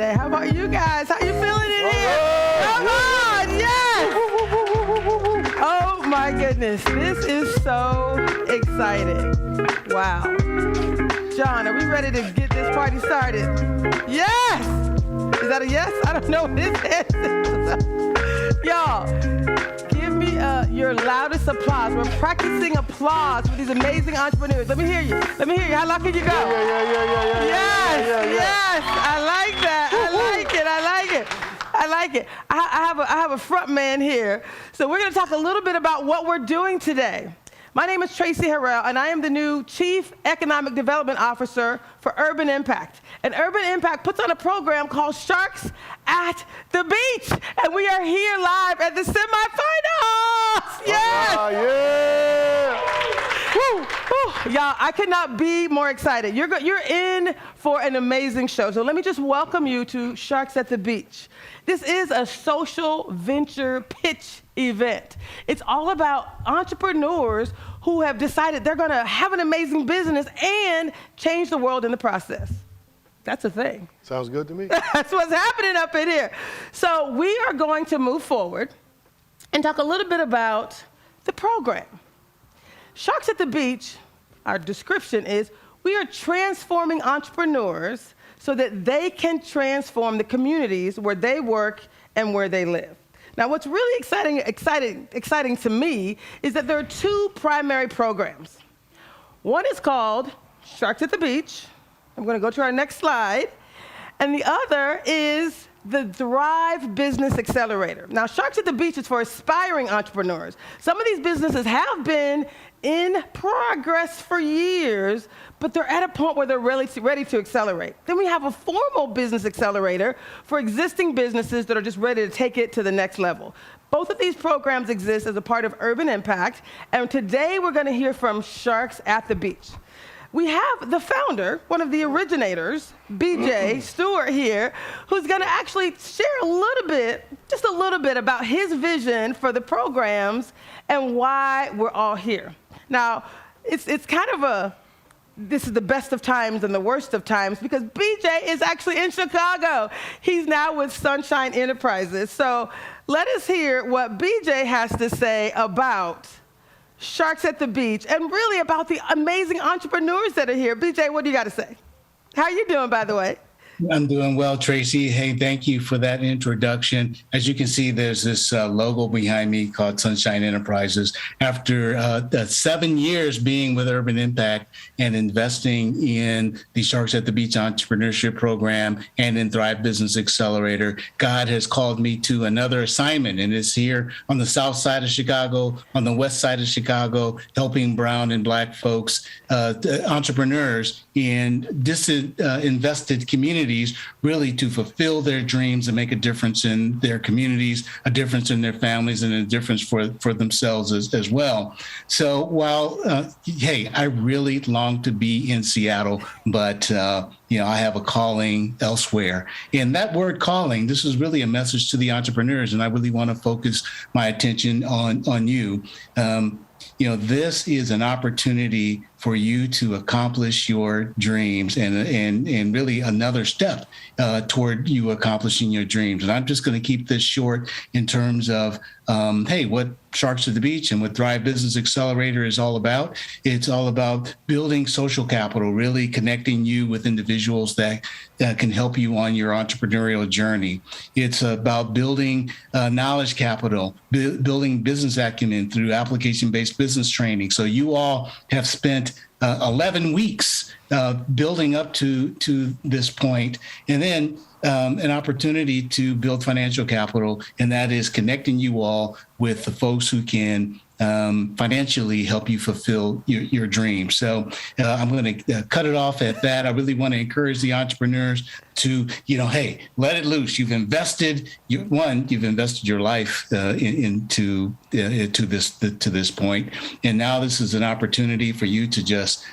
today. How about you guys? How you feeling in here? Come on, yes! Oh my goodness, this is so exciting. Wow. John, are we ready to get this party started? Yes! Is that a yes? I don't know what this is. Y'all, give me your loudest applause. We're practicing applause for these amazing entrepreneurs. Let me hear you. Let me hear you. How loud can you go? Yeah. Yes. I like that. I like it. I have a front man here. So we're going to talk a little bit about what we're doing today. My name is Tracy Harrell, and I am the new Chief Economic Development Officer for Urban Impact. And Urban Impact puts on a program called Sharks at the Beach. And we are here live at the semifinals. Yes! Woo. Y'all, I could not be more excited. You're in for an amazing show. So let me just welcome you to Sharks at the Beach. This is a social venture pitch event. It's all about entrepreneurs who have decided they're going to have an amazing business and change the world in the process. That's a thing. Sounds good to me. That's what's happening up in here. So we are going to move forward and talk a little bit about the program. Sharks at the Beach, our description is, we are transforming entrepreneurs so that they can transform the communities where they work and where they live. Now, what's really exciting to me is that there are two primary programs. One is called Sharks at the Beach. I'm going to go to our next slide. And the other is the Thrive Business Accelerator. Now, Sharks at the Beach is for aspiring entrepreneurs. Some of these businesses have been in progress for years, but they're at a point where they're ready to accelerate. Then we have a formal business accelerator for existing businesses that are just ready to take it to the next level. Both of these programs exist as a part of Urban Impact, and today we're going to hear from Sharks at the Beach. We have the founder, one of the originators, BJ Stewart here, who's going to actually share just a little bit about his vision for the programs and why we're all here. Now, it's kind of this is the best of times and the worst of times because BJ is actually in Chicago. He's now with Sunshine Enterprises. So let us hear what BJ has to say about Sharks at the Beach and really about the amazing entrepreneurs that are here. BJ, what do you got to say? How are you doing, by the way? I'm doing well, Tracy. Hey, thank you for that introduction. As you can see, there's this logo behind me called Sunshine Enterprises. After 7 years being with Urban Impact and investing in the Sharks at the Beach Entrepreneurship Program and in Thrive Business Accelerator, God has called me to another assignment, and it's here on the south side of Chicago, on the west side of Chicago, helping brown and black folks, entrepreneurs in disinvested communities really to fulfill their dreams and make a difference in their communities, a difference in their families, and a difference for themselves as well. So while, hey, I really long to be in Seattle, but I have a calling elsewhere. And that word calling, this is really a message to the entrepreneurs, and I really want to focus my attention on you. This is an opportunity for you to accomplish your dreams and really another step toward you accomplishing your dreams. And I'm just going to keep this short in terms of, what Sharks at the Beach and what Thrive Business Accelerator is all about. It's all about building social capital, really connecting you with individuals that can help you on your entrepreneurial journey. It's about building knowledge capital, building business acumen through application-based business training. So you all have spent 11 weeks building up to this point, and then an opportunity to build financial capital, and that is connecting you all with the folks who can financially help you fulfill your dreams. So I'm going to cut it off at that. I really want to encourage the entrepreneurs to, hey, let it loose. You've invested your life into this point, and now this is an opportunity for you to just,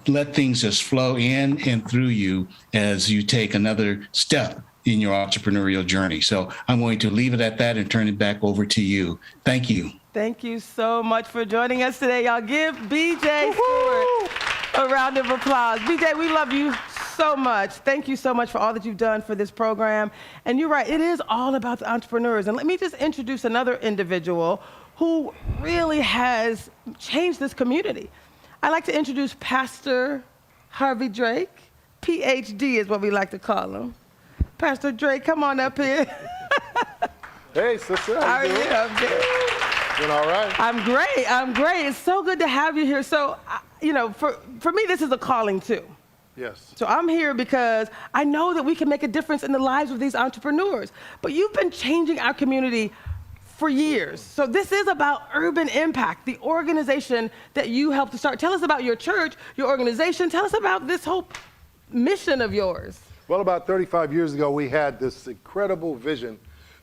let things just flow in and through you as you take another step in your entrepreneurial journey. So I'm going to leave it at that and turn it back over to you. Thank you. Thank you so much for joining us today. Y'all give BJ Stewart a round of applause. BJ, we love you so much. Thank you so much for all that you've done for this program. And you're right, it is all about the entrepreneurs. And let me just introduce another individual who really has changed this community. I'd like to introduce Pastor Harvey Drake. PhD is what we like to call him. Pastor Drake, come on up here. Hey, sister. How are you? I'm good. Doing all right? I'm great. It's so good to have you here. So, for me, this is a calling too. Yes. So I'm here because I know that we can make a difference in the lives of these entrepreneurs. But you've been changing our community for years. So this is about Urban Impact, the organization that you helped to start. Tell us about your church, your organization. Tell us about this whole mission of yours. Well, about 35 years ago, we had this incredible vision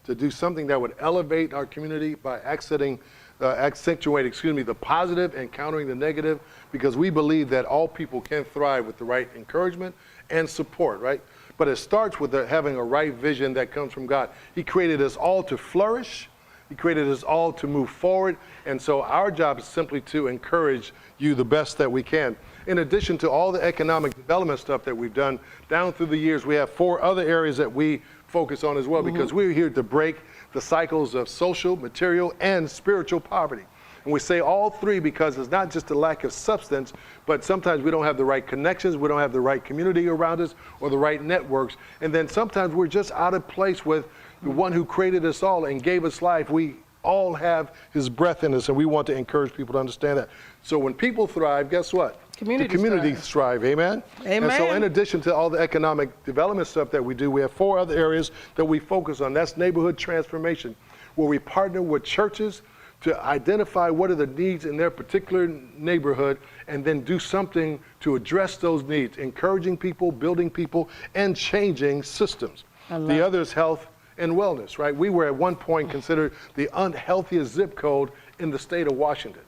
to do something that would elevate our community by accentuating the positive and countering the negative, because we believe that all people can thrive with the right encouragement and support, right? But it starts with having a right vision that comes from God. He created us all to flourish. He created us all to move forward. And so our job is simply to encourage you the best that we can. In addition to all the economic development stuff that we've done down through the years, we have 4 other areas that we focus on as well, because we're here to break the cycles of social, material, and spiritual poverty. And we say all 3 because it's not just a lack of substance, but sometimes we don't have the right connections, we don't have the right community around us, or the right networks. And then sometimes we're just out of place with the one who created us all and gave us life. We all have his breath in us, and we want to encourage people to understand that. So when people thrive, guess what? The community thrive. Amen? Amen. And so in addition to all the economic development stuff that we do, we have 4 other areas that we focus on. That's neighborhood transformation, where we partner with churches to identify what are the needs in their particular neighborhood, and then do something to address those needs, encouraging people, building people, and changing systems. The other is health and wellness, right? We were at one point considered the unhealthiest zip code in the state of Washington.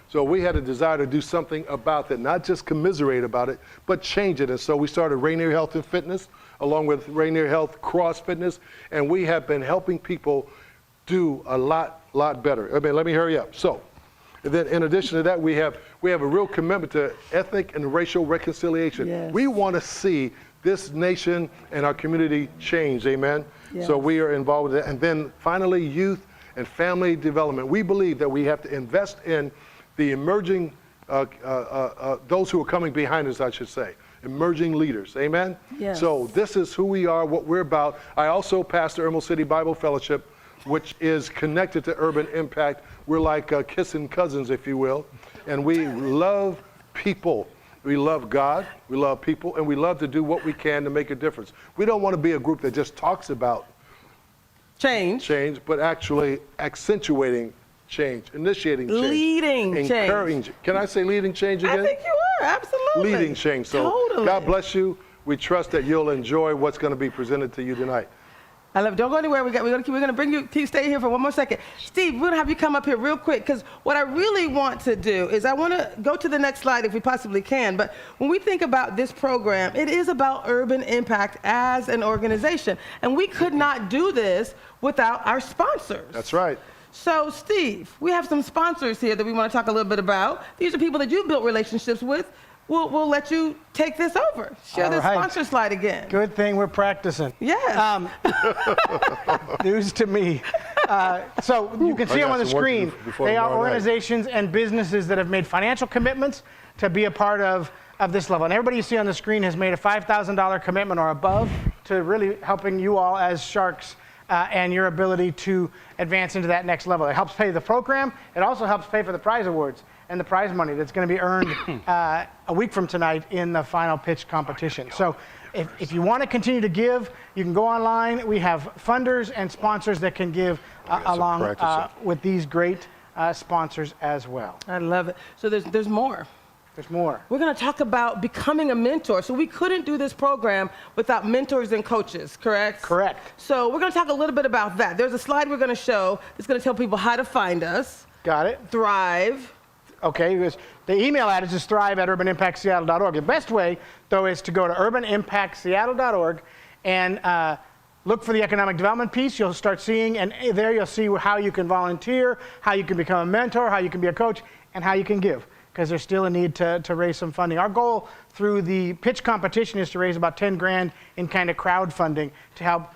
So we had a desire to do something about that, not just commiserate about it, but change it. And so we started Rainier Health and Fitness, along with Rainier Health Cross Fitness, and we have been helping people do a lot better. I mean, let me hurry up. So, and then in addition to that, we have a real commitment to ethnic and racial reconciliation. Yes. We want to see this nation and our community change, amen? Yes. So we are involved with that. And then finally, youth and family development. We believe that we have to invest in the emerging, those who are coming behind us, I should say, emerging leaders, amen? Yes. So this is who we are, what we're about. I also pastor Emerald City Bible Fellowship, which is connected to Urban Impact. We're like kissing cousins, if you will, and we love people. We love God, we love people, and we love to do what we can to make a difference. We don't want to be a group that just talks about change, but actually accentuating change, initiating change. Leading change. Encouraging. Can I say leading change again? I think you are, absolutely. Leading change. So totally. God bless you. We trust that you'll enjoy what's going to be presented to you tonight. I love it. Don't go anywhere. We're going to bring you, stay here for one more second. Steve, we're going to have you come up here real quick, because what I really want to do is I want to go to the next slide if we possibly can. But when we think about this program, it is about Urban Impact as an organization. And we could not do this without our sponsors. That's right. So, Steve, we have some sponsors here that we want to talk a little bit about. These are people that you've built relationships with. We'll let you take this over. Share the sponsor slide again. Good thing we're practicing. Yes. News to me. So you can see them on the screen. They are organizations and businesses that have made financial commitments to be a part of this level. And everybody you see on the screen has made a $5,000 commitment or above to really helping you all as Sharks and your ability to advance into that next level. It helps pay the program. It also helps pay for the prize awards and the prize money that's going to be earned a week from tonight in the final pitch competition. So if you want to continue to give, you can go online. We have funders and sponsors that can give along with these great sponsors as well. I love it. So there's more. There's more. We're going to talk about becoming a mentor. So we couldn't do this program without mentors and coaches, correct? Correct. So we're going to talk a little bit about that. There's a slide we're going to show that's going to tell people how to find us. Got it. Thrive. Okay, because the email address is thrive@urbanimpactseattle.org. The best way, though, is to go to urbanimpactseattle.org and look for the economic development piece. You'll start seeing, and there you'll see how you can volunteer, how you can become a mentor, how you can be a coach, and how you can give. because there's still a need to raise some funding. Our goal through the pitch competition is to raise about 10 grand in kind of crowdfunding to help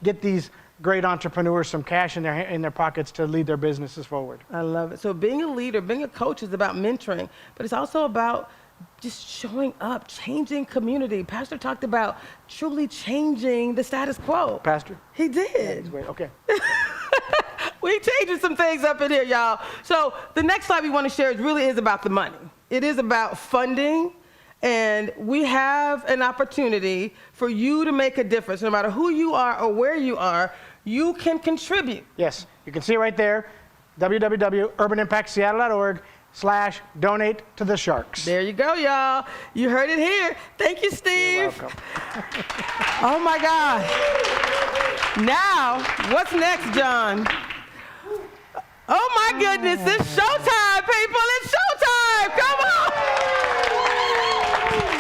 get these great entrepreneurs some cash in their pockets to lead their businesses forward. I love it. So being a leader, being a coach is about mentoring, but it's also about just showing up, changing community. Pastor talked about truly changing the status quo. Pastor? He did. Wait, okay. We changing some things up in here, y'all. So the next slide we want to share really is about the money. It is about funding, and we have an opportunity for you to make a difference. No matter who you are or where you are, you can contribute. Yes, you can see it right there, www.urbanimpactseattle.org/donate to the Sharks. There you go, y'all. You heard it here. Thank you, Steve. You're welcome. Oh my God. Now, what's next, John? Oh my goodness, it's showtime, people. It's showtime. Come on.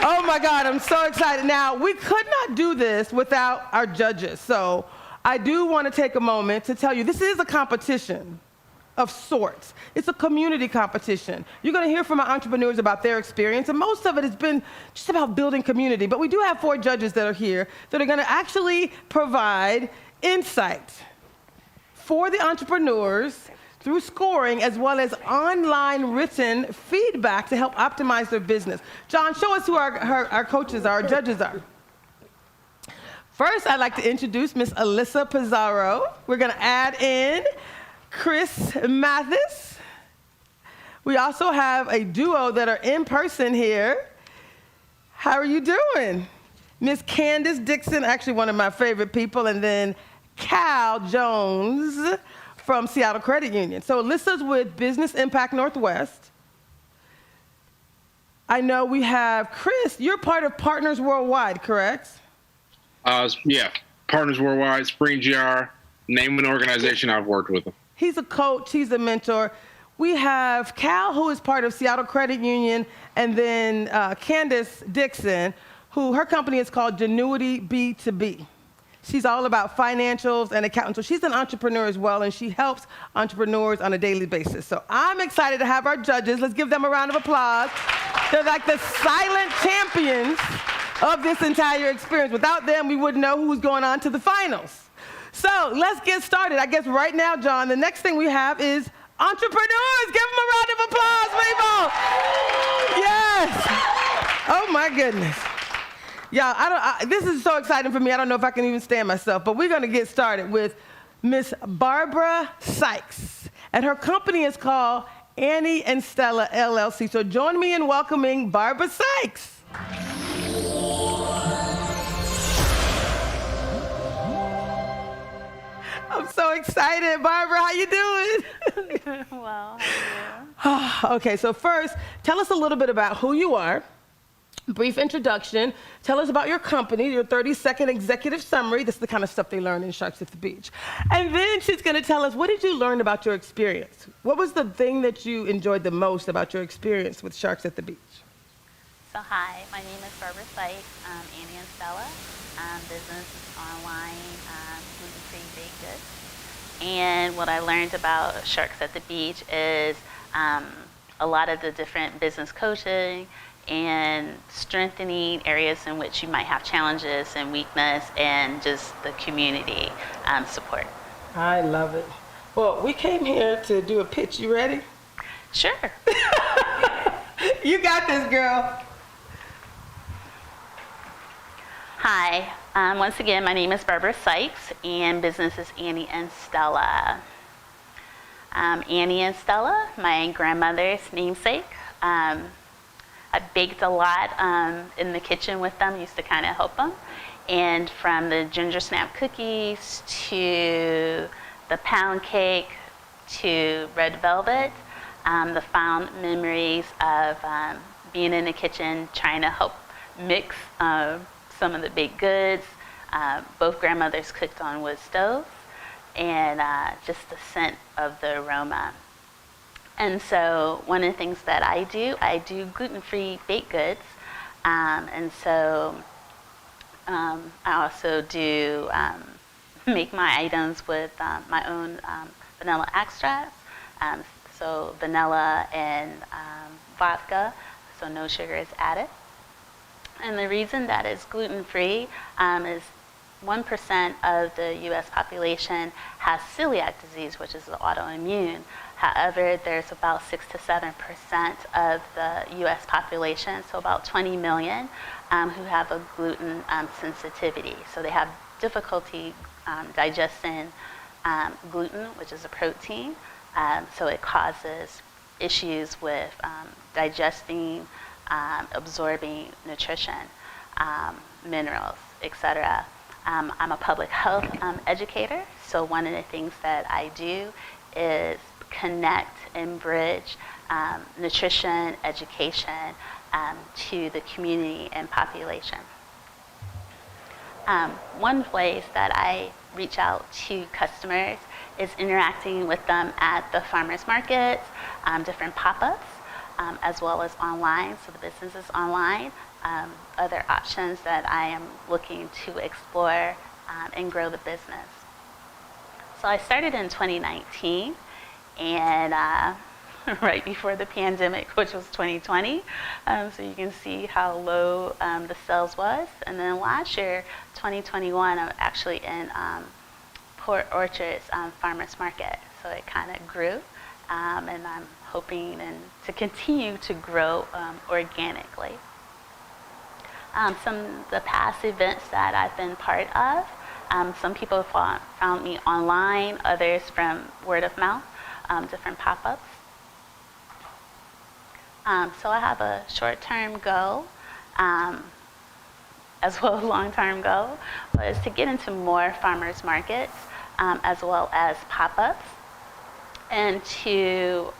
Oh my God, I'm so excited. Now, we could not do this without our judges. So I do want to take a moment to tell you this is a competition of sorts. It's a community competition. You're going to hear from our entrepreneurs about their experience, and most of it has been just about building community. But we do have 4 judges that are here that are going to actually provide insight for the entrepreneurs through scoring as well as online written feedback to help optimize their business. John, show us who our coaches are, our judges are. First, I'd like to introduce Miss Alyssa Pizarro. We're going to add in Chris Mathis. We also have a duo that are in person here. How are you doing? Miss Candace Dixon, actually one of my favorite people, and then Cal Jones from Seattle Credit Union. So Alyssa's with Business Impact Northwest. I know we have Chris, you're part of Partners Worldwide, correct? Yeah, Partners Worldwide, Spring GR, name an organization I've worked with them. He's a coach, he's a mentor. We have Cal, who is part of Seattle Credit Union, and then Candace Dixon, who her company is called Genuity B2B. She's all about financials and accounting. So she's an entrepreneur as well, and she helps entrepreneurs on a daily basis. So I'm excited to have our judges. Let's give them a round of applause. They're like the silent champions of this entire experience. Without them, we wouldn't know who's going on to the finals. So let's get started. I guess right now, John, the next thing we have is entrepreneurs. Give them a round of applause, people. Yes. Oh, my goodness. Y'all, this is so exciting for me. I don't know if I can even stand myself, but we're going to get started with Miss Barbara Sykes. And her company is called Annie and Stella LLC. So join me in welcoming Barbara Sykes. I'm so excited. Barbara, how you doing? Well, how are you? Okay, so first, tell us a little bit about who you are. Brief introduction. Tell us about your company, your 30-second executive summary. This is the kind of stuff they learn in Sharks at the Beach. And then she's going to tell us, what did you learn about your experience? What was the thing that you enjoyed the most about your experience with Sharks at the Beach? So hi, my name is Barbara Sykes. I'm Annie and Stella. Business is online, gluten-free baked goods. And what I learned about Sharks at the Beach is a lot of the different business coaching and strengthening areas in which you might have challenges and weakness, and just the community support. I love it. Well, we came here to do a pitch. You ready? Sure. You got this, girl. Hi, once again, my name is Barbara Sykes, and business is Annie and Stella. Annie and Stella, my grandmother's namesake. I baked a lot in the kitchen with them, used to kind of help them. And from the ginger snap cookies to the pound cake to red velvet, the fond memories of being in the kitchen trying to help mix some of the baked goods. Both grandmothers cooked on wood stoves, and just the scent of the aroma. And so one of the things that I do gluten-free baked goods. And so I also do make my items with my own vanilla extracts. So vanilla and vodka, so no sugar is added. And the reason that it's gluten-free is 1% of the U.S. population has celiac disease, which is autoimmune. However, there's about 6 to 7% of the U.S. population, so about 20 million, who have a gluten sensitivity. So they have difficulty digesting gluten, which is a protein. So it causes issues with digesting, absorbing nutrition, minerals, etc. I'm a public health educator, so one of the things that I do is connect and bridge nutrition education to the community and population. One place that I reach out to customers is interacting with them at the farmers markets, different pop-ups, as well as online, so the business is online. Other options that I am looking to explore and grow the business. So I started in 2019, and right before the pandemic, which was 2020. So you can see how low the sales was. And then last year, 2021, I'm actually in Port Orchard's farmers market. So it kind of grew, and I'm hoping to continue to grow organically. Some of the past events that I've been part of, some people found me online, others from word of mouth, different pop-ups. So I have a short-term goal, as well as long-term goal, was to get into more farmers markets, as well as pop-ups, and to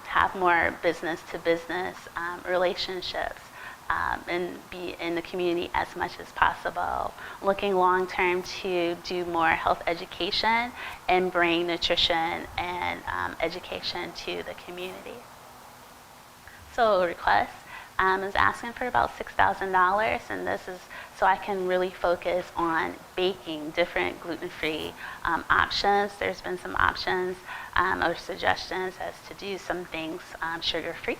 have more business-to-business relationships. And be in the community as much as possible. Looking long term to do more health education and bring nutrition and education to the community. So a request is asking for about $6,000, and this is so I can really focus on baking different gluten-free options. There's been some options or suggestions as to do some things sugar-free.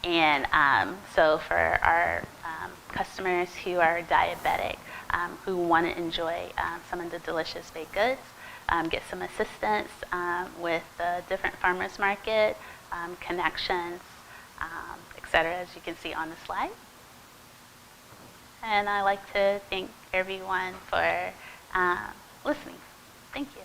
And so for our customers who are diabetic, who want to enjoy some of the delicious baked goods, get some assistance with the different farmers market, connections, et cetera, as you can see on the slide. And I'd like to thank everyone for listening. Thank you.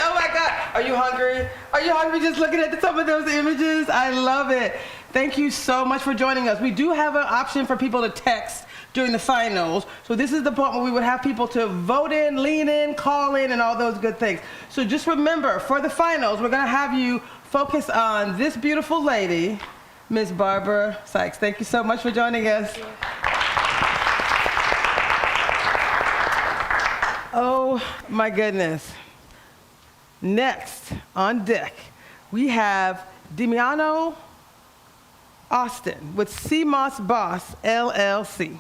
Oh my God. Are you hungry? Are you hungry just looking at some of those images? I love it. Thank you so much for joining us. We do have an option for people to text during the finals. So this is the part where we would have people to vote in, lean in, call in, and all those good things. So just remember, for the finals, we're going to have you focus on this beautiful lady, Ms. Barbara Sykes. Thank you so much for joining us. Oh my goodness. Next on deck, we have Damiano Austin with CMOS Boss, LLC.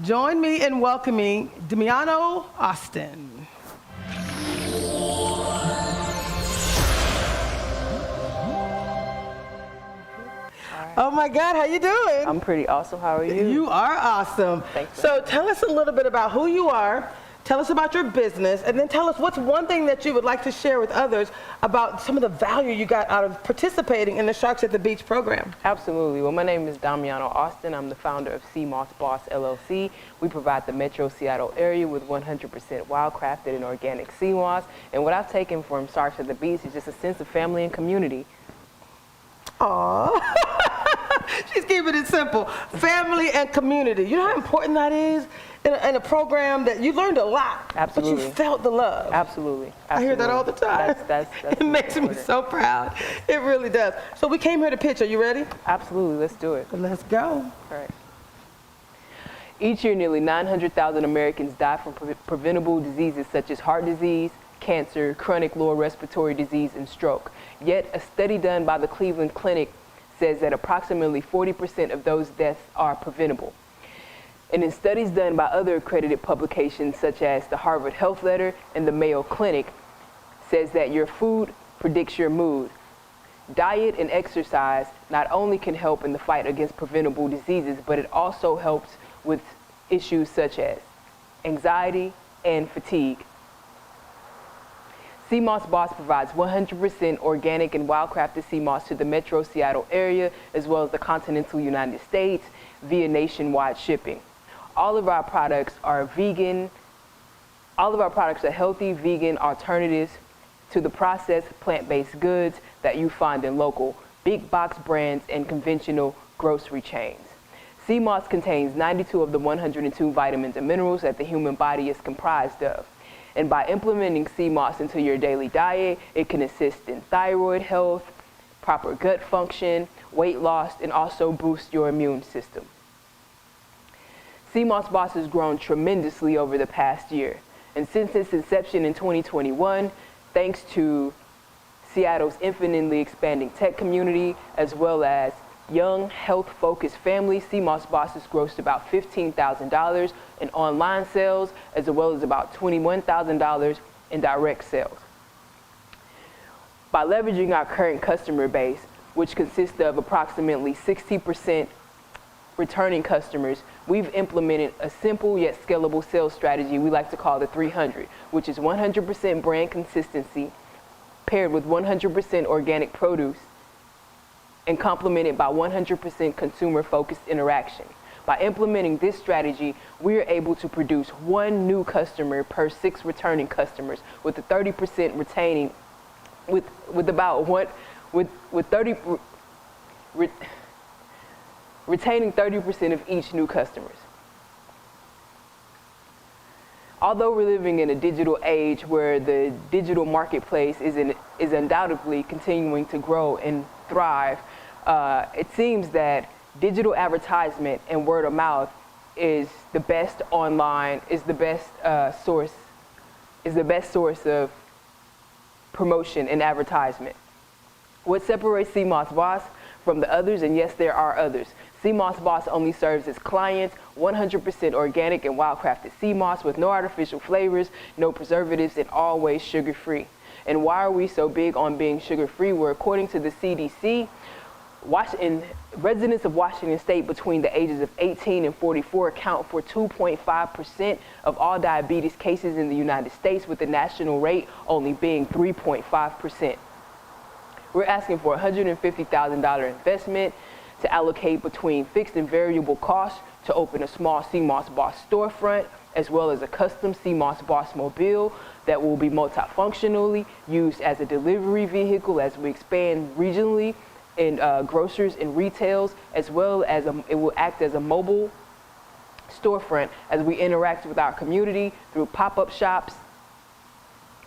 Join me in welcoming Damiano Austin. Oh my God, how you doing? I'm pretty awesome. How are you? You are awesome. Thanks. So tell us a little bit about who you are, tell us about your business, and then tell us what's one thing that you would like to share with others about some of the value you got out of participating in the Sharks at the Beach program. Absolutely. Well, my name is Damiano Austin. I'm the founder of CMOS Boss LLC. We provide the Metro Seattle area with 100% wild-crafted and organic sea moss. And what I've taken from Sharks at the Beach is just a sense of family and community. Aww. She's keeping it simple. Family and community. You know how important that is in a program that you learned a lot. Absolutely. But you felt the love. Absolutely. I hear that all the time. That's it makes me so proud. It really does. So we came here to pitch. Are you ready? Absolutely. Let's do it. Let's go. All right. Each year, nearly 900,000 Americans die from preventable diseases such as heart disease, cancer, chronic lower respiratory disease, and stroke. Yet, a study done by the Cleveland Clinic says that approximately 40% of those deaths are preventable. And in studies done by other accredited publications such as the Harvard Health Letter and the Mayo Clinic, says that your food predicts your mood. Diet and exercise not only can help in the fight against preventable diseases, but it also helps with issues such as anxiety and fatigue. Sea Moss Boss provides 100% organic and wild-crafted sea moss to the metro Seattle area, as well as the continental United States, via nationwide shipping. All of our products are vegan. All of our products are healthy, vegan alternatives to the processed plant-based goods that you find in local big box brands and conventional grocery chains. Sea moss contains 92 of the 102 vitamins and minerals that the human body is comprised of. And by implementing sea moss into your daily diet, it can assist in thyroid health, proper gut function, weight loss, and also boost your immune system. Sea Moss Boss has grown tremendously over the past year. And since its inception in 2021, thanks to Seattle's infinitely expanding tech community, as well as young, health-focused families, Sea Moss Boss has grossed about $15,000 in online sales, as well as about $21,000 in direct sales. By leveraging our current customer base, which consists of approximately 60% returning customers, we've implemented a simple yet scalable sales strategy we like to call the 300, which is 100% brand consistency paired with 100% organic produce and complemented by 100% consumer-focused interaction. By implementing this strategy, we are able to produce 1 new customer per 6 returning customers, with the 30% retaining, retaining 30% of each new customers. Although we're living in a digital age where the digital marketplace is undoubtedly continuing to grow and thrive, it seems that digital advertisement and word of mouth is the best source of promotion and advertisement. What separates Sea Moss Boss from the others, and yes, there are others, Sea Moss Boss only serves its clients 100% organic and wild-crafted sea moss with no artificial flavors, no preservatives, and always sugar-free. And why are we so big on being sugar-free? Well, according to the CDC, residents of Washington State between the ages of 18 and 44 account for 2.5% of all diabetes cases in the United States, with the national rate only being 3.5%. We're asking for a $150,000 investment to allocate between fixed and variable costs to open a small Sea Moss Boss storefront, as well as a custom Sea Moss Boss mobile that will be multifunctionally used as a delivery vehicle as we expand regionally in grocers and retails, as well as it will act as a mobile storefront as we interact with our community through pop-up shops,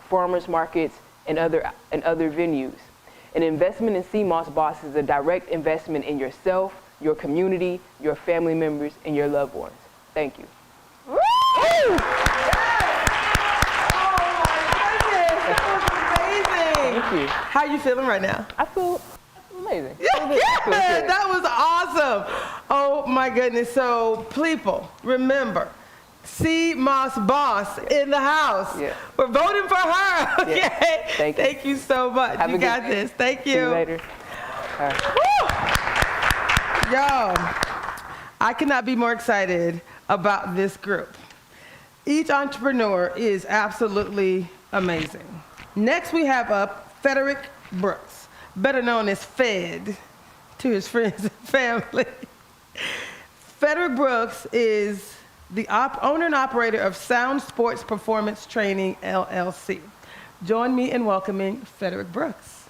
farmers markets, and other venues. An investment in Sea Moss Boss is a direct investment in yourself, your community, your family members, and your loved ones. Thank you. Woo! Oh my goodness, that was amazing. Thank you. How are you feeling right now? I feel amazing. Yeah, that was awesome. Oh my goodness. So people, remember, Sea Moss Boss in the house. Yeah. We're voting for her. Okay. Yeah. Thank you. So much. Have you a good got day. this. Thank you. See you later. All right. Woo! Yo, I cannot be more excited about this group. Each entrepreneur is absolutely amazing. Next, we have up Frederick Brooks, better known as Fed to his friends and family. Frederick Brooks is the owner and operator of Sound Sports Performance Training, LLC. Join me in welcoming Frederick Brooks.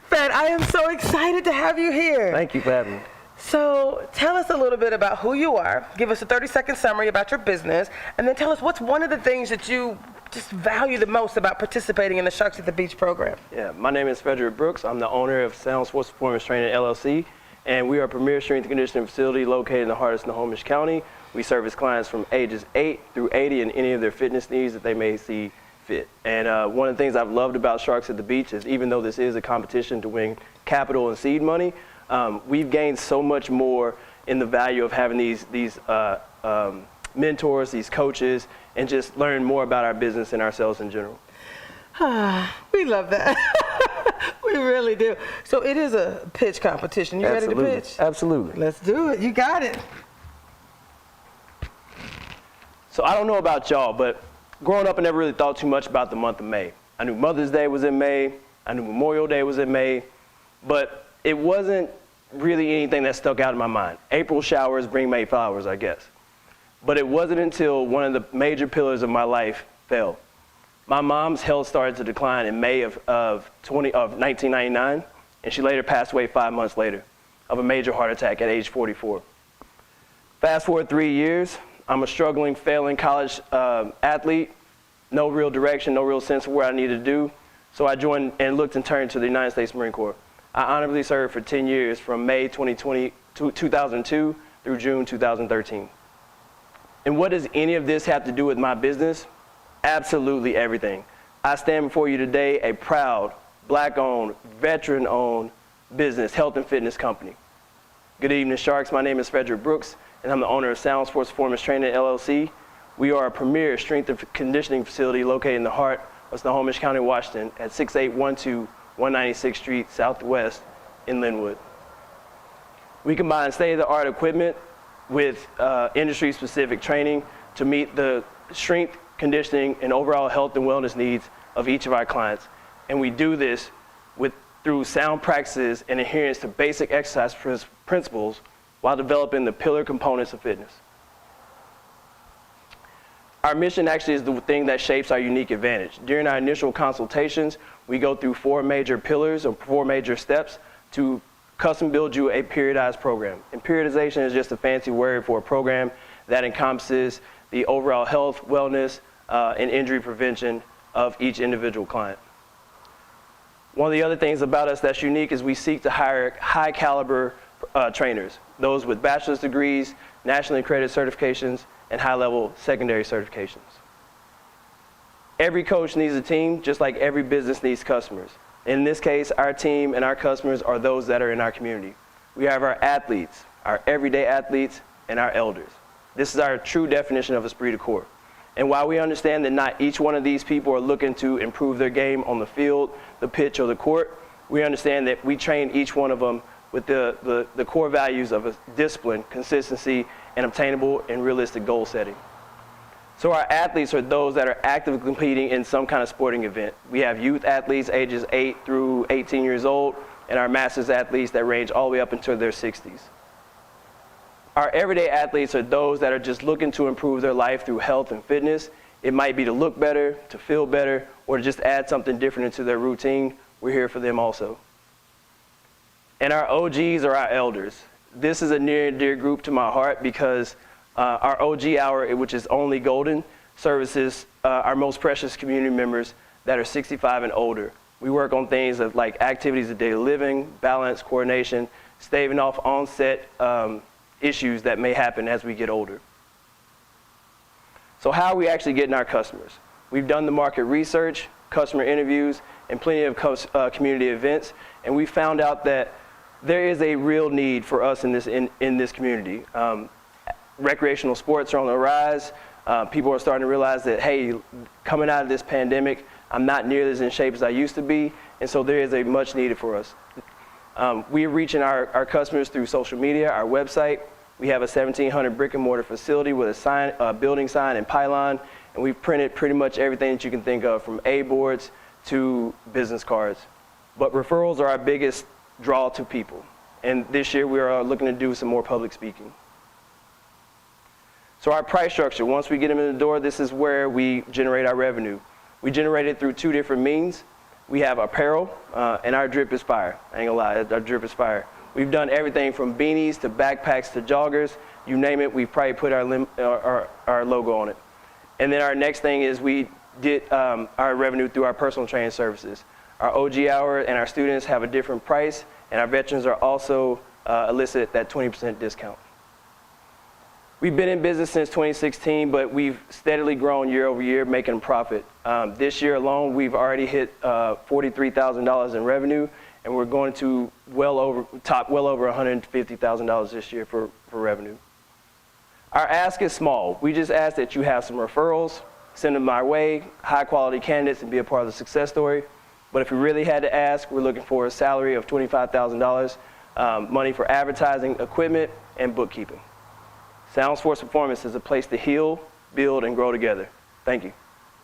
Fred, I am so excited to have you here. Thank you for having me. So tell us a little bit about who you are. Give us a 30-second summary about your business, and then tell us what's one of the things that you just value the most about participating in the Sharks at the Beach program. Yeah, my name is Frederick Brooks. I'm the owner of Sound Sports Performance Training, LLC, and we are a premier strength and conditioning facility located in the heart of Snohomish County. We service clients from ages 8 through 80 in any of their fitness needs that they may see fit. And one of the things I've loved about Sharks at the Beach is even though this is a competition to win capital and seed money, we've gained so much more in the value of having these mentors, these coaches, and just learn more about our business and ourselves in general. We love that. We really do. So it is a pitch competition. You ready to pitch? Absolutely. Let's do it. You got it. So I don't know about y'all, but growing up, I never really thought too much about the month of May. I knew Mother's Day was in May. I knew Memorial Day was in May. But it wasn't really anything that stuck out in my mind. April showers bring May flowers, I guess. But it wasn't until one of the major pillars of my life fell. My mom's health started to decline in May of 1999, and she later passed away 5 months later of a major heart attack at age 44. Fast forward 3 years, I'm a struggling, failing college athlete, no real direction, no real sense of what I needed to do. So I joined and looked and turned to the United States Marine Corps. I honorably served for 10 years from May 2002 through June 2013. And what does any of this have to do with my business? Absolutely everything. I stand before you today a proud, Black-owned, veteran-owned business, health and fitness company. Good evening, Sharks. My name is Frederick Brooks, and I'm the owner of Sound Sports Performance Training, LLC. We are a premier strength and conditioning facility located in the heart of Snohomish County, Washington, at 6812 196th Street Southwest in Linwood. We combine state-of-the-art equipment with industry-specific training to meet the strength, conditioning, and overall health and wellness needs of each of our clients. And we do this through sound practices and adherence to basic exercise principles while developing the pillar components of fitness. Our mission actually is the thing that shapes our unique advantage. During our initial consultations, we go through 4 major pillars or 4 major steps to custom build you a periodized program. And periodization is just a fancy word for a program that encompasses the overall health, wellness, and injury prevention of each individual client. One of the other things about us that's unique is we seek to hire high caliber trainers, those with bachelor's degrees, nationally accredited certifications, and high-level secondary certifications. Every coach needs a team, just like every business needs customers. In this case, our team and our customers are those that are in our community. We have our athletes, our everyday athletes, and our elders. This is our true definition of esprit de corps. And while we understand that not each one of these people are looking to improve their game on the field, the pitch, or the court, we understand that we train each one of them with the core values of discipline, consistency, and obtainable and realistic goal setting. So our athletes are those that are actively competing in some kind of sporting event. We have youth athletes ages 8 through 18 years old, and our masters athletes that range all the way up into their 60s. Our everyday athletes are those that are just looking to improve their life through health and fitness. It might be to look better, to feel better, or to just add something different into their routine. We're here for them also. And our OGs are our elders. This is a near and dear group to my heart because our OG hour, which is only golden, services our most precious community members that are 65 and older. We work on things like activities of daily living, balance, coordination, staving off onset issues that may happen as we get older. So how are we actually getting our customers? We've done the market research, customer interviews, and plenty of community events, and we found out that there is a real need for us in this community. Recreational sports are on the rise. People are starting to realize that, hey, coming out of this pandemic, I'm not nearly as in shape as I used to be, and so there is a much needed for us. We're reaching our customers through social media, our website. We have a 1,700 brick and mortar facility with a building sign and pylon, and we've printed pretty much everything that you can think of, from A-boards to business cards. But referrals are our biggest draw to people, and this year we are looking to do some more public speaking. So our price structure, once we get them in the door, this is where we generate our revenue. We generate it through 2 different means. We have apparel, and our drip is fire. I ain't gonna lie, our drip is fire. We've done everything from beanies to backpacks to joggers. You name it, we've probably put our logo on it. And then our next thing is we get our revenue through our personal training services. Our OG hour and our students have a different price, and our veterans are also elicited that 20% discount. We've been in business since 2016, but we've steadily grown year over year, making a profit. This year alone, we've already hit $43,000 in revenue, and we're going to top well over $150,000 this year for revenue. Our ask is small. We just ask that you have some referrals, send them our way, high quality candidates, and be a part of the success story. But if we really had to ask, we're looking for a salary of $25,000, money for advertising, equipment, and bookkeeping. Salesforce Performance is a place to heal, build, and grow together. Thank you.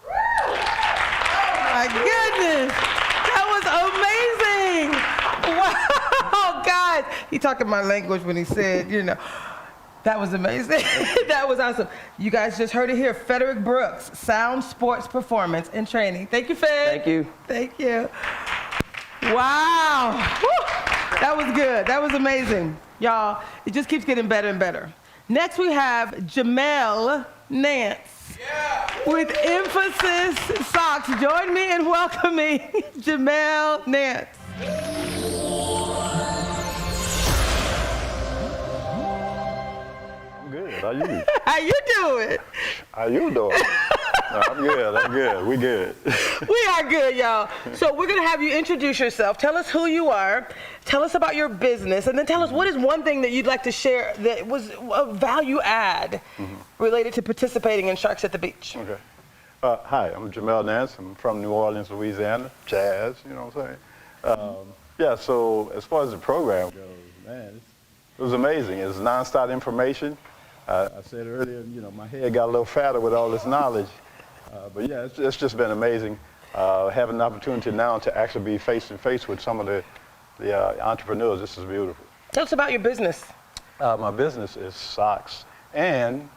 My goodness, that was amazing. Wow, guys. He talking my language when he said, that was amazing. That was awesome. You guys just heard it here. Frederick Brooks, Sound Sports Performance and Training. Thank you, Fed. Thank you. Thank you. Wow. Woo. That was good. That was amazing. Y'all, it just keeps getting better and better. Next, we have Jamel Nance with Emphasis Socks. Join me in welcoming Jamel Nance. Good. How you? How you doing? How you doing? No, I'm good. We good. We are good, y'all. So we're gonna have you introduce yourself. Tell us who you are. Tell us about your business, and then tell us what is one thing that you'd like to share that was a value add related to participating in Sharks at the Beach. Okay. Hi, I'm Jamel Nance. I'm from New Orleans, Louisiana. Jazz, you know what I'm saying? Yeah. So as far as the program goes, man, it was amazing. It's nonstop information. I said earlier, my head got a little fatter with all this knowledge. But yeah, it's just been amazing having the opportunity now to actually be face to face with some of the entrepreneurs. This is beautiful. Tell us about your business. My business is socks and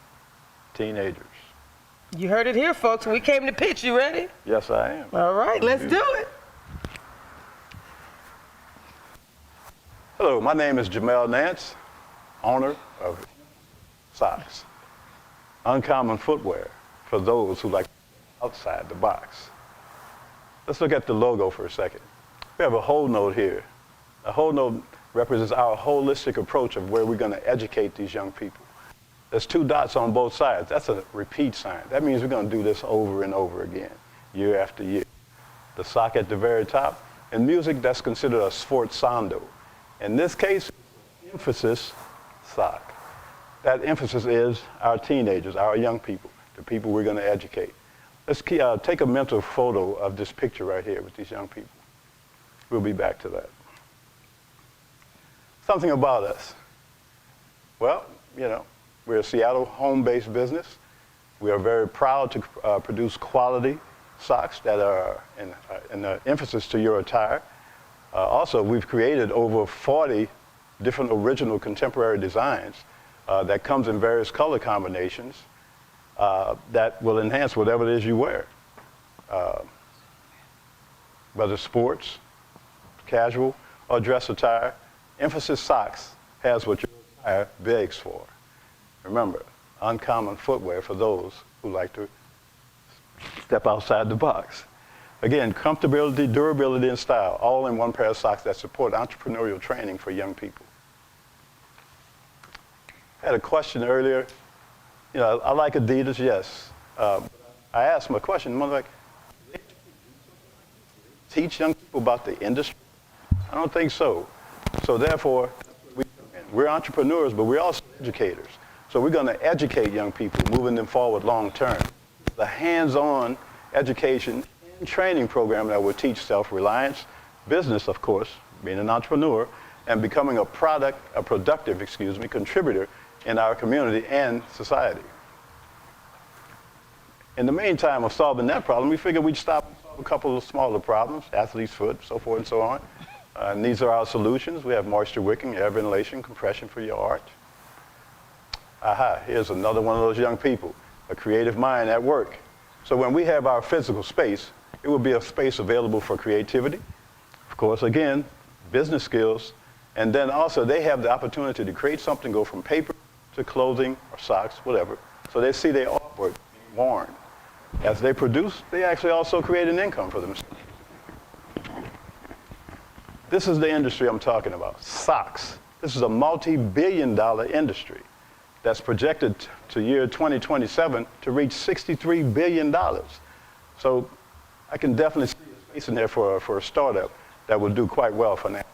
teenagers. You heard it here, folks. We came to pitch. You ready? Yes, I am. All right, let's do it. Hello, my name is Jamel Nance, owner of Socks. Uncommon footwear for those who like outside the box. Let's look at the logo for a second. We have a whole note here. A whole note represents our holistic approach of where we're going to educate these young people. There's 2 dots on both sides. That's a repeat sign. That means we're going to do this over and over again, year after year. The sock at the very top. In music, that's considered a sforzando. In this case, emphasis sock. That emphasis is our teenagers, our young people, the people we're going to educate. Let's take a mental photo of this picture right here with these young people. We'll be back to that. Something about us. Well, we're a Seattle home-based business. We are very proud to produce quality socks that are an emphasis to your attire. Also, we've created over 40 different original contemporary designs that comes in various color combinations that will enhance whatever it is you wear. Whether sports, casual, or dress attire, Emphasis Socks has what your attire begs for. Remember, uncommon footwear for those who like to step outside the box. Again, comfortability, durability, and style, all in one pair of socks that support entrepreneurial training for young people. I had a question earlier. I like Adidas, yes. I asked them a question, like, teach young people about the industry? I don't think so. So therefore, we're entrepreneurs, but we're also educators. So we're going to educate young people, moving them forward long term. The hands-on education and training program that will teach self-reliance, business, of course, being an entrepreneur, and becoming a productive contributor in our community and society. In the meantime of solving that problem, we figured we'd stop and solve a couple of smaller problems, athlete's foot, so forth and so on. And these are our solutions. We have moisture wicking, air ventilation, compression for your arch. Aha, here's another one of those young people, a creative mind at work. So when we have our physical space, it will be a space available for creativity. Of course, again, business skills. And then also they have the opportunity to create something, go from paper to clothing or socks, whatever. So they see their artwork being worn. As they produce, they actually also create an income for themselves. This is the industry I'm talking about, socks. This is a multi-billion-dollar industry that's projected to year 2027 to reach $63 billion. So I can definitely see a space in there for a startup. that will do quite well financially.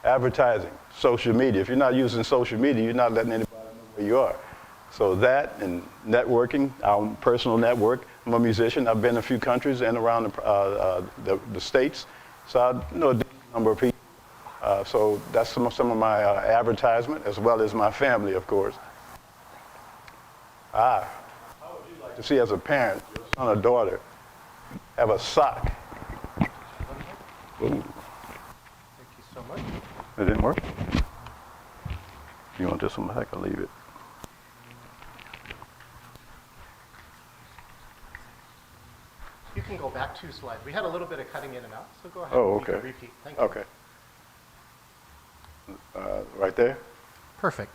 Advertising, social media. If you're not using social media, you're not letting anybody know where you are. So that and networking, our personal network. I'm a musician. I've been in a few countries and around the States. So I know a decent number of people. So that's some of my advertisement, as well as my family, of course. How would you like to see, as a parent, your son or daughter have a sock? Ooh. Thank you so much. It didn't work? You want this one back or leave it? You can go back 2 slides. We had a little bit of cutting in and out, so go ahead. Oh, You can okay. repeat. Thank you. Okay. Right there? Perfect.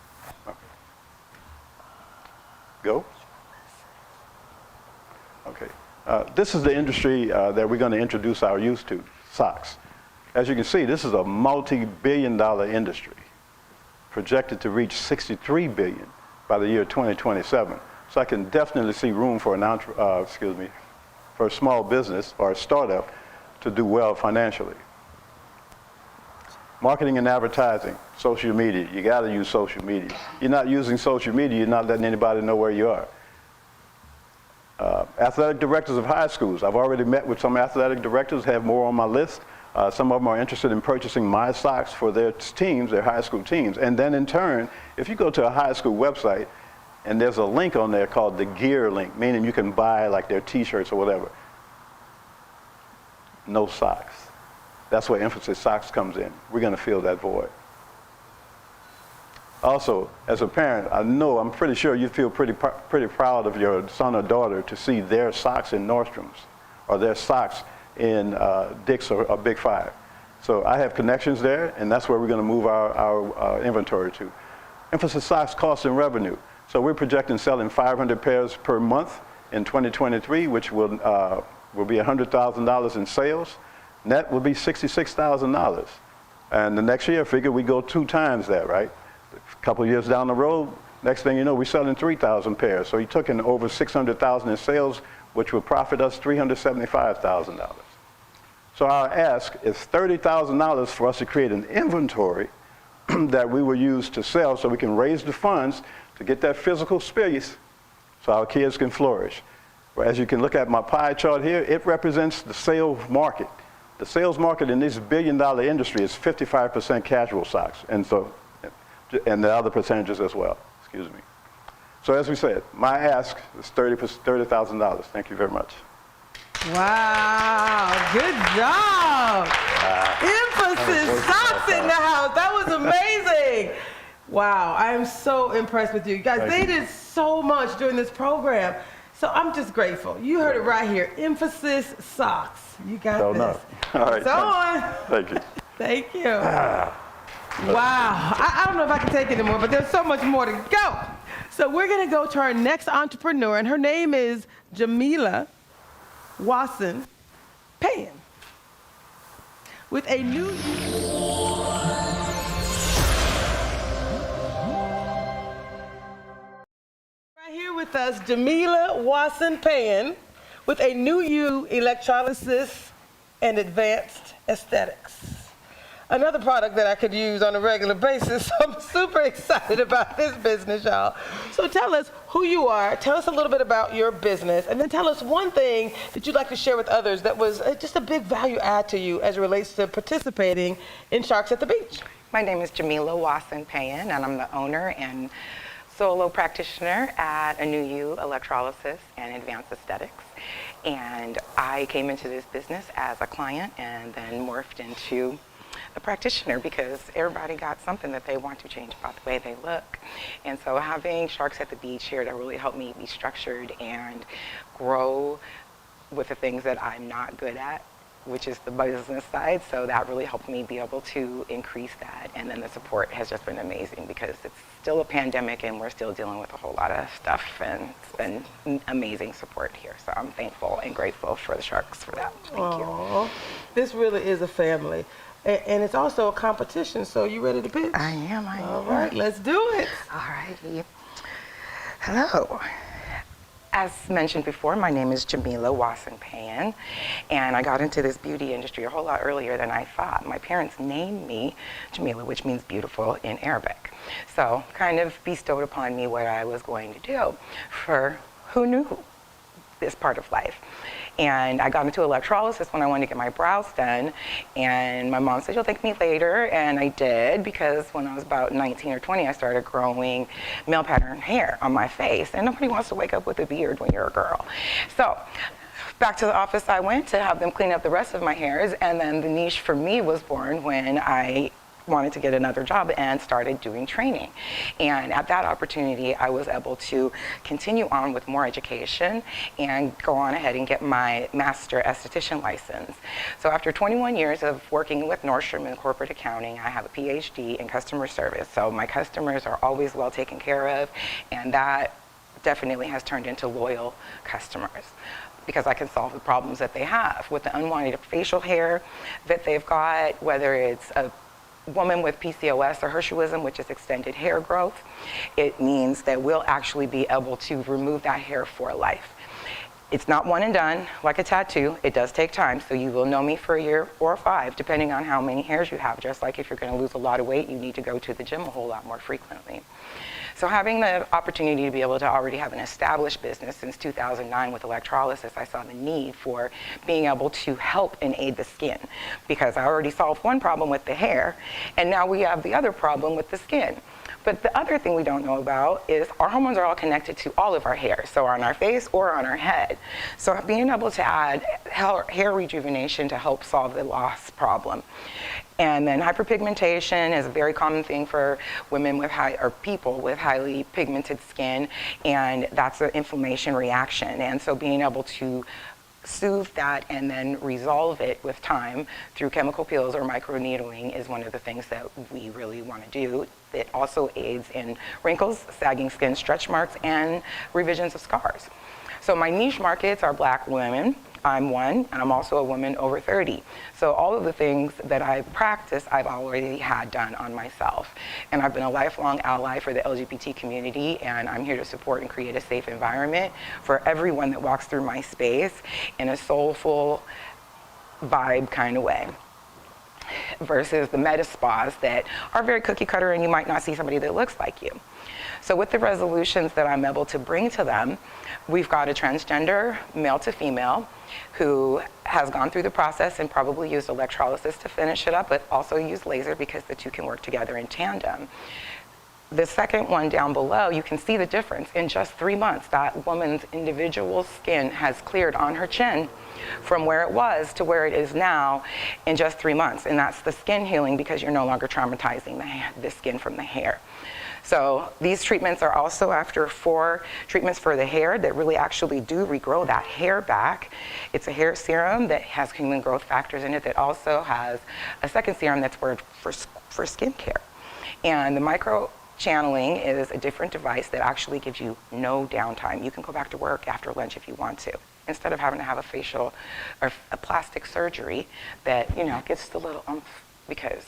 Go. Okay. This is the industry that we're going to introduce our youth to, socks. As you can see, this is a multi-billion-dollar industry, projected to reach $63 billion by the year 2027. So I can definitely see room for for a small business or a startup to do well financially. Marketing and advertising, social media. You got to use social media. You're not using social media, you're not letting anybody know where you are. Athletic directors of high schools. I've already met with some athletic directors, have more on my list. Some of them are interested in purchasing my socks for their teams, their high school teams. And then in turn, if you go to a high school website, and there's a link on there called the gear link, meaning you can buy like their t-shirts or whatever. No socks. That's where Emphasis Socks comes in. We're going to fill that void. Also, as a parent, I'm pretty sure you feel pretty proud of your son or daughter to see their socks in Nordstrom's or their socks in Dick's or Big Five. So I have connections there, and that's where we're going to move our inventory to. Emphasis Socks cost and revenue. So we're projecting selling 500 pairs per month in 2023, which will be $100,000 in sales. Net will be $66,000. And the next year, figure we go 2 times that, right? A couple of years down the road, next thing you know, we're selling 3,000 pairs. So you took in over $600,000 in sales, which will profit us $375,000. So our ask is $30,000 for us to create an inventory that we will use to sell so we can raise the funds to get that physical space so our kids can flourish. As you can look at my pie chart here, it represents the sales market. The sales market in this billion-dollar industry is 55% casual socks, and the other percentages as well. Excuse me. So as we said, my ask is $30,000. Thank you very much. Wow, good job. Emphasis Socks in the house. That was amazing. Wow, I am so impressed with you. Guys, they did so much during this program. So I'm just grateful. You heard it right here. Emphasis Socks. You got So this. no. All right. It's on. Thank you. Thank you. Wow. I don't know if I can take it anymore, but there's so much more to go. So we're going to go to our next entrepreneur, and her name is Jamila Wasson Payan. With a new... Right here with us, Jamila Wasson Payan, with a new you electrolysis and advanced aesthetics. Another product that I could use on a regular basis. I'm super excited about this business, y'all. So tell us who you are, tell us a little bit about your business, and then tell us one thing that you'd like to share with others that was just a big value add to you as it relates to participating in Sharks at the Beach. My name is Jamila Wasson Payan, and I'm the owner and solo practitioner at A New You Electrolysis and Advanced Aesthetics. And I came into this business as a client and then morphed into a practitioner because everybody got something that they want to change about the way they look. And so having Sharks at the Beach here to really help me be structured and grow with the things that I'm not good at, which is the business side. So that really helped me be able to increase that. And then the support has just been amazing because it's still a pandemic and we're still dealing with a whole lot of stuff, and it's been amazing support here. So I'm thankful and grateful for the Sharks for that. Thank you. This really is a family. And it's also a competition, so you ready to pitch? I am. All right, let's do it. All righty. Hello. as mentioned before, my name is Jamila Wasson-Payan, and I got into this beauty industry a whole lot earlier than I thought. My parents named me Jamila, which means beautiful in Arabic. So kind of bestowed upon me what I was going to do for who knew this part of life. And I got into electrolysis when I wanted to get my brows done, and my mom said, you'll thank me later, and I did, because when I was about 19 or 20, I started growing male pattern hair on my face, and nobody wants to wake up with a beard when you're a girl. So back to the office I went to have them clean up the rest of my hairs, and then the niche for me was born when I wanted to get another job and started doing training. And at that opportunity, I was able to continue on with more education and go on ahead and get my master esthetician license. So after 21 years of working with Nordstrom in corporate accounting, I have a PhD in customer service. So my customers are always well taken care of, and that definitely has turned into loyal customers, because I can solve the problems that they have with the unwanted facial hair that they've got, whether it's a woman with PCOS or Hirsutism, which is extended hair growth. It means that we'll actually be able to remove that hair for life. It's not one and done, like a tattoo. It does take time, so you will know me for a year or 5, depending on how many hairs you have. Just like if you're gonna lose a lot of weight, you need to go to the gym a whole lot more frequently. So having the opportunity to be able to already have an established business since 2009 with electrolysis, I saw the need for being able to help and aid the skin, because I already solved one problem with the hair, and now we have the other problem with the skin. But the other thing we don't know about is our hormones are all connected to all of our hair, so on our face or on our head. So being able to add hair rejuvenation to help solve the loss problem. And then hyperpigmentation is a very common thing for women with people with highly pigmented skin, and that's an inflammation reaction. And so being able to soothe that and then resolve it with time through chemical peels or microneedling is one of the things that we really want to do. It also aids in wrinkles, sagging skin, stretch marks, and revisions of scars. So my niche markets are Black women. I'm one, and I'm also a woman over 30. So all of the things that I practice, I've already had done on myself. And I've been a lifelong ally for the LGBT community, and I'm here to support and create a safe environment for everyone that walks through my space in a soulful vibe kind of way, versus the meta spas that are very cookie cutter and you might not see somebody that looks like you. So with the resolutions that I'm able to bring to them, we've got a transgender male to female who has gone through the process and probably used electrolysis to finish it up, but also used laser because the two can work together in tandem. The second one down below, you can see the difference. In just 3 months, that woman's individual skin has cleared on her chin from where it was to where it is now in just 3 months. And that's the skin healing, because you're no longer traumatizing the skin from the hair. So these treatments are also after 4 treatments for the hair that really actually do regrow that hair back. It's a hair serum that has human growth factors in it that also has a second serum that's for skin care. And the micro channeling is a different device that actually gives you no downtime. You can go back to work after lunch if you want to, instead of having to have a facial or a plastic surgery that, gets the little oomph, because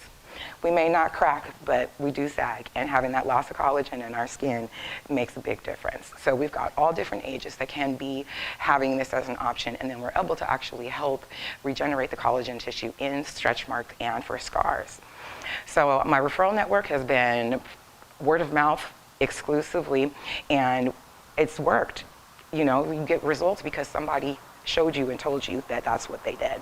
we may not crack, but we do sag, and having that loss of collagen in our skin makes a big difference. So we've got all different ages that can be having this as an option, and then we're able to actually help regenerate the collagen tissue in stretch marks and for scars. So my referral network has been word of mouth exclusively, and it's worked. You get results because somebody showed you and told you that that's what they did.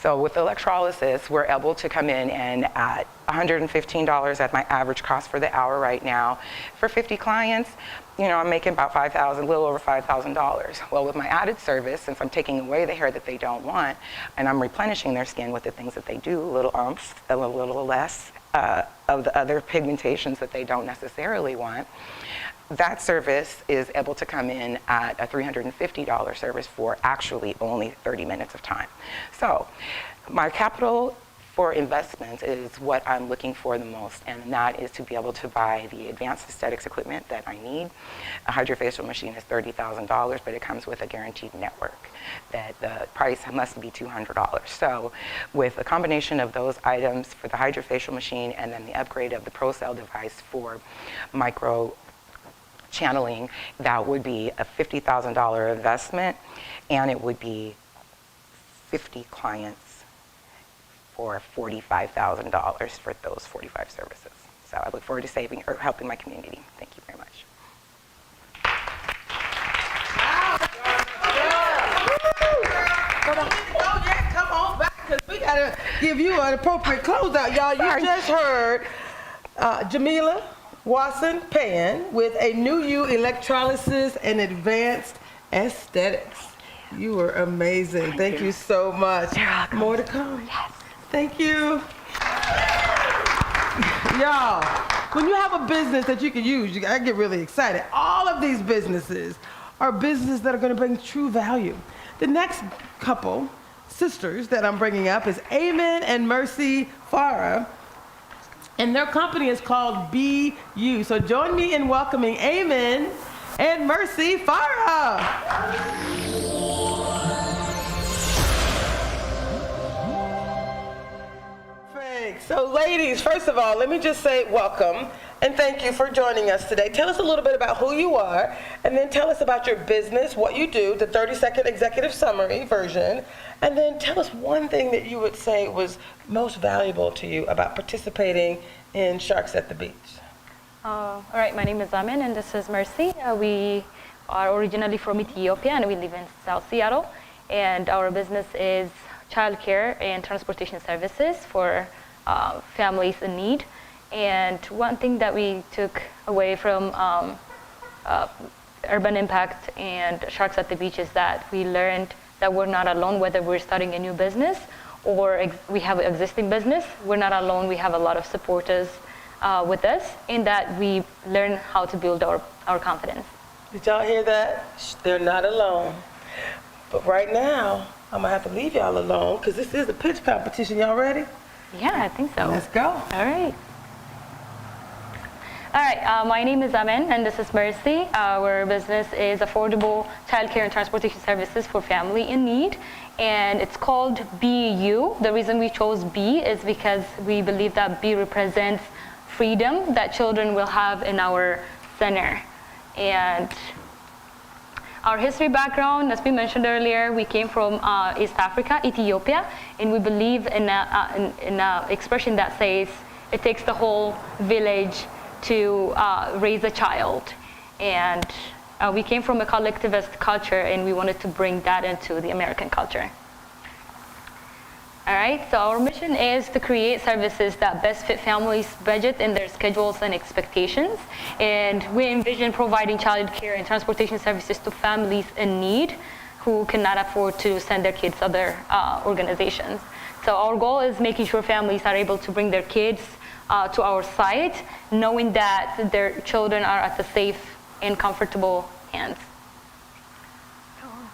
So with electrolysis, we're able to come in and at $115 at my average cost for the hour right now. For 50 clients, I'm making about $5,000, a little over $5,000. Well, with my added service, since I'm taking away the hair that they don't want, and I'm replenishing their skin with the things that they do, a little oomph, a little less of the other pigmentations that they don't necessarily want, that service is able to come in at a $350 service for actually only 30 minutes of time. So my capital for investments is what I'm looking for the most, and that is to be able to buy the advanced aesthetics equipment that I need. A hydrofacial machine is $30,000, but it comes with a guaranteed network that the price must be $200. So with a combination of those items for the hydrofacial machine and then the upgrade of the ProCell device for micro channeling, that would be a $50,000 investment, and it would be 50 clients for $45,000 for those 45 services. So I look forward to saving or helping my community. Thank you very much. Oh, yeah, come on back, because we got to give you an appropriate closeout, y'all. You just heard Jamila Wasson Pan with a new you electrolysis and advanced aesthetics. You were amazing. Thank you so much. More to come. Yes. Thank you. Y'all, when you have a business that you can use, I get really excited. All of these businesses are businesses that are going to bring true value. The next couple, sisters, that I'm bringing up is Amen and Mercy Farah, and their company is called Be You. So join me in welcoming Amen and Mercy Farah. So ladies, first of all, let me just say welcome and thank you for joining us today. Tell us a little bit about who you are, and then tell us about your business, what you do, the 30-second executive summary version, and then tell us one thing that you would say was most valuable to you about participating in Sharks at the Beach. All right, my name is Amin and this is Mercy. We are originally from Ethiopia and we live in South Seattle, and our business is childcare and transportation services for families in need. And one thing that we took away from Urban Impact and Sharks at the Beach is that we learned that we're not alone, whether we're starting a new business or we have an existing business. We're not alone. We have a lot of supporters with us, in that we learn how to build our confidence. Did y'all hear that? They're not alone. But right now, I'm gonna have to leave y'all alone because this is a pitch competition. Y'all ready? Yeah, I think so. Let's go. All right. All right, my name is Amin and this is Mercy. Our business is affordable childcare and transportation services for family in need, and it's called Be You. The reason we chose B is because we believe that B represents freedom that children will have in our center. And our history background, as we mentioned earlier, we came from East Africa, Ethiopia, and we believe in an expression that says it takes the whole village to raise a child. And we came from a collectivist culture, and we wanted to bring that into the American culture. All right, so our mission is to create services that best fit families' budget and their schedules and expectations. And we envision providing childcare and transportation services to families in need who cannot afford to send their kids to other organizations. So our goal is making sure families are able to bring their kids to our site, knowing that their children are at the safe and comfortable hands.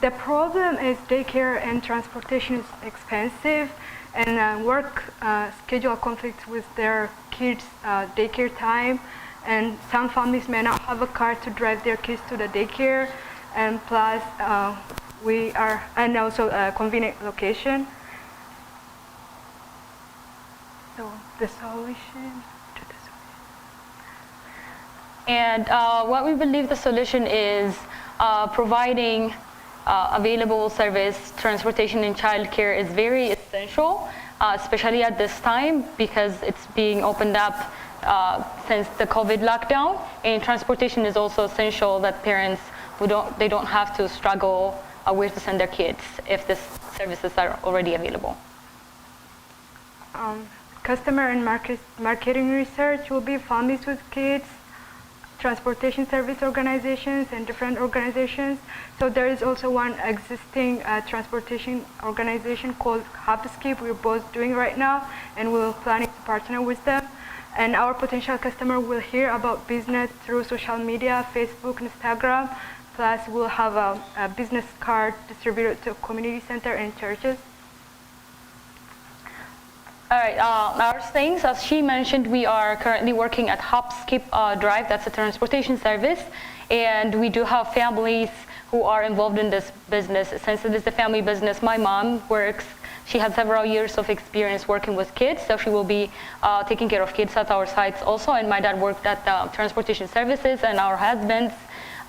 The problem is daycare and transportation is expensive, and work schedule conflicts with their kids' daycare time, and some families may not have a car to drive their kids to the daycare, and plus and also a convenient location. So the solution to the solution. And what we believe the solution is providing available service, transportation and childcare is very essential, especially at this time because it's being opened up since the COVID lockdown. And transportation is also essential that parents they don't have to struggle where to send their kids if these services are already available. Customer and marketing research will be families with kids, transportation service organizations, and different organizations. So there is also one existing transportation organization called Hopskip we're both doing right now, and we're planning to partner with them. And our potential customer will hear about business through social media, Facebook, Instagram. Plus we'll have a business card distributed to community center and churches. All right, our things, as she mentioned, we are currently working at Hopskip Drive. That's a transportation service. And we do have families who are involved in this business. Since it is a family business, my mom works She has several years of experience working with kids, so she will be taking care of kids at our sites also. And my dad worked at transportation services, and our husbands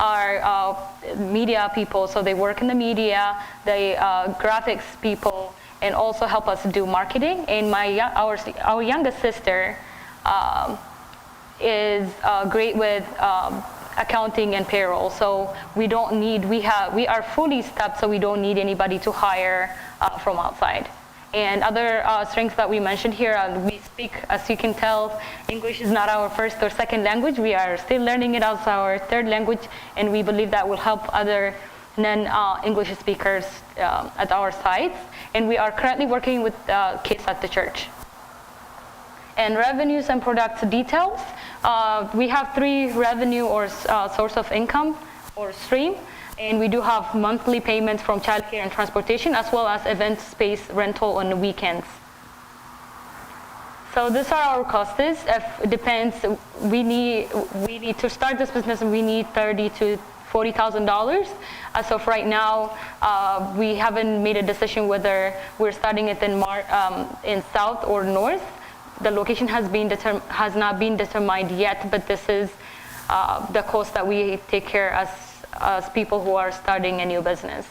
are media people, so they work in the media, they graphics people, and also help us do marketing. And our youngest sister is great with accounting and payroll, so we are fully staffed, so we don't need anybody to hire from outside. And other strengths that we mentioned here, we speak, as you can tell, English is not our first or second language. We are still learning it as our third language, and we believe that will help other non-English speakers at our sites. And we are currently working with kids at the church. And revenues and product details. We have 3 revenue or source of income or stream, and we do have monthly payments from childcare and transportation, as well as event space rental on the weekends. So these are our costs. It depends. We need to start this business. We need $30,000 to $40,000. As of right now, we haven't made a decision whether we're starting it in south or north. The location has not been determined yet, but this is the cost that we take care as people who are starting a new business.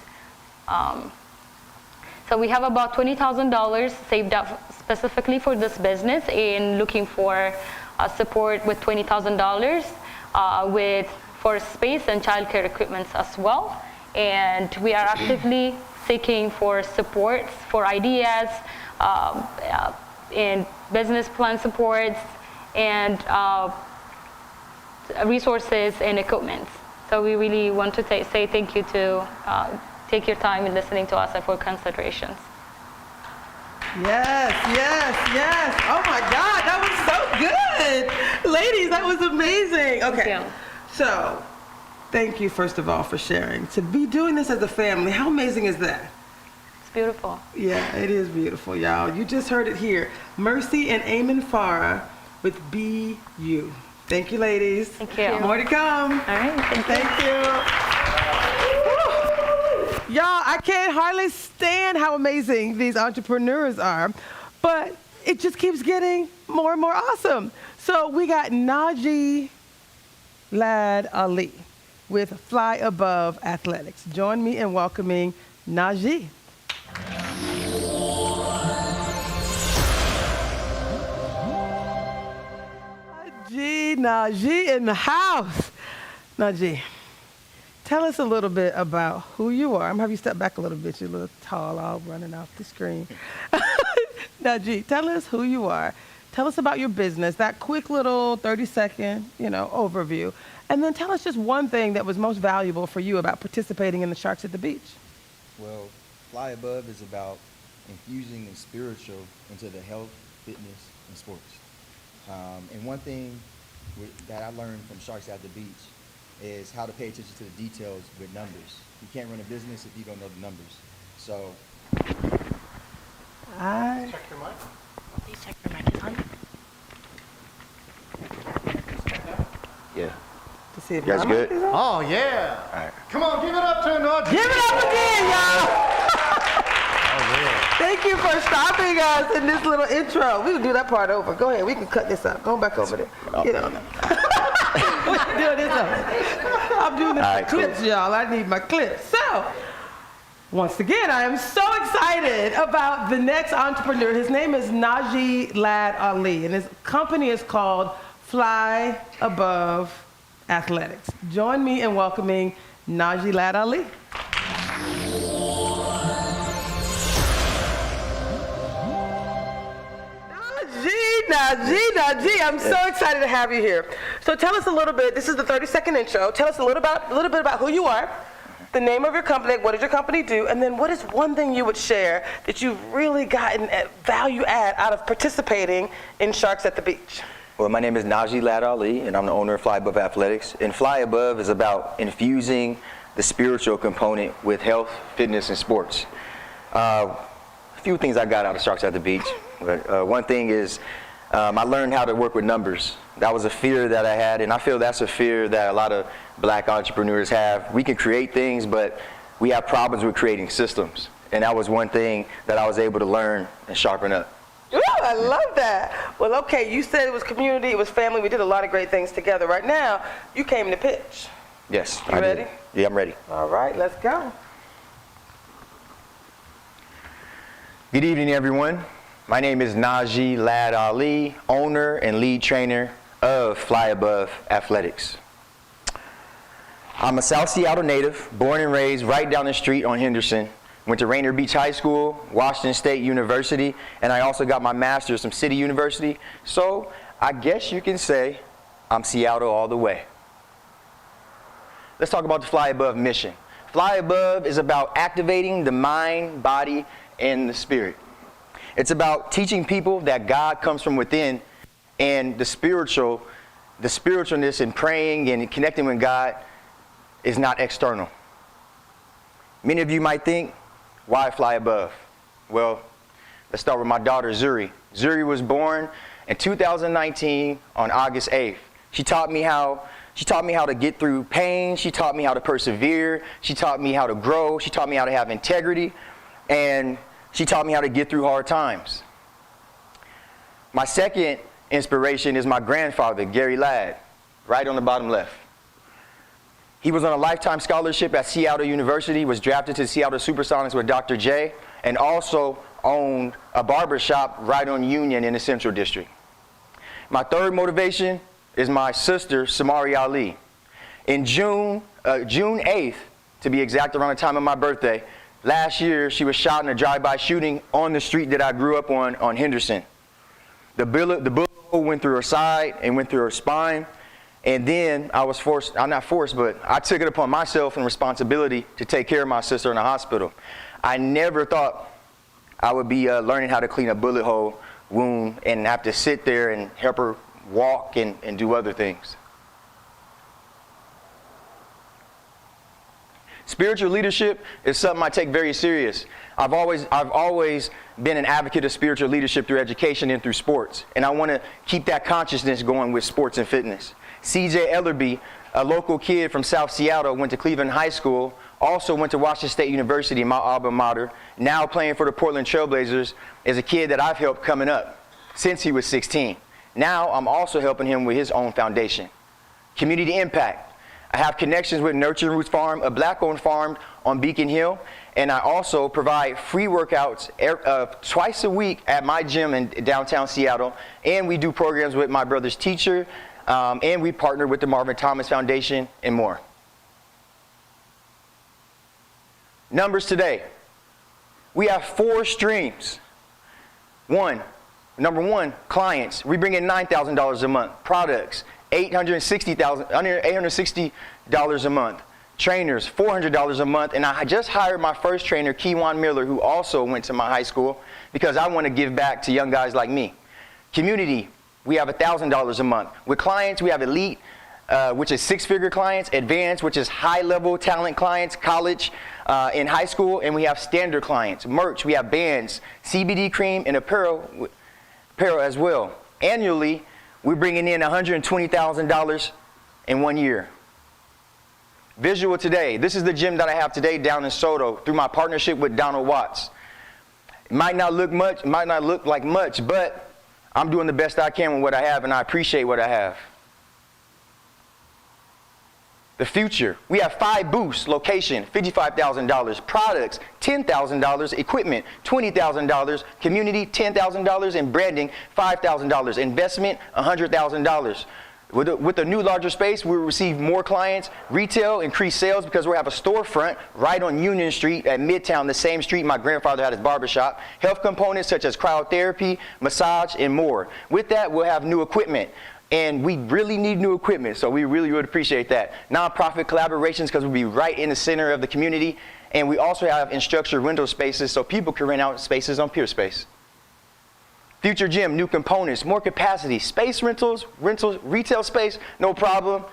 So we have about $20,000 saved up specifically for this business, and looking for support with $20,000 for space and childcare equipment as well. And we are actively seeking for support for ideas, and business plan supports, and resources and equipment. So we really want to say thank you to take your time in listening to us and for considerations. Yes, yes, yes. Oh my God, that was so good. Ladies, that was amazing. Okay, so thank you first of all for sharing. To be doing this as a family, how amazing is that? Beautiful. Yeah, it is beautiful, y'all. You just heard it here. Mercy and Eamon Farah with Be You. Thank you, ladies. Thank you. More to come. All right. Thank you. Y'all, I can't hardly stand how amazing these entrepreneurs are, but it just keeps getting more and more awesome. So we got Najee Lad Ali with Fly Above Athletics. Join me in welcoming Najee. Najee in the house. Najee, tell us a little bit about who you are. I'm going to have you step back a little bit. You're a little tall, all running off the screen. Najee, tell us who you are. Tell us about your business, that quick little 30-second, overview. And then tell us just one thing that was most valuable for you about participating in the Sharks at the Beach. Well, Fly Above is about infusing the spiritual into the health, fitness, and sports. And one thing that I learned from Sharks at the Beach is how to pay attention to the details with numbers. You can't run a business if you don't know the numbers. So, check your mic. Please check your mic is on. Yeah. To see if you guys good? Oh, yeah. All right. Come on, give it up to Najee. Give it up again, y'all. Thank you for stopping us in this little intro. We can do that part over. Go ahead. We can cut this up. Go back over there. Get on there. We're doing this up. I'm doing this for clips, y'all. I need my clips. So, once again, I am so excited about the next entrepreneur. His name is Najee Lad Ali, and his company is called Fly Above Athletics. Join me in welcoming Najee Lad Ali. Najee, I'm so excited to have you here. So tell us a little bit, this is the 30-second intro. Tell us a little bit about who you are, the name of your company, what does your company do, and then what is one thing you would share that you've really gotten value add out of participating in Sharks at the Beach? Well, my name is Najee Lad Ali, and I'm the owner of Fly Above Athletics. And Fly Above is about infusing the spiritual component with health, fitness, and sports. A few things I got out of Sharks at the Beach. But, one thing is I learned how to work with numbers. That was a fear that I had, and I feel that's a fear that a lot of black entrepreneurs have. We can create things, but we have problems with creating systems. And that was one thing that I was able to learn and sharpen up. Ooh, I love that. Well, okay, you said it was community, it was family. We did a lot of great things together. Right now, you came to pitch. Yes. You ready? Did. Yeah, I'm ready. All right, let's go. Good evening, everyone. My name is Najee Lad Ali, owner and lead trainer of Fly Above Athletics. I'm a South Seattle native, born and raised right down the street on Henderson. Went to Rainier Beach High School, Washington State University, and I also got my master's from City University. So I guess you can say I'm Seattle all the way. Let's talk about the Fly Above mission. Fly Above is about activating the mind, body, and the spirit. It's about teaching people that God comes from within, and the spiritualness and praying and connecting with God is not external. Many of you might think, why Fly Above? Well, let's start with my daughter, Zuri. Zuri was born in 2019 on August 8th. She taught me how to get through pain. She taught me how to persevere. She taught me how to grow. She taught me how to have integrity. And she taught me how to get through hard times. My second inspiration is my grandfather, Gary Ladd, right on the bottom left. He was on a lifetime scholarship at Seattle University, was drafted to Seattle Supersonics with Dr. J, and also owned a barber shop right on Union in the Central District. My third motivation is my sister, Samari Ali. In June 8th, to be exact, around the time of my birthday, last year, she was shot in a drive-by shooting on the street that I grew up on Henderson. The bullet hole went through her side and went through her spine. And then I took it upon myself and responsibility to take care of my sister in the hospital. I never thought I would be learning how to clean a bullet hole wound and have to sit there and help her walk and do other things. Spiritual leadership is something I take very serious. I've always been an advocate of spiritual leadership through education and through sports. And I want to keep that consciousness going with sports and fitness. CJ Ellerby, a local kid from South Seattle, went to Cleveland High School, also went to Washington State University, my alma mater, now playing for the Portland Trailblazers, is a kid that I've helped coming up since he was 16. Now I'm also helping him with his own foundation. Community impact. I have connections with Nurture Roots Farm, a black-owned farm on Beacon Hill, and I also provide free workouts twice a week at my gym in downtown Seattle, and we do programs with my brother's teacher, and we partner with the Marvin Thomas Foundation and more. Numbers today. We have 4 streams. Number one, clients. We bring in $9,000 a month. Products, $860 a month. Trainers, $400 a month. And I just hired my first trainer, Keywan Miller, who also went to my high school, because I want to give back to young guys like me. Community, we have $1,000 a month. With clients, we have Elite, which is 6-figure clients, Advanced, which is high-level talent clients, college, in high school, and we have standard clients. Merch, we have bands, CBD cream, and apparel as well. Annually, we're bringing in $120,000 in 1 year. Visual today. This is the gym that I have today down in Soto through my partnership with Donald Watts. It might not look like much, but I'm doing the best I can with what I have, and I appreciate what I have. The future. We have 5 booths. Location, $55,000. Products, $10,000. Equipment, $20,000. Community, $10,000. And branding, $5,000. Investment, $100,000. With a new larger space, we will receive more clients. Retail, increase sales because we have a storefront right on Union Street at Midtown, the same street my grandfather had his barbershop. Health components such as cryotherapy, massage, and more. With that, we'll have new equipment. And we really need new equipment, so we really would appreciate that. Nonprofit collaborations, because we'll be right in the center of the community. And we also have instructor rental spaces so people can rent out spaces on Peerspace. Future gym, new components, more capacity, space rentals, retail space, no problem.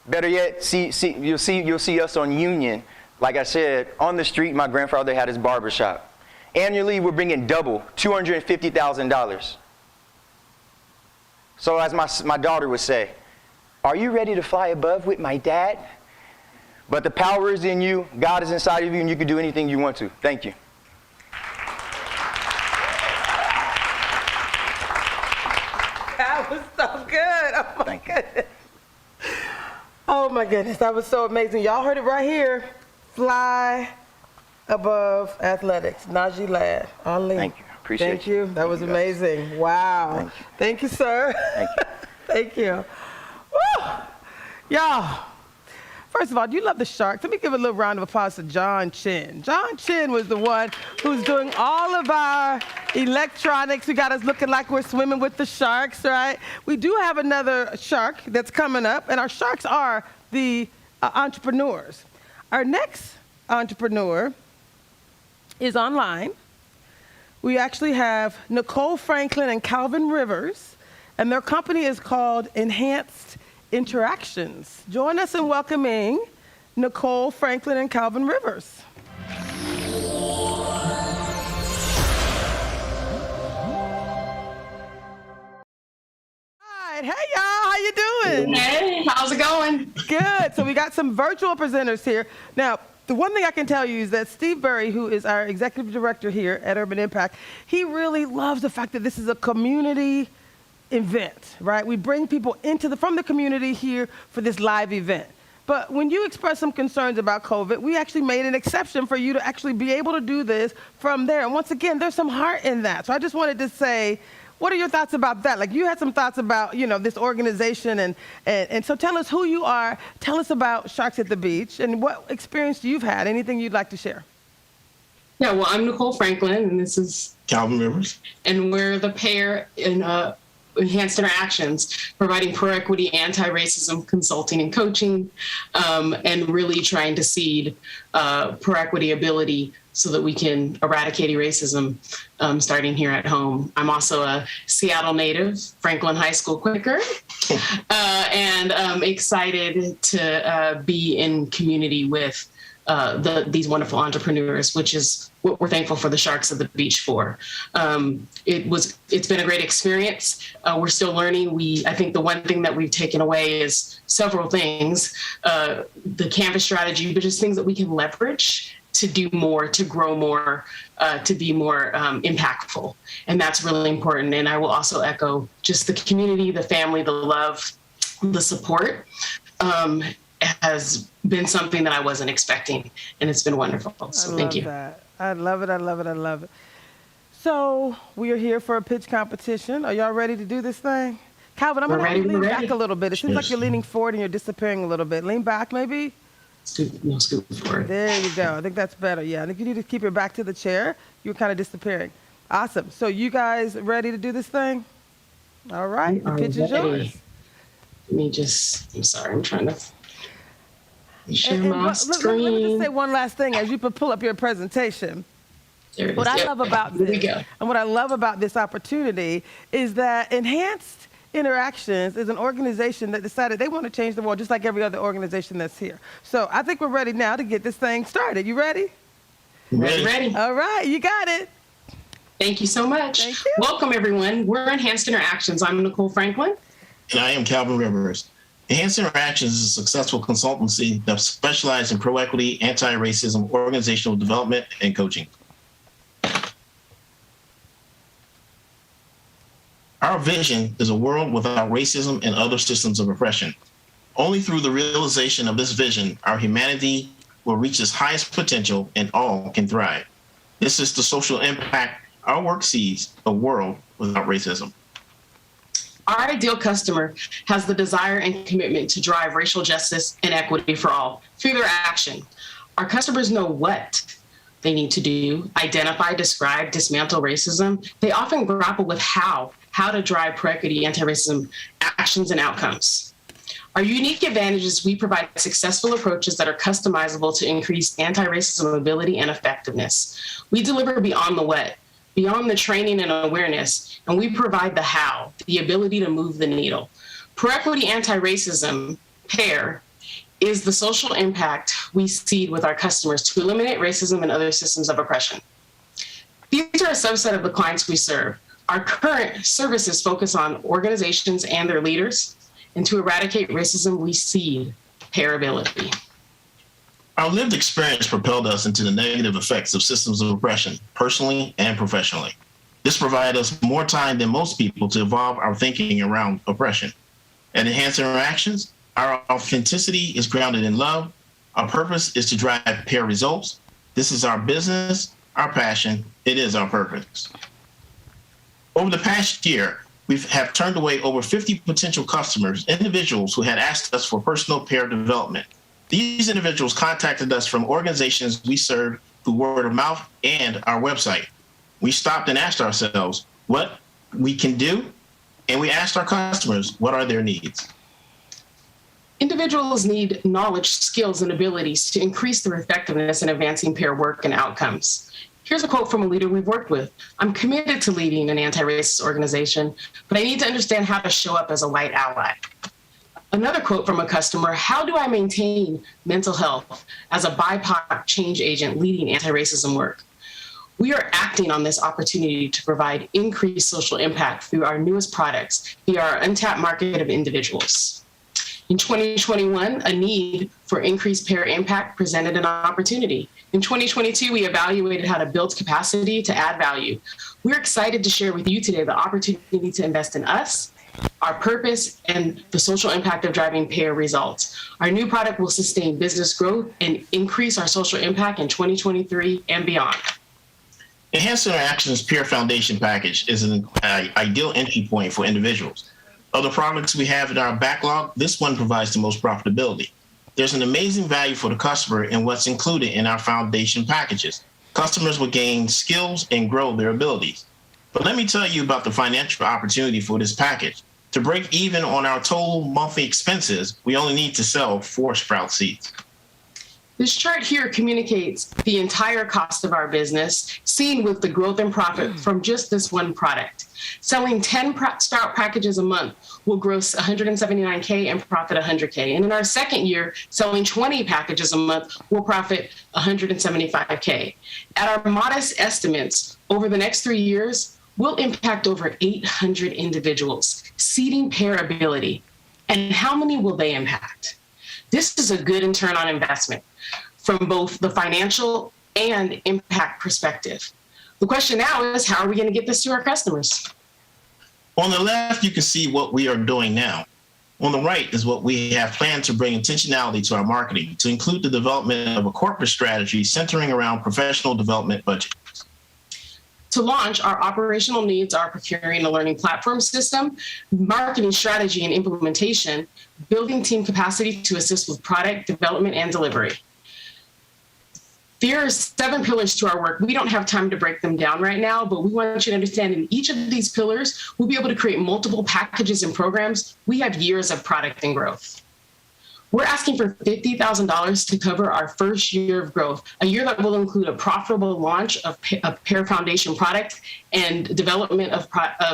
Better yet, you'll see us on Union. Like I said, on the street, my grandfather had his barbershop. Annually, we're bringing double, $250,000. So as my daughter would say, are you ready to fly above with my dad? But the power is in you, God is inside of you, and you can do anything you want to. Thank you. my goodness, that was so amazing. Y'all heard it right here. Fly Above Athletics, Najee Ladd. Ali. Thank you. Appreciate Thank you. That was amazing. Wow. Thank you, sir. Thank you. Thank you. Woo! Y'all, first of all, do you love the Sharks? Let me give a little round of applause to John Chin. John Chin was the one who's doing all of our electronics. We got us looking like we're swimming with the Sharks, right? We do have another Shark that's coming up, and our Sharks are the entrepreneurs. Our next entrepreneur is online. We actually have Nicole Franklin and Calvin Rivers, and their company is called Enhanced Interactions. Join us in welcoming Nicole Franklin and Calvin Rivers. All right, hey y'all, how you doing? Hey, how's it going? Good. So we got some virtual presenters here. Now, the one thing I can tell you is that Steve Burry, who is our executive director here at Urban Impact, he really loves the fact that this is a community event, right? We bring people from the community here for this live event. But when you express some concerns about COVID, we actually made an exception for you to actually be able to do this from there. And once again, there's some heart in that. So I just wanted to say, what are your thoughts about that? Like, you had some thoughts about, this organization, and so tell us who you are. Tell us about Sharks at the Beach and what experience you've had. Anything you'd like to share? Yeah, well, I'm Nicole Franklin, and this is Calvin Rivers. And we're the pair in Enhanced Interactions, providing pro-equity, anti-racism consulting and coaching, and really trying to seed pro-equity ability so that we can eradicate racism starting here at home. I'm also a Seattle native, Franklin High School Quaker, and I'm excited to be in community with these wonderful entrepreneurs, which is what we're thankful for the Sharks at the Beach for. It's been a great experience. We're still learning. I think the one thing that we've taken away is several things, the Canvas strategy, but just things that we can leverage to do more, to grow more, to be more impactful. And that's really important. And I will also echo just the community, the family, the love, the support has been something that I wasn't expecting, and it's been wonderful. So thank you. I love it. I love it. I love it. So we are here for a pitch competition. Are y'all ready to do this thing? Calvin, I'm going to lean back a little bit. It seems like you're leaning forward and you're disappearing a little bit. Lean back, maybe. Scoot forward. There you go. I think that's better. Yeah, I think you need to keep your back to the chair. You're kind of disappearing. Awesome. So you guys ready to do this thing? All right. The pitch is yours. I'm sorry. I'm trying to share my screen. Let me just say one last thing as you pull up your presentation. What I love about this, and what I love about this opportunity is that Enhanced Interactions is an organization that decided they want to change the world just like every other organization that's here. So I think we're ready now to get this thing started. You ready? Ready. All right, you got it. Thank you so much. Thank you. Welcome, everyone. We're Enhanced Interactions. I'm Nicole Franklin. And I am Calvin Rivers. Enhanced Interactions is a successful consultancy that specializes in pro-equity, anti-racism, organizational development, and coaching. Our vision is a world without racism and other systems of oppression. Only through the realization of this vision, our humanity will reach its highest potential and all can thrive. This is the social impact our work sees, a world without racism. Our ideal customer has the desire and commitment to drive racial justice and equity for all through their action. Our customers know what they need to do: identify, describe, dismantle racism. They often grapple with how to drive pro-equity, anti-racism actions and outcomes. Our unique advantage is we provide successful approaches that are customizable to increase anti-racism ability and effectiveness. We deliver beyond the what, beyond the training and awareness, and we provide the how, the ability to move the needle. Pro-equity, anti-racism, PAIR, is the social impact we seed with our customers to eliminate racism and other systems of oppression. These are a subset of the clients we serve. Our current services focus on organizations and their leaders, and to eradicate racism, we seed PAIR ability. Our lived experience propelled us into the negative effects of systems of oppression, personally and professionally. This provided us more time than most people to evolve our thinking around oppression. At Enhanced Interactions, Our authenticity is grounded in love. Our purpose is to drive pair results. This is our business, our passion. It is our purpose. Over the past year, we have turned away over 50 potential customers, individuals who had asked us for personal pair development. These individuals contacted us from organizations we serve through word of mouth and our website. We stopped and asked ourselves what we can do, and we asked our customers what are their needs. Individuals need knowledge, skills, and abilities to increase their effectiveness in advancing pair work and outcomes. Here's a quote from a leader we've worked with. I'm committed to leading an anti-racist organization, but I need to understand how to show up as a white ally. Another quote from a customer, how do I maintain mental health as a BIPOC change agent leading anti-racism work? We are acting on this opportunity to provide increased social impact through our newest products via our untapped market of individuals. In 2021, a need for increased pair impact presented an opportunity. In 2022, we evaluated how to build capacity to add value. We're excited to share with you today the opportunity to invest in us, our purpose, and the social impact of driving pair results. Our new product will sustain business growth and increase our social impact in 2023 and beyond. Enhanced Interactions Peer Foundation Package is an ideal entry point for individuals. Of the products we have in our backlog, this one provides the most profitability. There's an amazing value for the customer in what's included in our foundation packages. Customers will gain skills and grow their abilities. But let me tell you about the financial opportunity for this package. To break even on our total monthly expenses, we only need to sell 4 Sprout seeds. This chart here communicates the entire cost of our business, seen with the growth and profit from just this one product. Selling 10 Sprout packages a month will gross $179K and profit $100K. And in our second year, selling 20 packages a month will profit $175K. At our modest estimates, over the next 3 years, we'll impact over 800 individuals, seeding pair ability. And how many will they impact? This is a good return on investment from both the financial and impact perspective. The question now is, how are we going to get this to our customers? On the left, you can see what we are doing now. On the right is what we have planned to bring intentionality to our marketing, to include the development of a corporate strategy centering around professional development budgets. To launch, our operational needs are procuring a learning platform system, marketing strategy and implementation, building team capacity to assist with product development and delivery. There are 7 pillars to our work. We don't have time to break them down right now, but we want you to understand in each of these pillars, we'll be able to create multiple packages and programs. We have years of product and growth. We're asking for $50,000 to cover our first year of growth, a year that will include a profitable launch of Pair Foundation product and development of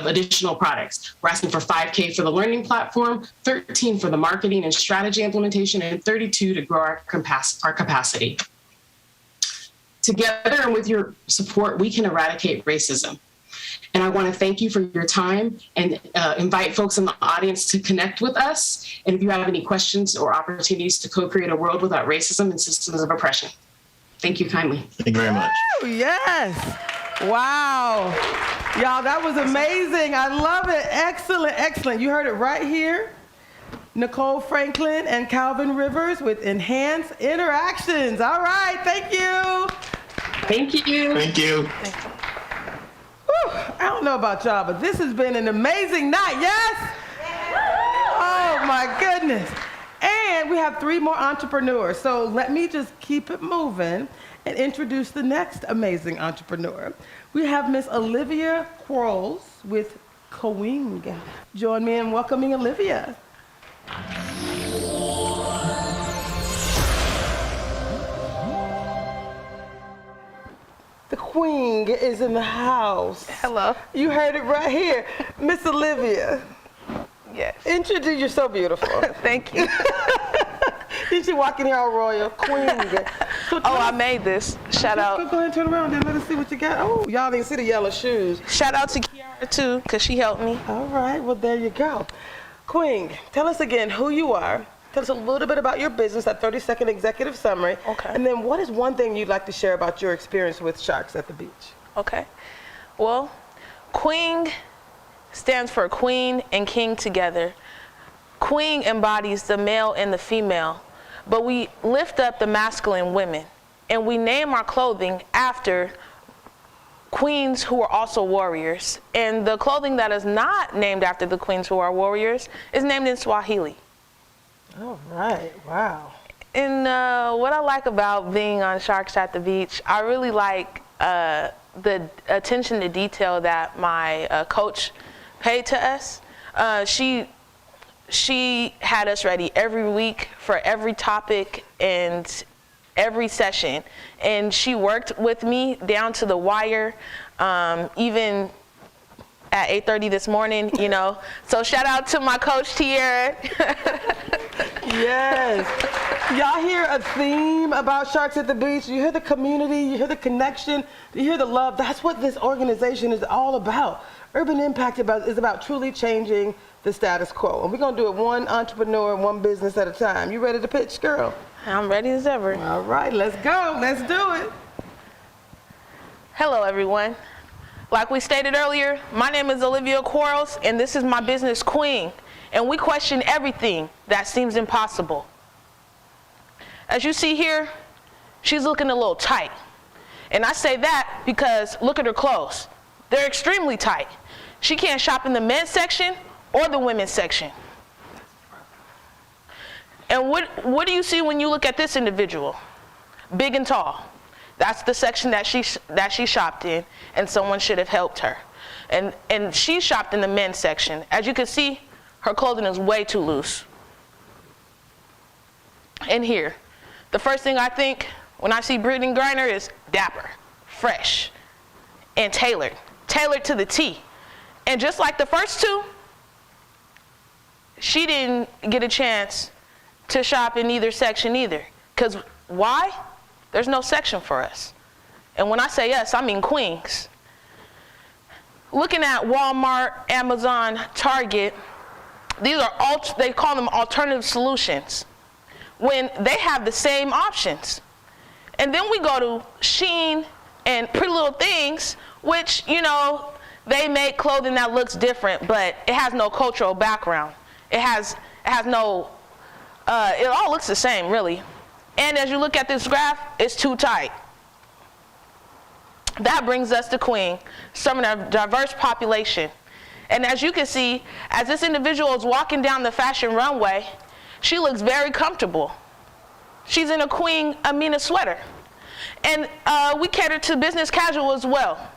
additional products. We're asking for $5K for the learning platform, $13K for the marketing and strategy implementation, and $32K to grow our capacity. Together and with your support, we can eradicate racism. And I want to thank you for your time and invite folks in the audience to connect with us. And if you have any questions or opportunities to co-create a world without racism and systems of oppression. Thank you kindly. Thank you very much. Woo, yes. Wow. Y'all, that was amazing. I love it. Excellent, excellent. You heard it right here. Nicole Franklin and Calvin Rivers with Enhanced Interactions. All right, thank you. Thank you. Thank you. Whew, I don't know about y'all, but this has been an amazing night, yes? Oh my goodness. And we have 3 more entrepreneurs. So let me just keep it moving and introduce the next amazing entrepreneur. We have Miss Olivia Quarles with Coing. Join me in welcoming Olivia. The queen is in the house. Hello. You heard it right here. Miss Olivia. Yes. Introduce, you're so beautiful. Thank you. You should walk in here all royal, queen. So I made this. Shout out. Go ahead and turn around and let us see what you got. Oh, y'all didn't see the yellow shoes. Shout out to Kiara too, because she helped me. All right, well there you go. Queen, tell us again who you are. Tell us a little bit about your business, that 30-second executive summary. Okay. And then what is one thing you'd like to share about your experience with Sharks at the Beach? Okay. Well, Queen stands for Queen and King together. Queen embodies the male and the female, but we lift up the masculine women, and we name our clothing after queens who are also warriors. And the clothing that is not named after the queens who are warriors is named in Swahili. All right, wow. And what I like about being on Sharks at the Beach, I really like the attention to detail that my coach paid to us. She had us ready every week for every topic and every session, and she worked with me down to the wire, even at 8:30 this morning, you know. So shout out to my coach, Tiara. Yes. Y'all hear a theme about Sharks at the Beach? You hear the community, you hear the connection, you hear the love. That's what this organization is all about. Urban Impact is about truly changing the status quo. And we're going to do it one entrepreneur, one business at a time. You ready to pitch, girl? I'm ready as ever. All right, let's go. Let's do it. Hello, everyone. Like we stated earlier, my name is Olivia Quarles, and this is my business, Queen. And we question everything that seems impossible. As you see here, she's looking a little tight. And I say that because look at her clothes. They're extremely tight. She can't shop in the men's section or the women's section. And what do you see when you look at this individual? Big and tall. That's the section that she shopped in, and someone should have helped her. And she shopped in the men's section. As you can see, her clothing is way too loose. And here, the first thing I think when I see Brittany Griner is dapper, fresh, and tailored to the T. And just like the first two, she didn't get a chance to shop in either section either. Because why? There's no section for us. And when I say us, I mean queens. Looking at Walmart, Amazon, Target, these are they call them alternative solutions when they have the same options. And then we go to Shein and Pretty Little Things, which, you know, they make clothing that looks different, but it has no cultural background. It has no, it all looks the same, really. And as you look at this graph, it's too tight. That brings us to Queen, serving a diverse population. And as you can see, as this individual is walking down the fashion runway, she looks very comfortable. She's in a Queen Amina sweater. And we cater to business casual as well.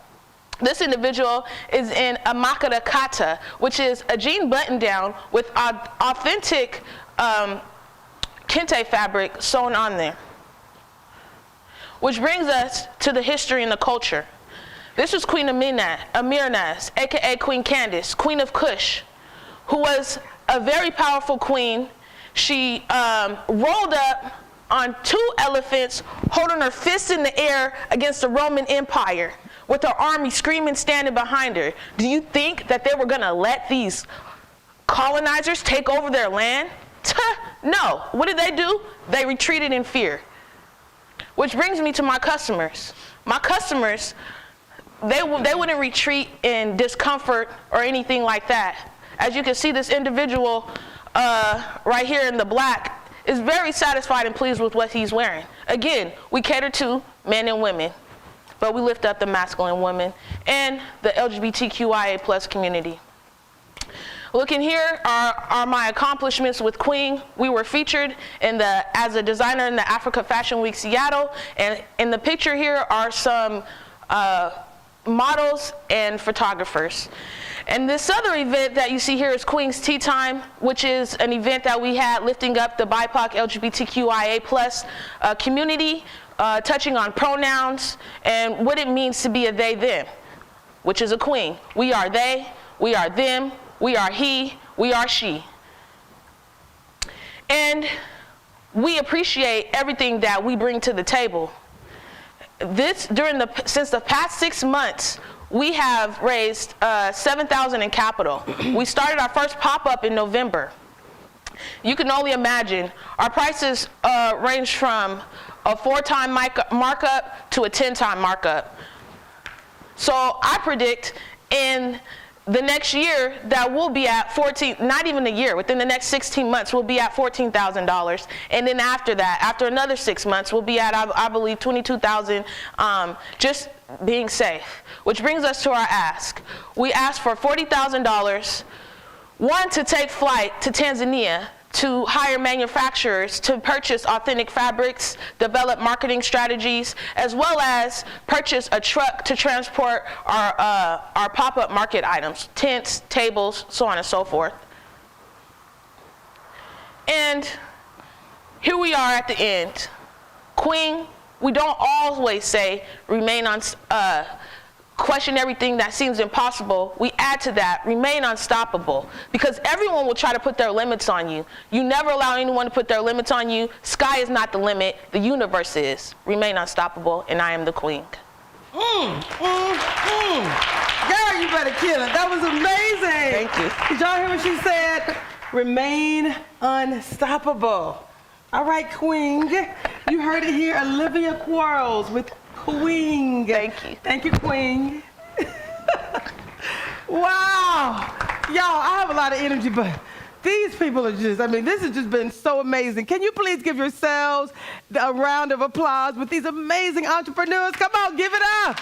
This individual is in a Makara Kata, which is a jean button down with authentic kente fabric sewn on there. Which brings us to the history and the culture. This is Queen Amirnaz, aka Queen Candace, Queen of Kush, who was a very powerful queen. She rolled up on 2 elephants, holding her fists in the air against the Roman Empire, with her army screaming, standing behind her. Do you think that they were gonna let these colonizers take over their land? No. What did they do? They retreated in fear. Which brings me to my customers. My customers, they wouldn't retreat in discomfort or anything like that. As you can see, this individual right here in the black is very satisfied and pleased with what he's wearing. Again, we cater to men and women, but we lift up the masculine women and the LGBTQIA+ community. Looking here are my accomplishments with Queen. We were featured as a designer in the Africa Fashion Week Seattle, and in the picture here are some models and photographers. And this other event that you see here is Queen's Tea Time, which is an event that we had lifting up the BIPOC LGBTQIA+ community, touching on pronouns and what it means to be a they-them, which is a queen. We are they, we are them, we are he, we are she. And we appreciate everything that we bring to the table. Since the past 6 months, we have raised $7,000 in capital. We started our first pop-up in November. You can only imagine, our prices range from a 4-time markup to a 10-time markup. So I predict in the next year that we'll be at 14, not even a year, within the next 16 months, we'll be at $14,000. And then after that, after another 6 months, we'll be at, I believe, $22,000, just being safe. Which brings us to our ask. We asked for $40,000, one, to take flight to Tanzania, to hire manufacturers to purchase authentic fabrics, develop marketing strategies, as well as purchase a truck to transport our pop-up market items, tents, tables, so on and so forth. And here we are at the end. Queen, we don't always say remain on, question everything that seems impossible. We add to that, remain unstoppable, because everyone will try to put their limits on you. You never allow anyone to put their limits on you. Sky is not the limit, the universe is. Remain unstoppable, and I am the queen. Girl, you better kill it. That was amazing. Thank you. Did y'all hear what she said? Remain unstoppable. All right, Queen. You heard it here. Olivia Quarles with Queen. Thank you. Thank you, Queen. Wow. Y'all, I have a lot of energy, but these people are just, I mean, this has just been so amazing. Can you please give yourselves a round of applause with these amazing entrepreneurs? Come on, give it up.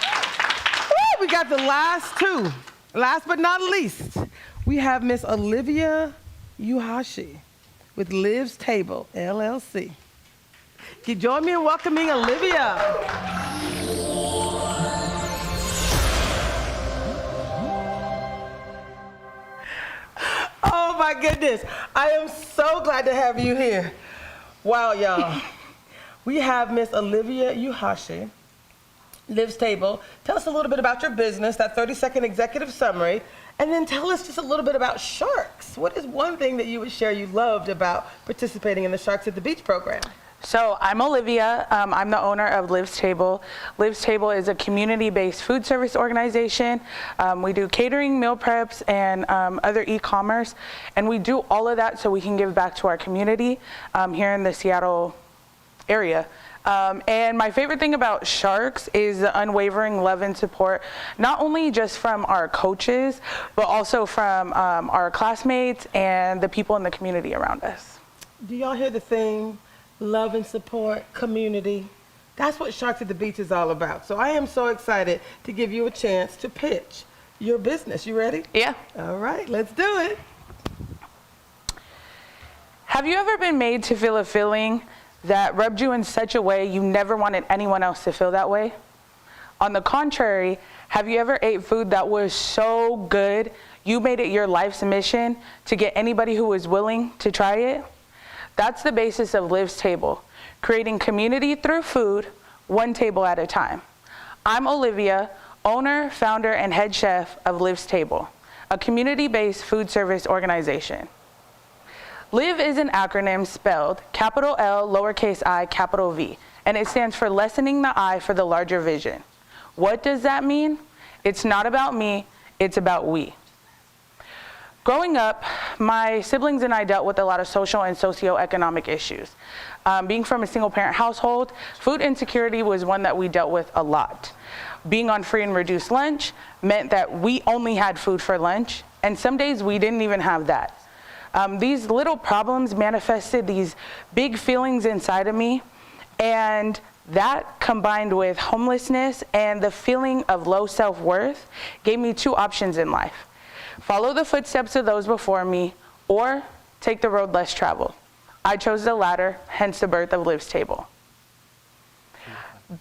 Woo, we got the last two. Last but not least, we have Miss Olivia Uhashi with Liv's Table, LLC. Can you join me in welcoming Olivia? Oh my goodness. I am so glad to have you here. Wow, y'all. We have Miss Olivia Uhashi, Liv's Table. Tell us a little bit about your business, that 30-second executive summary, and then tell us just a little bit about Sharks. What is one thing that you would share you loved about participating in the Sharks at the Beach program? So I'm Olivia. I'm the owner of Liv's Table. Liv's Table is a community-based food service organization. We do catering, meal preps, and other e-commerce. And we do all of that so we can give back to our community here in the Seattle area. And my favorite thing about Sharks is the unwavering love and support, not only just from our coaches, but also from our classmates and the people in the community around us. Do y'all hear the theme? Love and support, community. That's what Sharks at the Beach is all about. So I am so excited to give you a chance to pitch your business. You ready? Yeah. All right, let's do it. Have you ever been made to feel a feeling that rubbed you in such a way you never wanted anyone else to feel that way? On the contrary, have you ever ate food that was so good you made it your life's mission to get anybody who was willing to try it? That's the basis of Liv's Table, creating community through food, one table at a time. I'm Olivia, owner, founder, and head chef of Liv's Table, a community-based food service organization. Live is an acronym spelled capital L, lowercase I, capital V, and it stands for lessening the I for the larger vision. What does that mean? It's not about me, it's about we. Growing up, my siblings and I dealt with a lot of social and socioeconomic issues. Being from a single-parent household, food insecurity was one that we dealt with a lot. Being on free and reduced lunch meant that we only had food for lunch, and some days we didn't even have that. These little problems manifested these big feelings inside of me, and that combined with homelessness and the feeling of low self-worth gave me two options in life. Follow the footsteps of those before me, or take the road less traveled. I chose the latter, hence the birth of Liv's Table.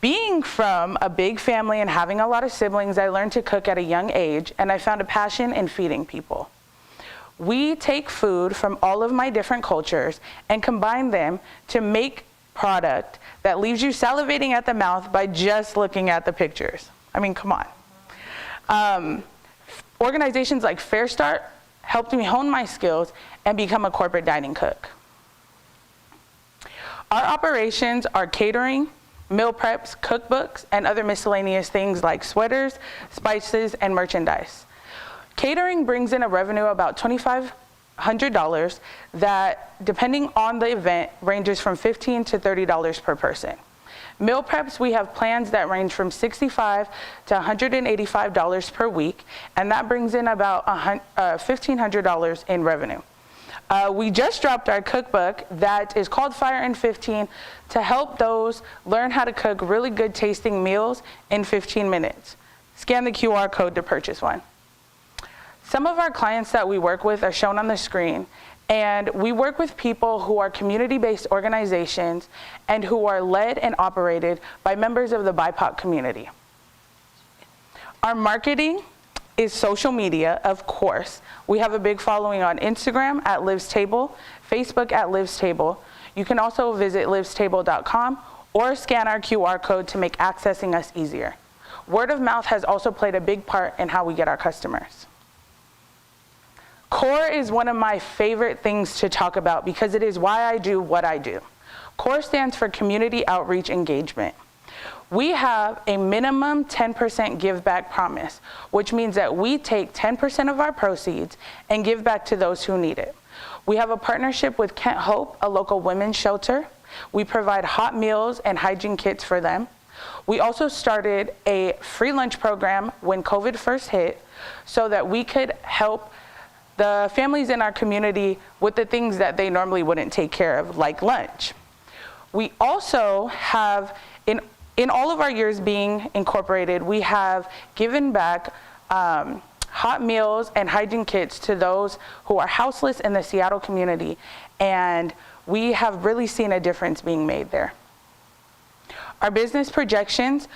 Being from a big family and having a lot of siblings, I learned to cook at a young age, and I found a passion in feeding people. We take food from all of my different cultures and combine them to make product that leaves you salivating at the mouth by just looking at the pictures. I mean, come on. Organizations like Fair Start helped me hone my skills and become a corporate dining cook. Our operations are catering, meal preps, cookbooks, and other miscellaneous things like sweaters, spices, and merchandise. Catering brings in a revenue of about $2,500 that, depending on the event, ranges from $15 to $30 per person. Meal preps, we have plans that range from $65 to $185 per week, and that brings in about $1,500 in revenue. We just dropped our cookbook that is called Fire in 15 to help those learn how to cook really good tasting meals in 15 minutes. Scan the QR code to purchase one. Some of our clients that we work with are shown on the screen, and we work with people who are community-based organizations and who are led and operated by members of the BIPOC community. Our marketing is social media, of course. We have a big following on Instagram at Liv's Table, Facebook at Liv's Table. You can also visit livstable.com or scan our QR code to make accessing us easier. Word of mouth has also played a big part in how we get our customers. CORE is one of my favorite things to talk about because it is why I do what I do. CORE stands for Community Outreach Engagement. We have a minimum 10% give back promise, which means that we take 10% of our proceeds and give back to those who need it. We have a partnership with Kent Hope, a local women's shelter. We provide hot meals and hygiene kits for them. We also started a free lunch program when COVID first hit so that we could help the families in our community with the things that they normally wouldn't take care of, like lunch. We also have, in all of our years being incorporated, we have given back hot meals and hygiene kits to those who are houseless in the Seattle community, and we have really seen a difference being made there. Our business projections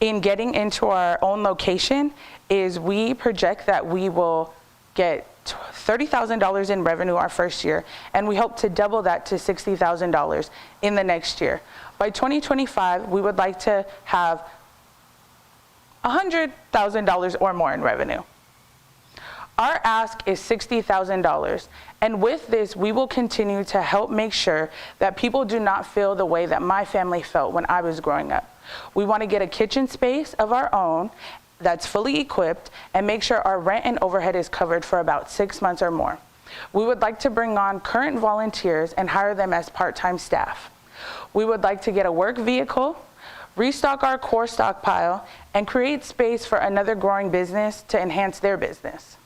in getting into our own location is we project that we will get $30,000 in revenue our first year, and we hope to double that to $60,000 in the next year. By 2025, we would like to have $100,000 or more in revenue. Our ask is $60,000, and with this, we will continue to help make sure that people do not feel the way that my family felt when I was growing up. We want to get a kitchen space of our own that's fully equipped and make sure our rent and overhead is covered for about 6 months or more. We would like to bring on current volunteers and hire them as part-time staff. We would like to get a work vehicle, restock our core stockpile, and create space for another growing business to enhance their business.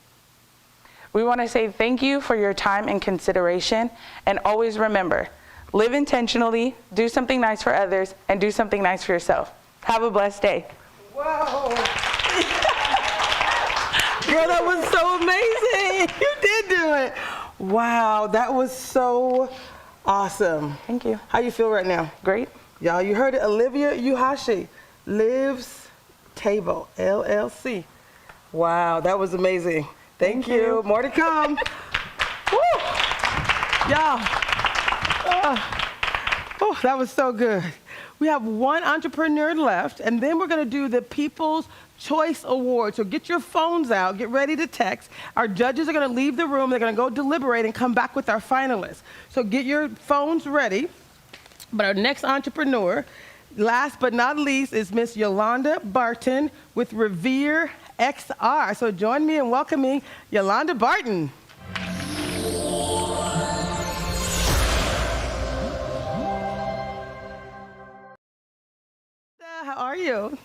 We want to say thank you for your time and consideration, and always remember, live intentionally, do something nice for others, and do something nice for yourself. Have a blessed day. Whoa. Girl, that was so amazing. You did do it. Wow, that was so awesome. Thank you. How you feel right now? Great. Y'all, you heard it. Olivia Uhashi, Liv's Table, LLC. Wow, that was amazing. Thank you. More to come. Woo. Y'all. Oh, that was so good. We have one entrepreneur left, and then we're going to do the People's Choice Award. So get your phones out, get ready to text. Our judges are going to leave the room. They're going to go deliberate and come back with our finalists. So get your phones ready. But our next entrepreneur, last but not least, is Miss Yolanda Barton with Revere XR. So join me in welcoming Yolanda Barton. How are you?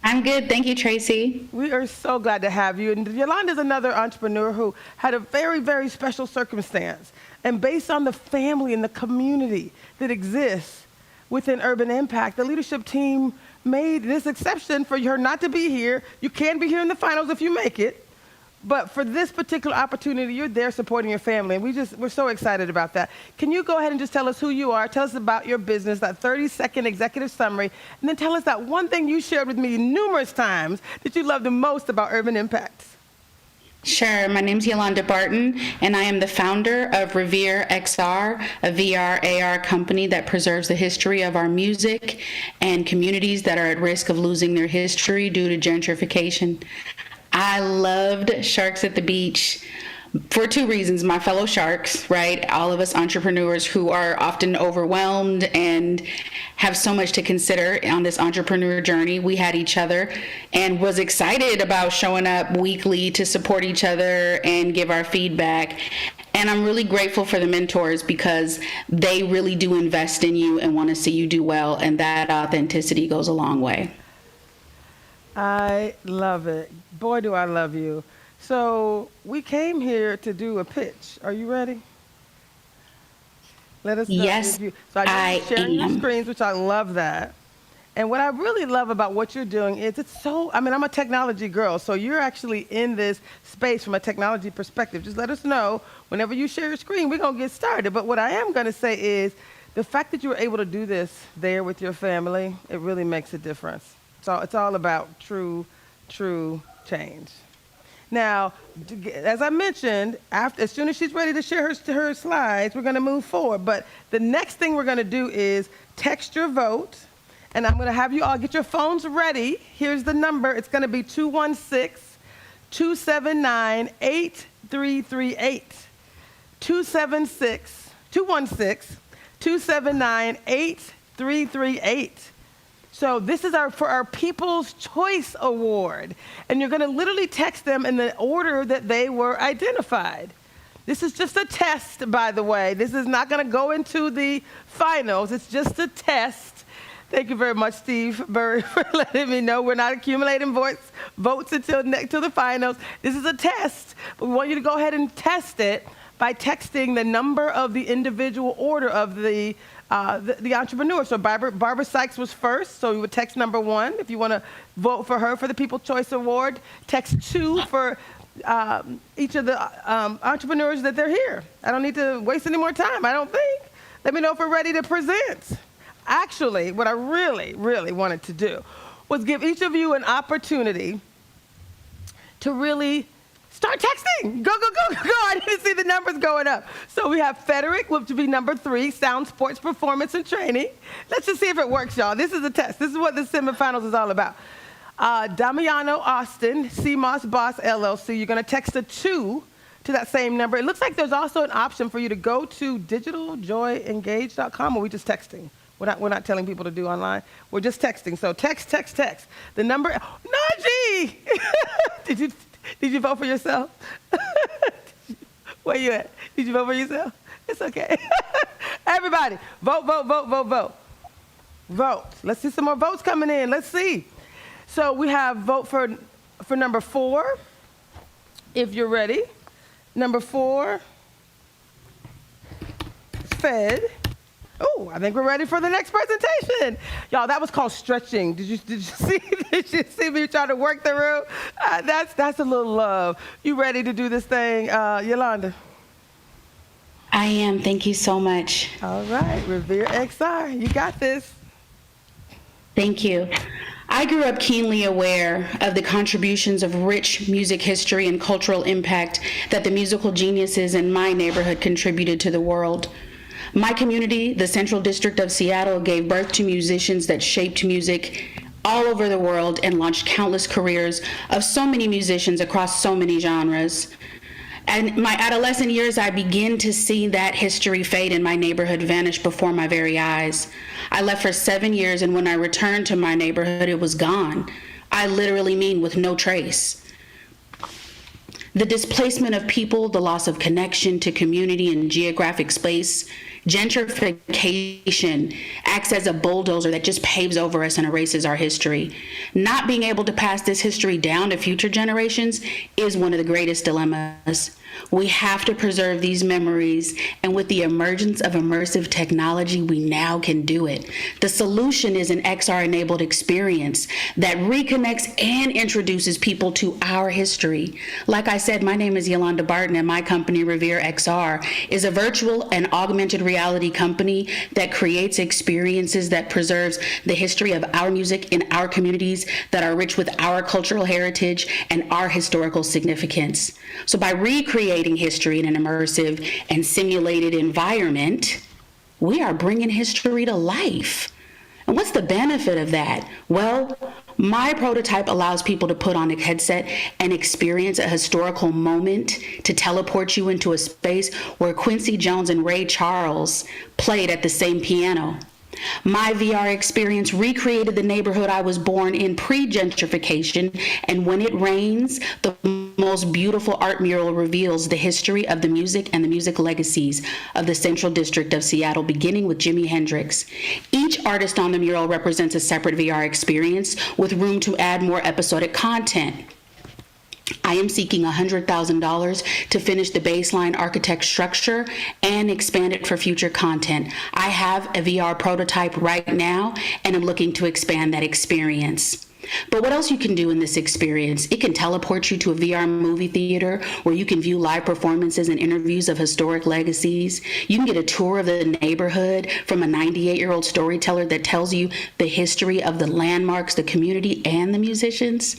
I'm good. Thank you, Tracy. We are so glad to have you. And Yolanda is another entrepreneur who had a very, very special circumstance. And based on the family and the community that exists within Urban Impact, the leadership team made this exception for her not to be here. You can be here in the finals if you make it. But for this particular opportunity, you're there supporting your family. And we're so excited about that. Can you go ahead and just tell us who you are? Tell us about your business, that 30-second executive summary. And then tell us that one thing you shared with me numerous times that you love the most about Urban Impact. Sure. My name's Yolanda Barton, and I am the founder of Revere XR, a VR/AR company that preserves the history of our music and communities that are at risk of losing their history due to gentrification. I loved Sharks at the Beach for two reasons. My fellow sharks, right? All of us entrepreneurs who are often overwhelmed and have so much to consider on this entrepreneur journey. We had each other and was excited about showing up weekly to support each other and give our feedback. And I'm really grateful for the mentors because they really do invest in you and want to see you do well, and that authenticity goes a long way. I love it. Boy, do I love you. So we came here to do a pitch. Are you ready? Let us know. Yes, So I I sharing your am. screens, which I love that. And what I really love about what you're doing is I'm a technology girl, so you're actually in this space from a technology perspective. Just let us know whenever you share your screen, we're going to get started. But what I am going to say is the fact that you were able to do this there with your family, it really makes a difference. So it's all about true change. Now, as I mentioned, as soon as she's ready to share her slides, we're going to move forward. But the next thing we're going to do is text your vote. And I'm going to have you all get your phones ready. Here's the number. It's going to be 216-279-8338. 216-279-8338. So this is for our People's Choice Award. And you're going to literally text them in the order that they were identified. This is just a test, by the way. This is not going to go into the finals. It's just a test. Thank you very much, Steve Burry, for letting me know we're not accumulating votes until the finals. This is a test, but we want you to go ahead and test it by texting the number of the individual order of the entrepreneur. So Barbara Sykes was first, so you would text number 1 if you want to vote for her for the People's Choice Award. Text 2 for each of the entrepreneurs that they're here. I don't need to waste any more time, I don't think. Let me know if we're ready to present. Actually, what I really, really wanted to do was give each of you an opportunity to really start texting. Go. I didn't see the numbers going up. So we have Frederick, which would be number 3, Sound Sports Performance and Training. Let's just see if it works, y'all. This is a test. This is what the semifinals is all about. Damiano Austin, CMOS Boss LLC. You're going to text a 2 to that same number. It looks like there's also an option for you to go to digitaljoyengage.com, or are we just texting? We're not telling people to do online. We're just texting. So text. The number, Najee! Did you vote for yourself? Where you at? Did you vote for yourself? It's okay. Everybody, vote. Vote. Let's see some more votes coming in. Let's see. So we have vote for number 4, if you're ready. Number 4, Fed. Oh, I think we're ready for the next presentation. Y'all, that was called stretching. Did you see me trying to work the room? That's a little love. You ready to do this thing, Yolanda? I am. Thank you so much. All right, Revere XR, you got this. Thank you. I grew up keenly aware of the contributions of rich music history and cultural impact that the musical geniuses in my neighborhood contributed to the world. My community, the Central District of Seattle, gave birth to musicians that shaped music all over the world and launched countless careers of so many musicians across so many genres. And in my adolescent years, I began to see that history fade in my neighborhood vanish before my very eyes. I left for 7 years, and when I returned to my neighborhood, it was gone. I literally mean with no trace. The displacement of people, the loss of connection to community and geographic space, gentrification acts as a bulldozer that just paves over us and erases our history. Not being able to pass this history down to future generations is one of the greatest dilemmas. We have to preserve these memories, and with the emergence of immersive technology, we now can do it. The solution is an XR-enabled experience that reconnects and introduces people to our history. Like I said, my name is Yolanda Barton, and my company, Revere XR, is a virtual and augmented reality company that creates experiences that preserves the history of our music in our communities that are rich with our cultural heritage and our historical significance. So by recreating history in an immersive and simulated environment, we are bringing history to life. And what's the benefit of that? Well, my prototype allows people to put on a headset and experience a historical moment, to teleport you into a space where Quincy Jones and Ray Charles played at the same piano. My VR experience recreated the neighborhood I was born in pre-gentrification, and when it rains, the most beautiful art mural reveals the history of the music and the music legacies of the Central District of Seattle, beginning with Jimi Hendrix. Each artist on the mural represents a separate VR experience with room to add more episodic content. I am seeking $100,000 to finish the baseline architect structure and expand it for future content. I have a VR prototype right now, and I'm looking to expand that experience. But what else you can do in this experience? It can teleport you to a VR movie theater where you can view live performances and interviews of historic legacies. You can get a tour of the neighborhood from a 98-year-old storyteller that tells you the history of the landmarks, the community, and the musicians.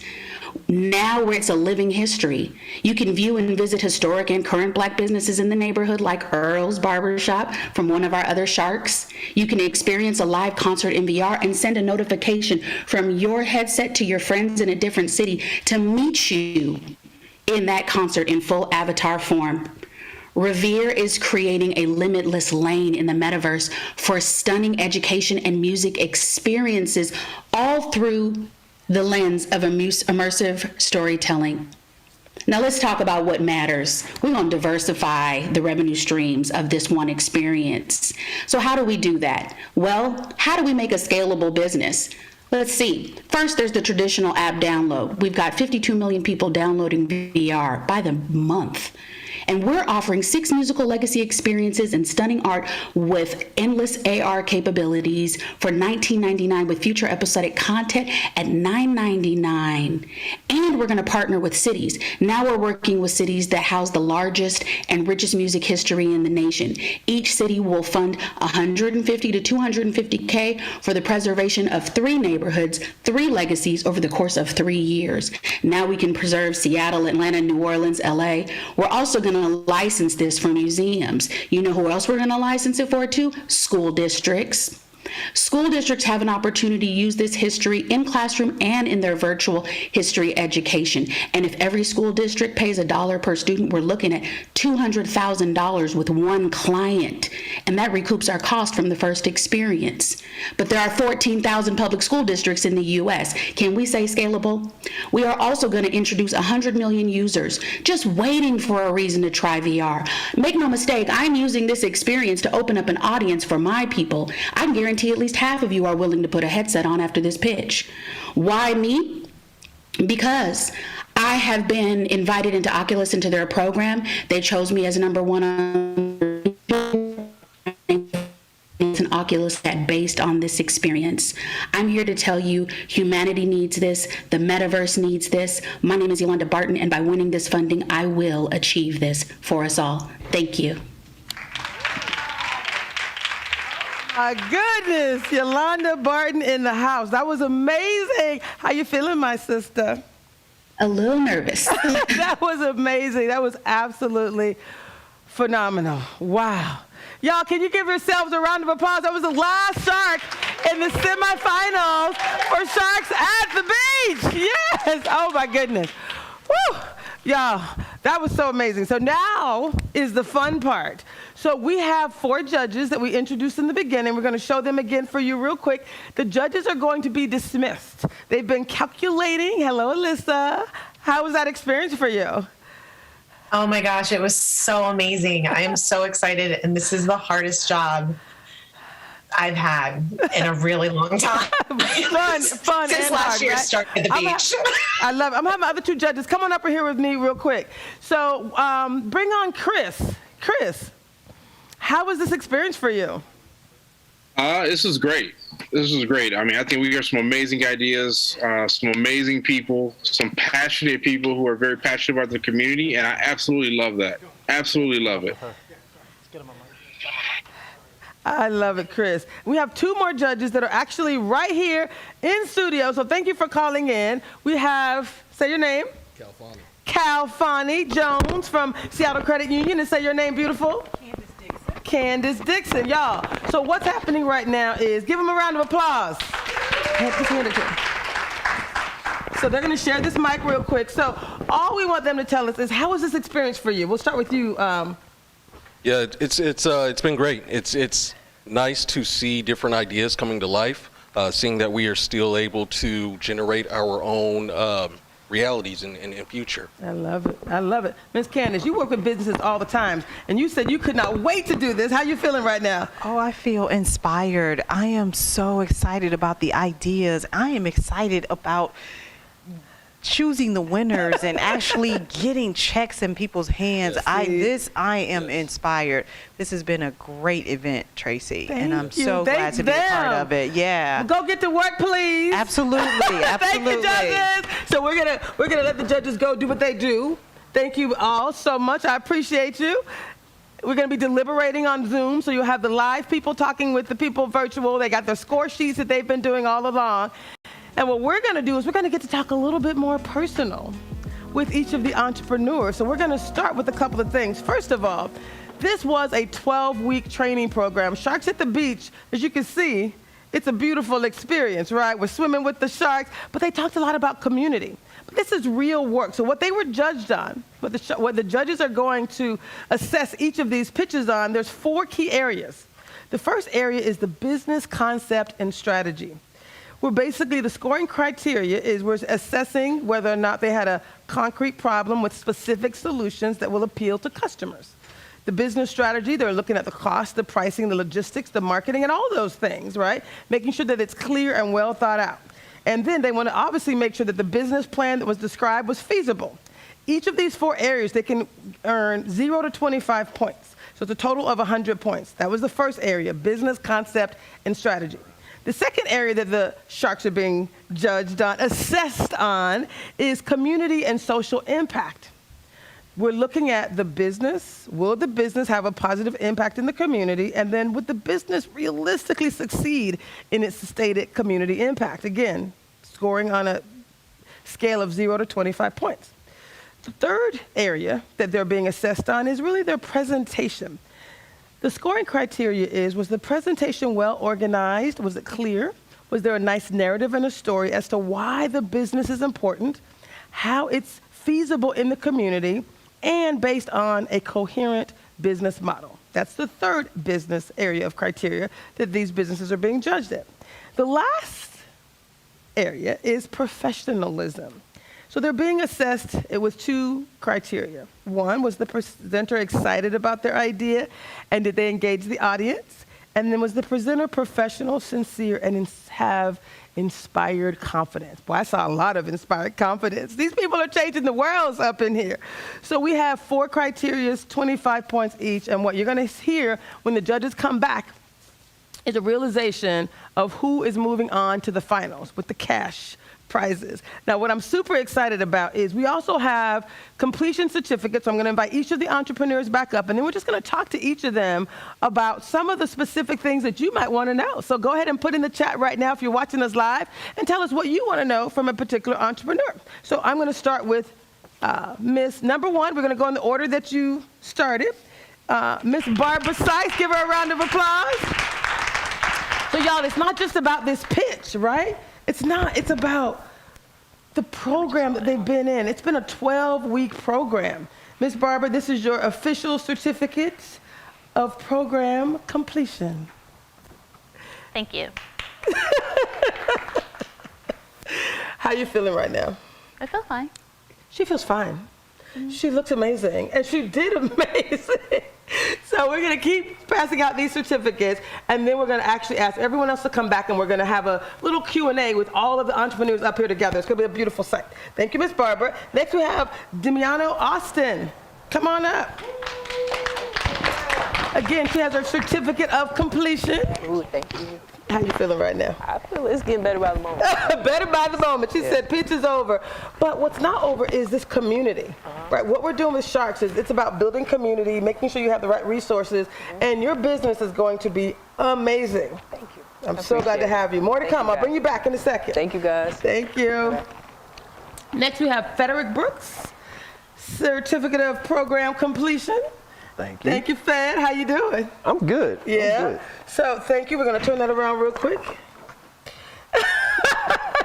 Now where it's a living history, you can view and visit historic and current Black businesses in the neighborhood like Earl's Barbershop from one of our other Sharks. You can experience a live concert in VR and send a notification from your headset to your friends in a different city to meet you in that concert in full avatar form. Revere is creating a limitless lane in the metaverse for stunning education and music experiences, all through the lens of immersive storytelling. Now let's talk about what matters. We're going to diversify the revenue streams of this one experience. So how do we do that? Well, how do we make a scalable business? Let's see. First, there's the traditional app download. We've got 52 million people downloading VR by the month. And we're offering 6 musical legacy experiences and stunning art with endless AR capabilities for $19.99 with future episodic content at $9.99. And we're going to partner with cities. Now we're working with cities that house the largest and richest music history in the nation. Each city will fund $150 to $250K for the preservation of 3 neighborhoods, 3 legacies over the course of 3 years. Now we can preserve Seattle, Atlanta, New Orleans, LA. We're also going to license this for museums. You know who else we're going to license it for too? School districts. School districts have an opportunity to use this history in classroom and in their virtual history education. And if every school district pays $1 per student, we're looking at $200,000 with one client. And that recoups our cost from the first experience. But there are 14,000 public school districts in the U.S. Can we say scalable? We are also going to introduce 100 million users just waiting for a reason to try VR. Make no mistake, I'm using this experience to open up an audience for my people. I can guarantee at least half of you are willing to put a headset on after this pitch. Why me? Because I have been invited into Oculus into their program. They chose me as number 1 on it's an Oculus that based on this experience. I'm here to tell you humanity needs this, the metaverse needs this. My name is Yolanda Barton, and by winning this funding, I will achieve this for us all. Thank you. My goodness, Yolanda Barton in the house. That was amazing. How you feeling, my sister? A little nervous. That was amazing. That was absolutely phenomenal. Wow. Y'all, can you give yourselves a round of applause? That was the last Shark in the semifinals for Sharks at the Beach. Yes. Oh, my goodness. Woo. Y'all, that was so amazing. So now is the fun part. So we have 4 judges that we introduced in the beginning. We're going to show them again for you real quick. The judges are going to be dismissed. They've been calculating. Hello, Alyssa. How was that experience for you? Oh my gosh, it was so amazing. I am so excited, and this is the hardest job I've had in a really long time. Fun, Since last year started at the beach. I love it. I'm having my other 2 judges. Come on up here with me real quick. So bring on Chris. Chris, how was this experience for you? This is great. This is great. I mean, I think we got some amazing ideas, some amazing people, some passionate people who are very passionate about the community, and I absolutely love that. Absolutely love it. I love it, Chris. We have 2 more judges that are actually right here in studio, so thank you for calling in. We have, say your name. Calfani Jones from Seattle Credit Union, and say your name, beautiful. Candace Dixon, y'all. So what's happening right now is, give them a round of applause. So they're going to share this mic real quick. So all we want them to tell us is, how was this experience for you? We'll start with you. Yeah, it's been great. It's nice to see different ideas coming to life, seeing that we are still able to generate our own realities in future. I love it. I love it. Ms. Candace, you work with businesses all the time, and you said you could not wait to do this. How you feeling right now? Oh, I feel inspired. I am so excited about the ideas. I am excited about choosing the winners and actually getting checks in people's hands. I am inspired. This has been a great event, Tracy, and I'm so glad to be a part of it. Yeah. Well, go get to work, please. Absolutely. Thank you, judges. So we're gonna let the judges go do what they do. Thank you all so much. I appreciate you. We're going to be deliberating on Zoom, so you'll have the live people talking with the people virtual. They got their score sheets that they've been doing all along. And what we're going to do is we're going to get to talk a little bit more personal with each of the entrepreneurs. So we're going to start with a couple of things. First of all, this was a 12-week training program. Sharks at the Beach, as you can see, it's a beautiful experience, right? We're swimming with the sharks, but they talked a lot about community. But this is real work. So what they were judged on, what the judges are going to assess each of these pitches on, there's 4 key areas. The first area is the business concept and strategy. Where basically the scoring criteria is we're assessing whether or not they had a concrete problem with specific solutions that will appeal to customers. The business strategy, they're looking at the cost, the pricing, the logistics, the marketing, and all those things, right? Making sure that it's clear and well thought out. And then they want to obviously make sure that the business plan that was described was feasible. Each of these 4 areas, they can earn 0 to 25 points. So it's a total of 100 points. That was the first area, business concept and strategy. The second area that the Sharks are being judged on, assessed on, is community and social impact. We're looking at the business. Will the business have a positive impact in the community? And then would the business realistically succeed in its stated community impact? Again, scoring on a scale of 0 to 25 points. The third area that they're being assessed on is really their presentation. The scoring criteria is, was the presentation well organized? Was it clear? Was there a nice narrative and a story as to why the business is important, how it's feasible in the community, and based on a coherent business model? That's the third business area of criteria that these businesses are being judged at. The last area is professionalism. So they're being assessed with 2 criteria. One, was the presenter excited about their idea, and did they engage the audience? And then was the presenter professional, sincere, and have inspired confidence? Boy, I saw a lot of inspired confidence. These people are changing the world up in here. So we have 4 criteria, 25 points each, and what you're going to hear when the judges come back is a realization of who is moving on to the finals with the cash prizes. Now, what I'm super excited about is we also have completion certificates. So I'm going to invite each of the entrepreneurs back up, and then we're just going to talk to each of them about some of the specific things that you might want to know. So go ahead and put in the chat right now if you're watching us live, and tell us what you want to know from a particular entrepreneur. So I'm going to start with Miss Number 1. We're going to go in the order that you started. Miss Barbara Sykes, give her a round of applause. So y'all, it's not just about this pitch, right? It's not. It's about the program that they've been in. It's been a 12-week program. Ms. Barbara, this is your official certificate of program completion. Thank you. How you feeling right now? I feel fine. She feels fine. She looks amazing, and she did amazing. So we're going to keep passing out these certificates, and then we're going to actually ask everyone else to come back, and we're going to have a little Q&A with all of the entrepreneurs up here together. It's going to be a beautiful sight. Thank you, Ms. Barbara. Next, we have Damiano Austin. Come on up. Again, she has her certificate of completion. Ooh, thank you. How you feeling right now? I feel it's getting better by the moment. Better by the moment. She said pitch is over. But what's not over is this community, right? What we're doing with Sharks is it's about building community, making sure you have the right resources, and your business is going to be amazing. Thank you. I'm so glad to have you. More to come. I'll bring you back in a second. Thank you, guys. Thank you. Next, we have Frederick Brooks, certificate of program completion. Thank you. Thank you, Fed. How you doing? I'm good. Yeah. I'm good. So thank you. We're going to turn that around real quick.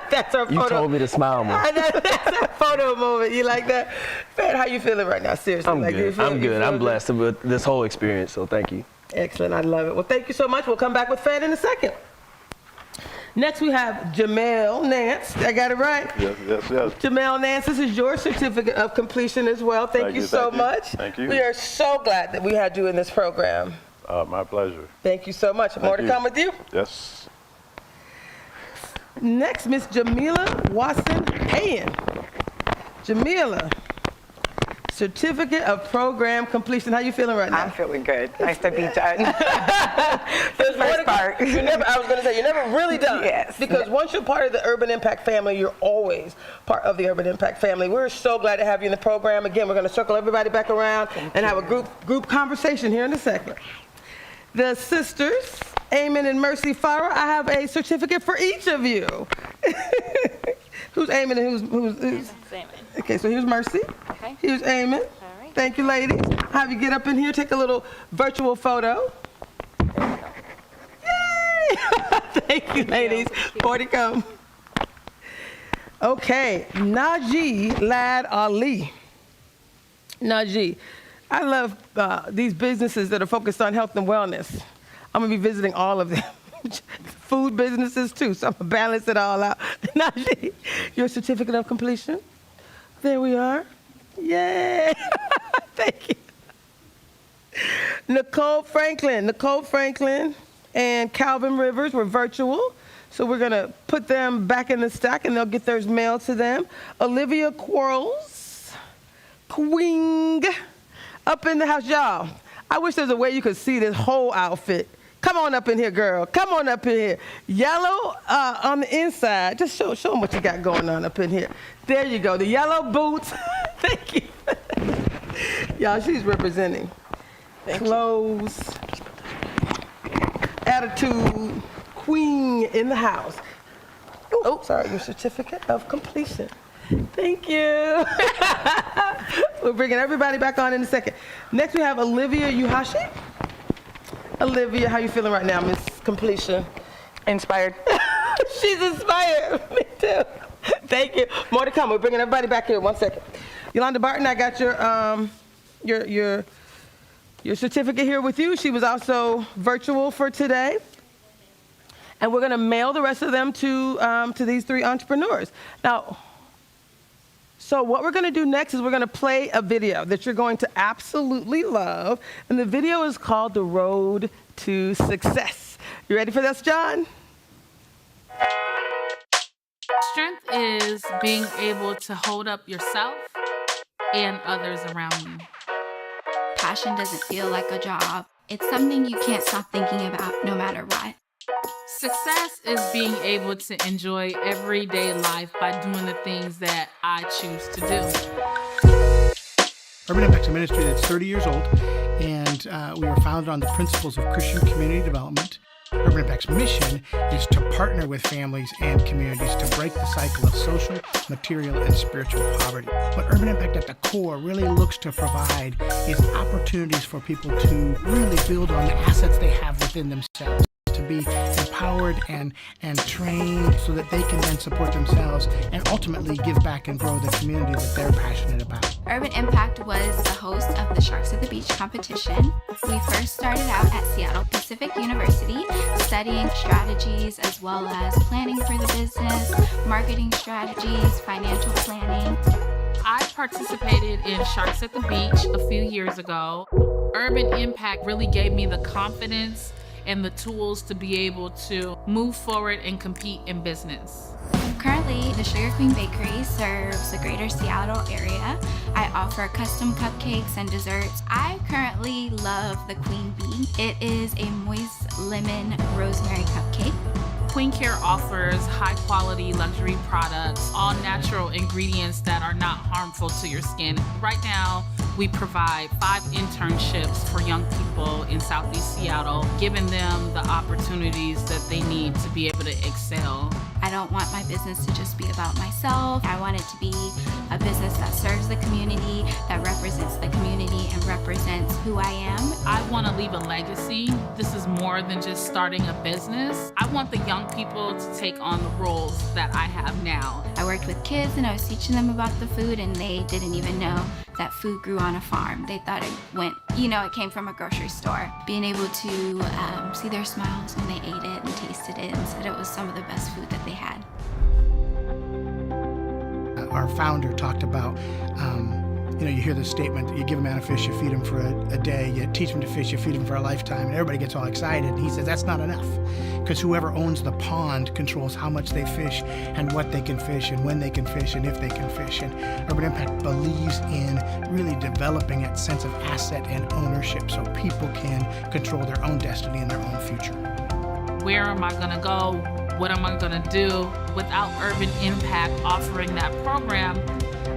That's our photo. You told me to smile more. That's our photo moment. You like that? Fed, how you feeling right now? Seriously. I'm good. I'm good. I'm blessed with this whole experience, so thank you. Excellent. I love it. Well, thank you so much. We'll come back with Fed in a second. Next, we have Jamel Nance. I got it right? Yes, yes, yes. Jamel Nance, this is your certificate of completion as well. Thank you so much. Thank you. We are so glad that we had you in this program. My pleasure. Thank you so much. More to come with you? Yes. Next, Miss Jamila Watson Payan. Jamila, certificate of program completion. How you feeling right now? I'm feeling good. Nice to be done. The first part. I was going to say, you're never really done. Yes. Because once you're part of the Urban Impact family, you're always part of the Urban Impact family. We're so glad to have you in the program. Again, we're going to circle everybody back around and have a group conversation here in a second. The sisters, Eamon and Mercy Farah, I have a certificate for each of you. Who's Eamon and who's Eamon. Okay, so here's Mercy. Okay. Here's Eamon. All right. Thank you, ladies. I'll have you get up in here, take a little virtual photo. Yay! Thank you, ladies. More to come. Okay, Najee Lad Ali. Najee, I love these businesses that are focused on health and wellness. I'm gonna be visiting all of them. Food businesses too, so I'm gonna balance it all out. Najee, your certificate of completion. There we are. Yay! Thank you. Nicole Franklin and Calvin Rivers were virtual, so we're gonna put them back in the stack and they'll get theirs mailed to them. Olivia Quarles, Queen, up in the house. Y'all, I wish there's a way you could see this whole outfit. Come on up in here, girl. Come on up in here. Yellow on the inside. Just show them what you got going on up in here. There you go. The yellow boots. Thank you. Y'all, she's representing. Clothes. Attitude. Queen in the house. Oh, sorry. Your certificate of completion. Thank you. We're bringing everybody back on in a second. Next, we have Olivia Uhashi. Olivia, how you feeling right now, Miss Completion? Inspired. She's inspired. Me too. Thank you. More to come. We're bringing everybody back here. 1 second. Yolanda Barton, I got your certificate here with you. She was also virtual for today. And we're going to mail the rest of them to these 3 entrepreneurs. Now, so what we're going to do next is we're going to play a video that you're going to absolutely love. And the video is called The Road to Success. You ready for this, John? Strength is being able to hold up yourself and others around you. Passion doesn't feel like a job. It's something you can't stop thinking about no matter what. Success is being able to enjoy everyday life by doing the things that I choose to do. Urban Impact is a ministry that's 30 years old, and we were founded on the principles of Christian community development. Urban Impact's mission is to partner with families and communities to break the cycle of social, material, and spiritual poverty. What Urban Impact at the core really looks to provide is opportunities for people to really build on the assets they have within themselves, to be empowered and trained so that they can then support themselves and ultimately give back and grow the community that they're passionate about. Urban Impact was the host of the Sharks at the Beach competition. We first started out at Seattle Pacific University, studying strategies as well as planning for the business, marketing strategies, financial planning. I participated in Sharks at the Beach a few years ago. Urban Impact really gave me the confidence and the tools to be able to move forward and compete in business. Currently, the Sugar Queen Bakery serves the greater Seattle area. I offer custom cupcakes and desserts. I currently love the Queen Bee. It is a moist lemon rosemary cupcake. Queen Care offers high quality luxury products, all natural ingredients that are not harmful to your skin. Right now, we provide 5 internships for young people in Southeast Seattle, giving them the opportunities that they need to be able to excel. I don't want my business to just be about myself. I want it to be a business that serves the community, that represents the community, and represents who I am. I want to leave a legacy. This is more than just starting a business. I want the young people to take on the roles that I have now. I worked with kids and I was teaching them about the food, and they didn't even know that food grew on a farm. They thought it came from a grocery store. Being able to see their smiles when they ate it and tasted it and said it was some of the best food that they had. Our founder talked about, you hear the statement, you give a man a fish, you feed him for a day, you teach him to fish, you feed him for a lifetime, and everybody gets all excited. And he says that's not enough, because whoever owns the pond controls how much they fish and what they can fish and when they can fish and if they can fish. And Urban Impact believes in really developing that sense of asset and ownership so people can control their own destiny and their own future. Where am I gonna go? What am I gonna do? Without Urban Impact offering that program,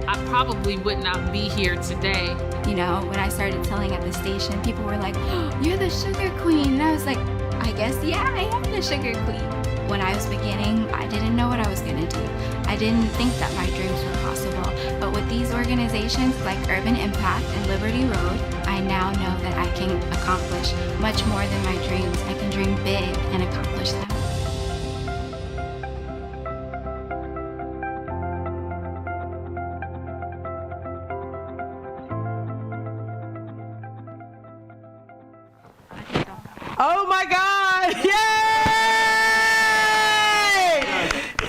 I probably would not be here today. When I started selling at the station, people were like, oh, you're the sugar queen. And I was like, I guess, yeah, I am the sugar queen. When I was beginning, I didn't know what I was gonna do. I didn't think that my dreams were possible. But with these organizations like Urban Impact and Liberty Road, I now know that I can accomplish much more than my dreams. I can dream big and accomplish them. Oh my God! Yay!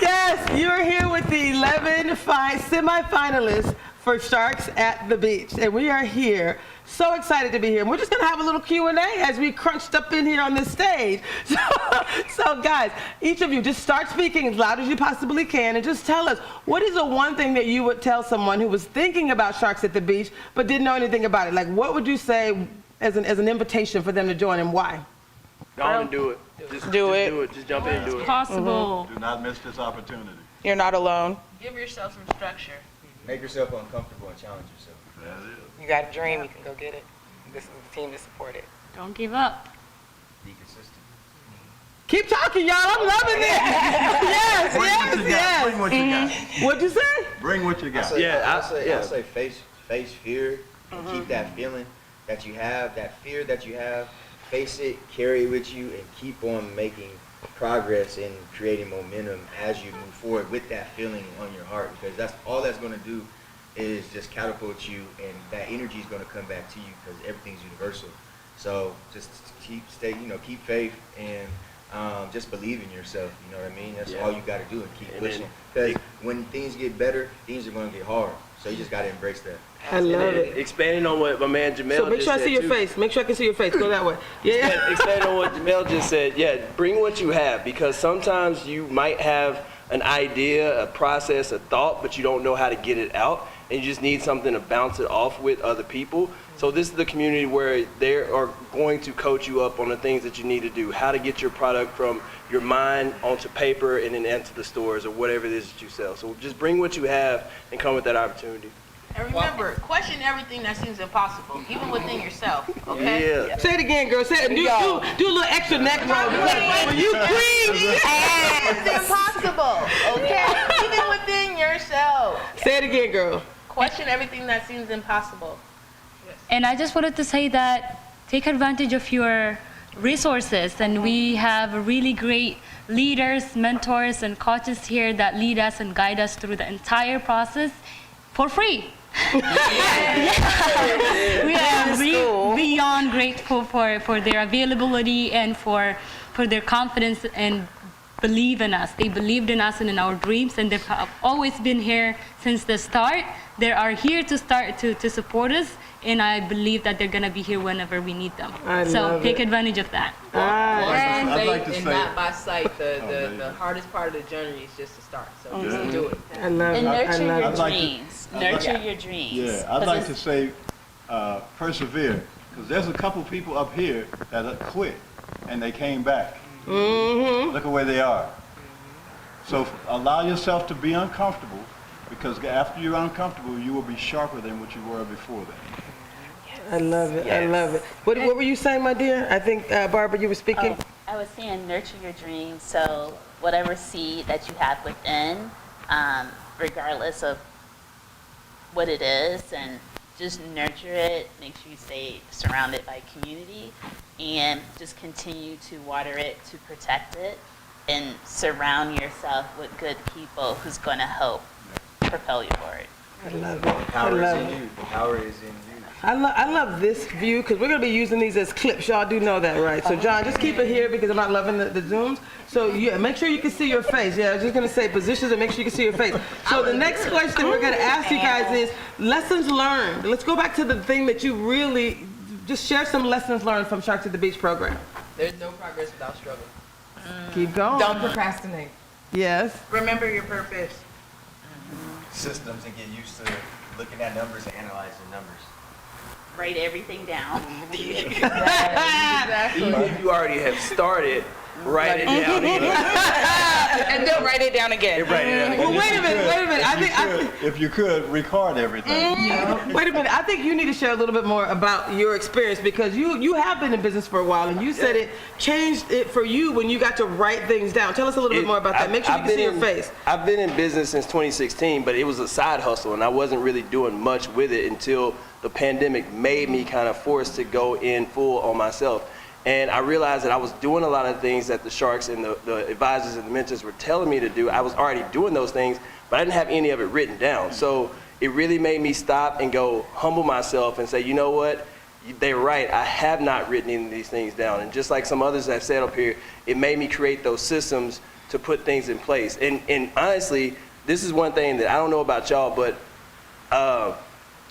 Yes, you're here with the 11 semifinalists for Sharks at the Beach, and we are here. So excited to be here. And we're just gonna have a little Q&A as we crunched up in here on this stage. So guys, each of you just start speaking as loud as you possibly can and just tell us, what is the one thing that you would tell someone who was thinking about Sharks at the Beach but didn't know anything about it? Like, what would you say as an invitation for them to join, and why? Go on and do it. Just do it. Just jump in and do it. It's possible. Do not miss this opportunity. You're not alone. Give yourself some structure. Make yourself uncomfortable and challenge yourself. That is. You got a dream, you can go get it. This is the team to support it. Don't give up. Be consistent. Keep talking, y'all. I'm loving it. Yes. Bring what you got. What'd you say? Bring what you got. I say face fear and keep that feeling that you have, that fear that you have. Face it, carry it with you, and keep on making progress and creating momentum as you move forward with that feeling on your heart, because that's all that's going to do is just catapult you, and that energy is going to come back to you because everything's universal. So just keep faith and just believe in yourself. You know what I mean? That's all you got to do, and keep pushing. Because when things get better, things are going to get hard. So you just got to embrace that. I love it. Expanding on what my man Jamel So make sure I see your too. face. Make sure I can see your face. Go that way. Yeah. Expand on what Jamel just said. Yeah, bring what you have, because sometimes you might have an idea, a process, a thought, but you don't know how to get it out, and you just need something to bounce it off with other people. So this is the community where they are going to coach you up on the things that you need to do, how to get your product from your mind onto paper and then into the stores or whatever it is that you sell. So just bring what you have and come with that opportunity. And remember, question everything that seems impossible, even within yourself, okay? Yeah. Say it again, girl. Say it. Do a little extra neck roll. When you breathe, It's impossible, okay? Even within yourself. Say it again, girl. Question everything that seems impossible. And I just wanted to say that take advantage of your resources, and we have really great leaders, mentors, and coaches here that lead us and guide us through the entire process for free. We are beyond grateful for their availability and for their confidence and believe in us. They believed in us and in our dreams, and they've always been here since the start. They are here to support us, and I believe that they're gonna be here whenever we need them. So take advantage of that. And I'd like to say, not by sight. The hardest part of the journey is just to start. So just do it. I love it. And nurture your I'd like to- dreams. Nurture your dreams. yeah, I'd like to say persevere, because there's a couple people up here that quit and they came back. Mm-hmm. Look at where they are. So allow yourself to be uncomfortable, because after you're uncomfortable, you will be sharper than what you were before then. I love it. I love it. What were you saying, my dear? I think, Barbara, you were speaking. I was saying nurture your dreams. So whatever seed that you have within, regardless of what it is, and just nurture it. Make sure you stay surrounded by community, and just continue to water it, to protect it, and surround yourself with good people who's going to help propel you forward. I love it. The power is in you. The power is in you. I love this view because we're going to be using these as clips. Y'all do know that, right? So, John, just keep it here because I'm not loving the zooms. So, make sure you can see your face. Yeah, I was just going to say positions and make sure you can see your face. So, the next question we're going to ask you guys is lessons learned. Let's go back to the thing that you really, just share some lessons learned from Sharks at the Beach program. There's no progress without struggle. Keep going. Don't procrastinate. Yes. Remember your purpose. Systems and get used to looking at numbers and analyzing numbers. Write everything down. Even if you already have started, write it down again. And then write it down again. Write it down again. Well, wait a minute. I think If you could, record everything. Wait a minute. I think you need to share a little bit more about your experience because you have been in business for a while and you said it changed it for you when you got to write things down. Tell us a little bit more about that. Make sure you can see your face. I've been in business since 2016, but it was a side hustle and I wasn't really doing much with it until the pandemic made me kind of forced to go in full on myself. And I realized that I was doing a lot of things that the Sharks and the advisors and the mentors were telling me to do. I was already doing those things, but I didn't have any of it written down. So it really made me stop and go humble myself and say, you know what? They're right. I have not written any of these things down. And just like some others have said up here, it made me create those systems to put things in place. And honestly, this is one thing that I don't know about y'all, but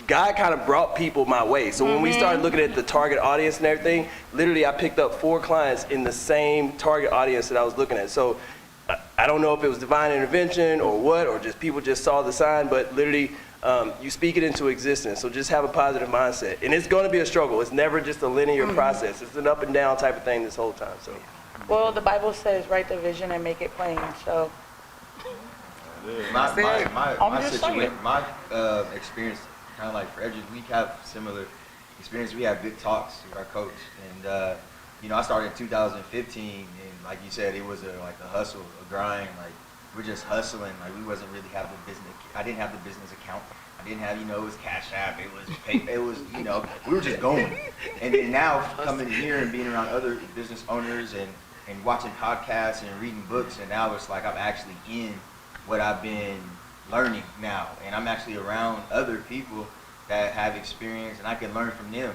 God kind of brought people my way. So when we started looking at the target audience and everything, literally I picked up 4 clients in the same target audience that I was looking at. So I don't know if it was divine intervention or what, or just people just saw the sign, but literally you speak it into existence. So just have a positive mindset. And it's going to be a struggle. It's never just a linear process. It's an up and down type of thing this whole time. So. Well, the Bible says write the vision and make it plain. So My saying. experience, kind of like Frederick, we have similar experience. We have good talks with our coach, and I started in 2015, and like you said, it was like a hustle, a grind. Like we're just hustling. Like we wasn't really have the business. I didn't have the business account. I didn't have, it was Cash App. It was PayPal. It was, we were just going. And then now coming here and being around other business owners and watching podcasts and reading books, and now it's like I'm actually in what I've been learning now, and I'm actually around other people that have experience, and I can learn from them.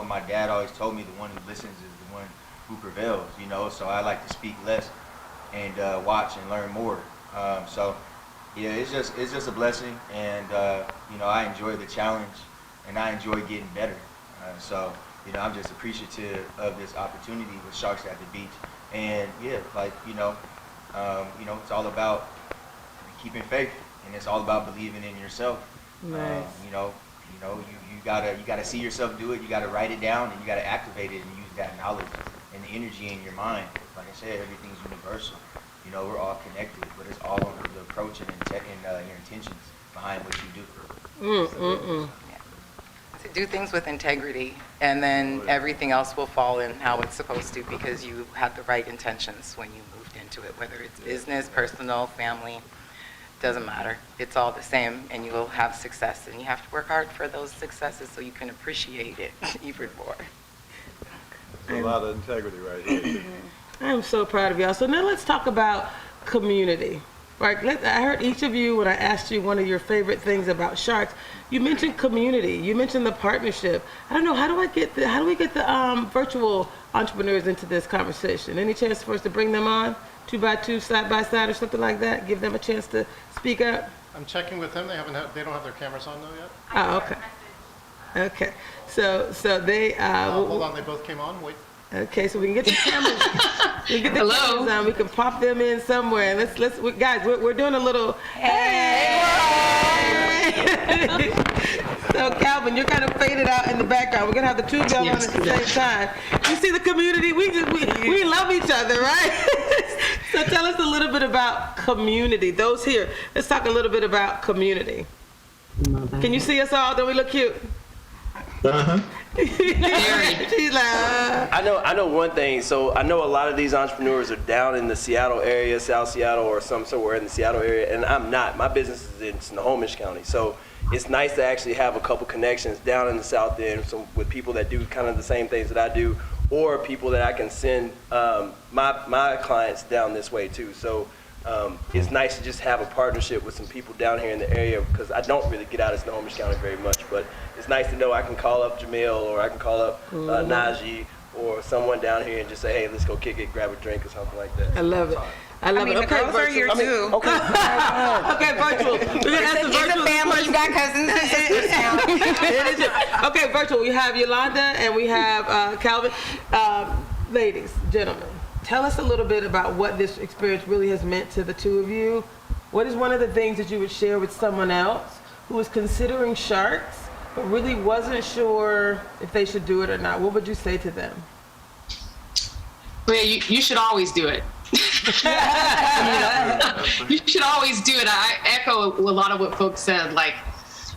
My dad always told me the one who listens is the one who prevails. So I like to speak less and watch and learn more. So yeah, it's just a blessing, and I enjoy the challenge, and I enjoy getting better. So I'm just appreciative of this opportunity with Sharks at the Beach, and yeah, it's all about keeping faith. And it's all about believing in yourself. Nice. You gotta see yourself do it. You gotta write it down, and you gotta activate it and use that knowledge and the energy in your mind. Like I said, everything's universal. We're all connected, but it's all on the approach and your intentions behind what you do. To do things with integrity, and then everything else will fall in how it's supposed to because you had the right intentions when you moved into it, whether it's business, personal, family. Doesn't matter. It's all the same, and you will have success, and you have to work hard for those successes so you can appreciate it even more. A lot of integrity right here. I'm so proud of y'all. So now let's talk about community. Right? I heard each of you when I asked you one of your favorite things about Sharks. You mentioned community. You mentioned the partnership. I don't know, how do we get the virtual entrepreneurs into this conversation? Any chance for us to bring them on? 2x2, side by side, or something like that? Give them a chance to speak up. I'm checking with them. They don't have their cameras on though yet. Oh, okay. Okay. So they. Hold on. They both came on. Wait. Okay, so we can get the cameras. We can get the cameras on. We can pop them in somewhere. And guys, we're doing a little. Hey. So Calvin, you're kind of faded out in the background. We're gonna have the two of y'all on at the same time. You see the community? We love each other, right? So tell us a little bit about community. Those here, let's talk a little bit about community. Can you see us all? Don't we look cute? I know one thing. So I know a lot of these entrepreneurs are down in the Seattle area, South Seattle, or somewhere in the Seattle area, and I'm not. My business is in Snohomish County. So it's nice to actually have a couple connections down in the South End with people that do kind of the same things that I do, or people that I can send my clients down this way too. So it's nice to just have a partnership with some people down here in the area, because I don't really get out of Snohomish County very much, but it's nice to know I can call up Jamil, or I can call up Najee, or someone down here and just say, hey, let's go kick it, grab a drink or something like that. I love it. I love it. The girls are here too. Okay. Okay, virtual. We're gonna ask the It's virtual a family. You got cousins and sisters now. It is. Okay, virtual. We have Yolanda and we have Calvin. Ladies, gentlemen, tell us a little bit about what this experience really has meant to the two of you. What is one of the things that you would share with someone else who is considering Sharks but really wasn't sure if they should do it or not? What would you say to them? Well, you should always do it. You should always do it. I echo a lot of what folks said. Like,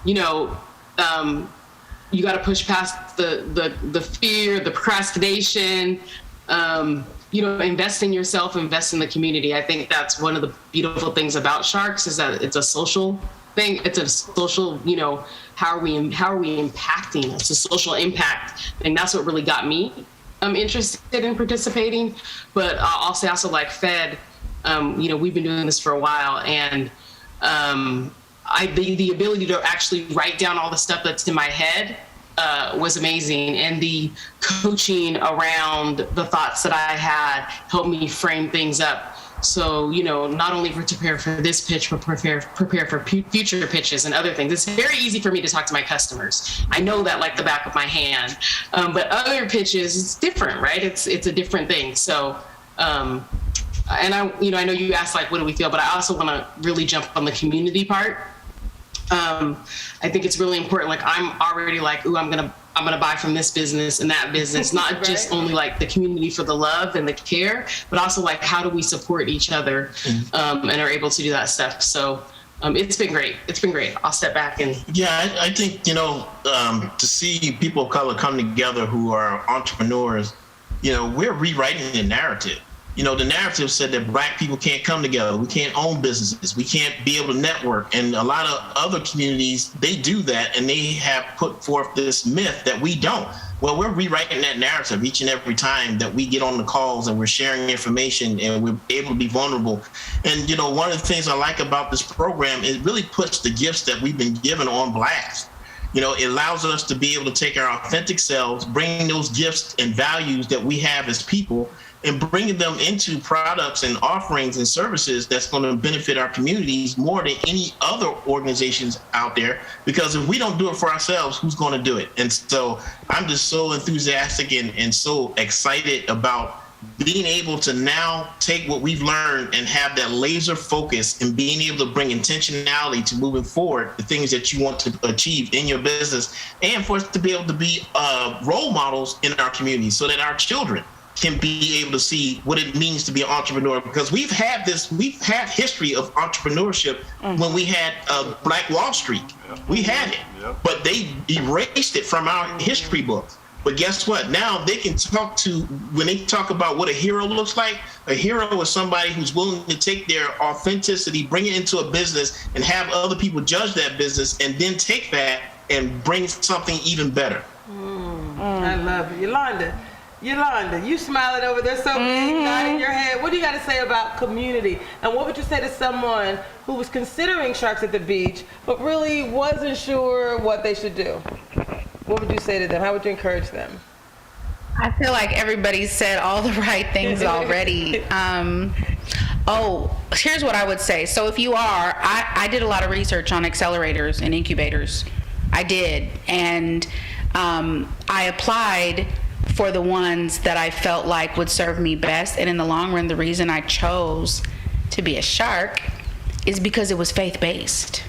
you got to push past the fear, the procrastination. Invest in yourself, invest in the community. I think that's one of the beautiful things about Sharks, is that it's a social thing. It's a social, how are we impacting? It's a social impact thing. That's what really got me interested in participating. But I'll say also, like Fed, we've been doing this for a while, and the ability to actually write down all the stuff that's in my head was amazing. And the coaching around the thoughts that I had helped me frame things up. So, not only to prepare for this pitch, but prepare for future pitches and other things. It's very easy for me to talk to my customers. I know that like the back of my hand. But other pitches, it's different, right? It's a different thing. So, and I know you asked like, what do we feel? But I also want to really jump on the community part. I think it's really important. Like, I'm already like, ooh, I'm gonna buy from this business and that business, not right. Just only like the community for the love and the care, but also like, how do we support each other and are able to do that stuff. So it's been great. It's been great. I'll step back and. Yeah, I think, to see people of color come together who are entrepreneurs, we're rewriting the narrative. The narrative said that Black people can't come together. We can't own businesses. We can't be able to network. And a lot of other communities, they do that, and they have put forth this myth that we don't. Well, we're rewriting that narrative each and every time that we get on the calls and we're sharing information and we're able to be vulnerable. And, one of the things I like about this program, it really puts the gifts that we've been given on blast. It allows us to be able to take our authentic selves, bring those gifts and values that we have as people, and bringing them into products and offerings and services that's going to benefit our communities more than any other organizations out there. Because if we don't do it for ourselves, who's going to do it? And so I'm just so enthusiastic and so excited about being able to now take what we've learned and have that laser focus and being able to bring intentionality to moving forward, the things that you want to achieve in your business, and for us to be able to be role models in our community so that our children can be able to see what it means to be an entrepreneur. Because we've had history of entrepreneurship when we had Black Wall Street. We had it, but they erased it from our history books. But guess what? Now they can when they talk about what a hero looks like, a hero is somebody who's willing to take their authenticity, bring it into a business, and have other people judge that business, and then take that and bring something even better. I love it. Yolanda, you smiling over there so big, nodding your head. What do you got to say about community? And what would you say to someone who was considering Sharks at the Beach, but really wasn't sure what they should do? What would you say to them? How would you encourage them? I feel like everybody said all the right things already. Here's what I would say. So if you are, I did a lot of research on accelerators and incubators. I did. And I applied for the ones that I felt like would serve me best. And in the long run, the reason I chose to be a Shark is because it was faith-based.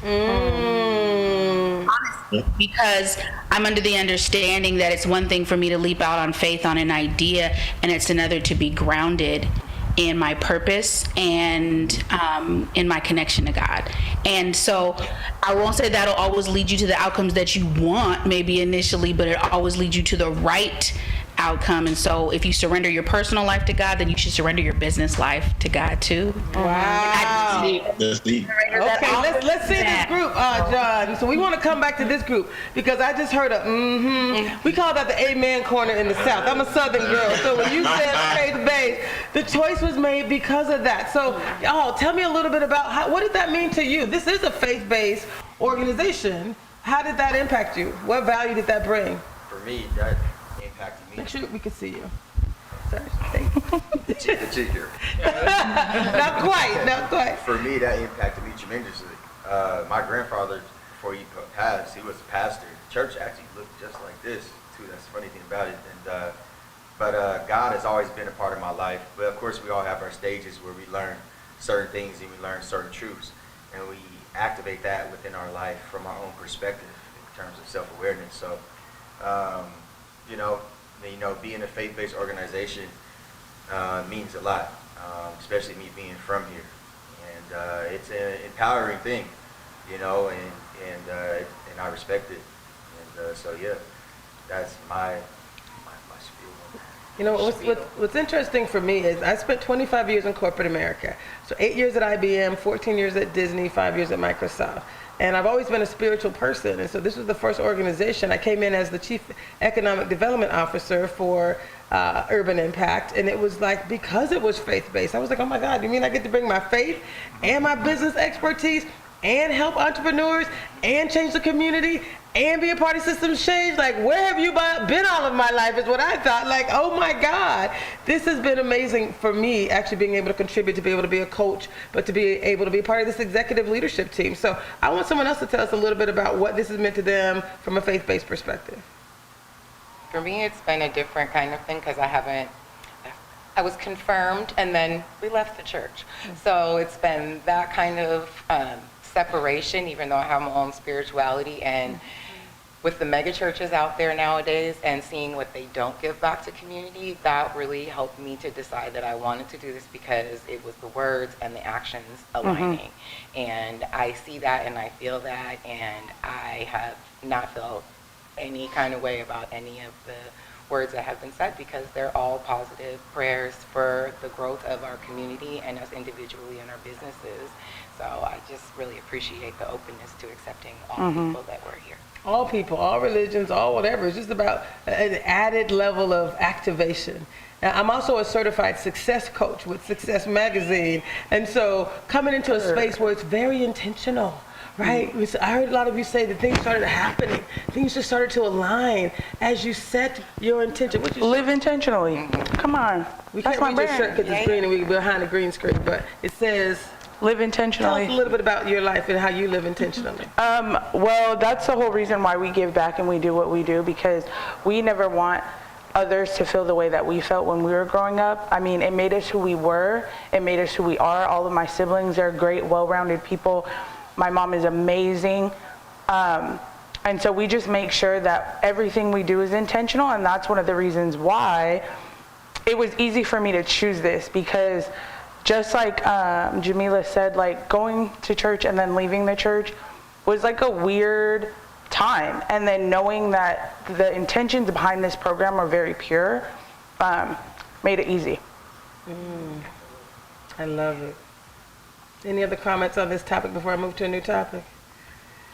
Honestly, because I'm under the understanding that it's one thing for me to leap out on faith on an idea, and it's another to be grounded in my purpose and in my connection to God. And so I won't say that'll always lead you to the outcomes that you want maybe initially, but it always leads you to the right outcome. And so if you surrender your personal life to God, then you should surrender your business life to God too. Wow. That's deep. Okay, let's see this group, John. So we want to come back to this group because I just heard we call that the amen corner in the South. I'm a Southern girl, so when you said faith-based, the choice was made because of that. So y'all, tell me a little bit about what did that mean to you? This is a faith-based organization. How did that impact you? What value did that bring? For me, that impacted me. Make sure we can see you. Sorry. The cheek here. Not quite. For me, that impacted me tremendously. My grandfather, before he passed, he was a pastor. The church actually looked just like this, too. That's the funny thing about it. And but God has always been a part of my life. But of course, we all have our stages where we learn certain things and we learn certain truths, and we activate that within our life from our own perspective in terms of self-awareness. So, being a faith-based organization means a lot, especially me being from here. And it's an empowering thing, and I respect it. And so, yeah, that's my spiel. What's interesting for me is I spent 25 years in corporate America. So 8 years at IBM, 14 years at Disney, 5 years at Microsoft. And I've always been a spiritual person. And so this was the first organization. I came in as the Chief Economic Development Officer for Urban Impact. And it was like, because it was faith-based, I was like, oh my God, you mean I get to bring my faith and my business expertise and help entrepreneurs and change the community and be a part of systems change? Like, where have you been all of my life is what I thought. Like, oh my God, this has been amazing for me, actually being able to contribute, to be able to be a coach, but to be able to be part of this executive leadership team. So I want someone else to tell us a little bit about what this has meant to them from a faith-based perspective. For me, it's been a different kind of thing because I was confirmed and then we left the church. So it's been that kind of separation, even though I have my own spirituality, and with the mega churches out there nowadays and seeing what they don't give back to community, that really helped me to decide that I wanted to do this because it was the words and the actions aligning. And I see that and I feel that, and I have not felt any kind of way about any of the words that have been said because they're all positive prayers for the growth of our community and us individually in our businesses. So I just really appreciate the openness to accepting all people that were here. All people, all religions, all whatever. It's just about an added level of activation. Now, I'm also a certified success coach with Success Magazine. And so coming into a space where it's very intentional, right? I heard a lot of you say that things started happening. Things just started to align as you set your intention. Live intentionally. Come on. We can't read your shirt because it's green and we're behind the green screen, but it says, live intentionally. Tell us a little bit about your life and how you live intentionally. Well, that's the whole reason why we give back and we do what we do, because we never want others to feel the way that we felt when we were growing up. I mean, it made us who we were. It made us who we are. All of my siblings are great, well-rounded people. My mom is amazing. And so we just make sure that everything we do is intentional, and that's one of the reasons why it was easy for me to choose this, because just like Jamila said, like going to church and then leaving the church was like a weird time. And then knowing that the intentions behind this program are very pure made it easy. I love it. Any other comments on this topic before I move to a new topic?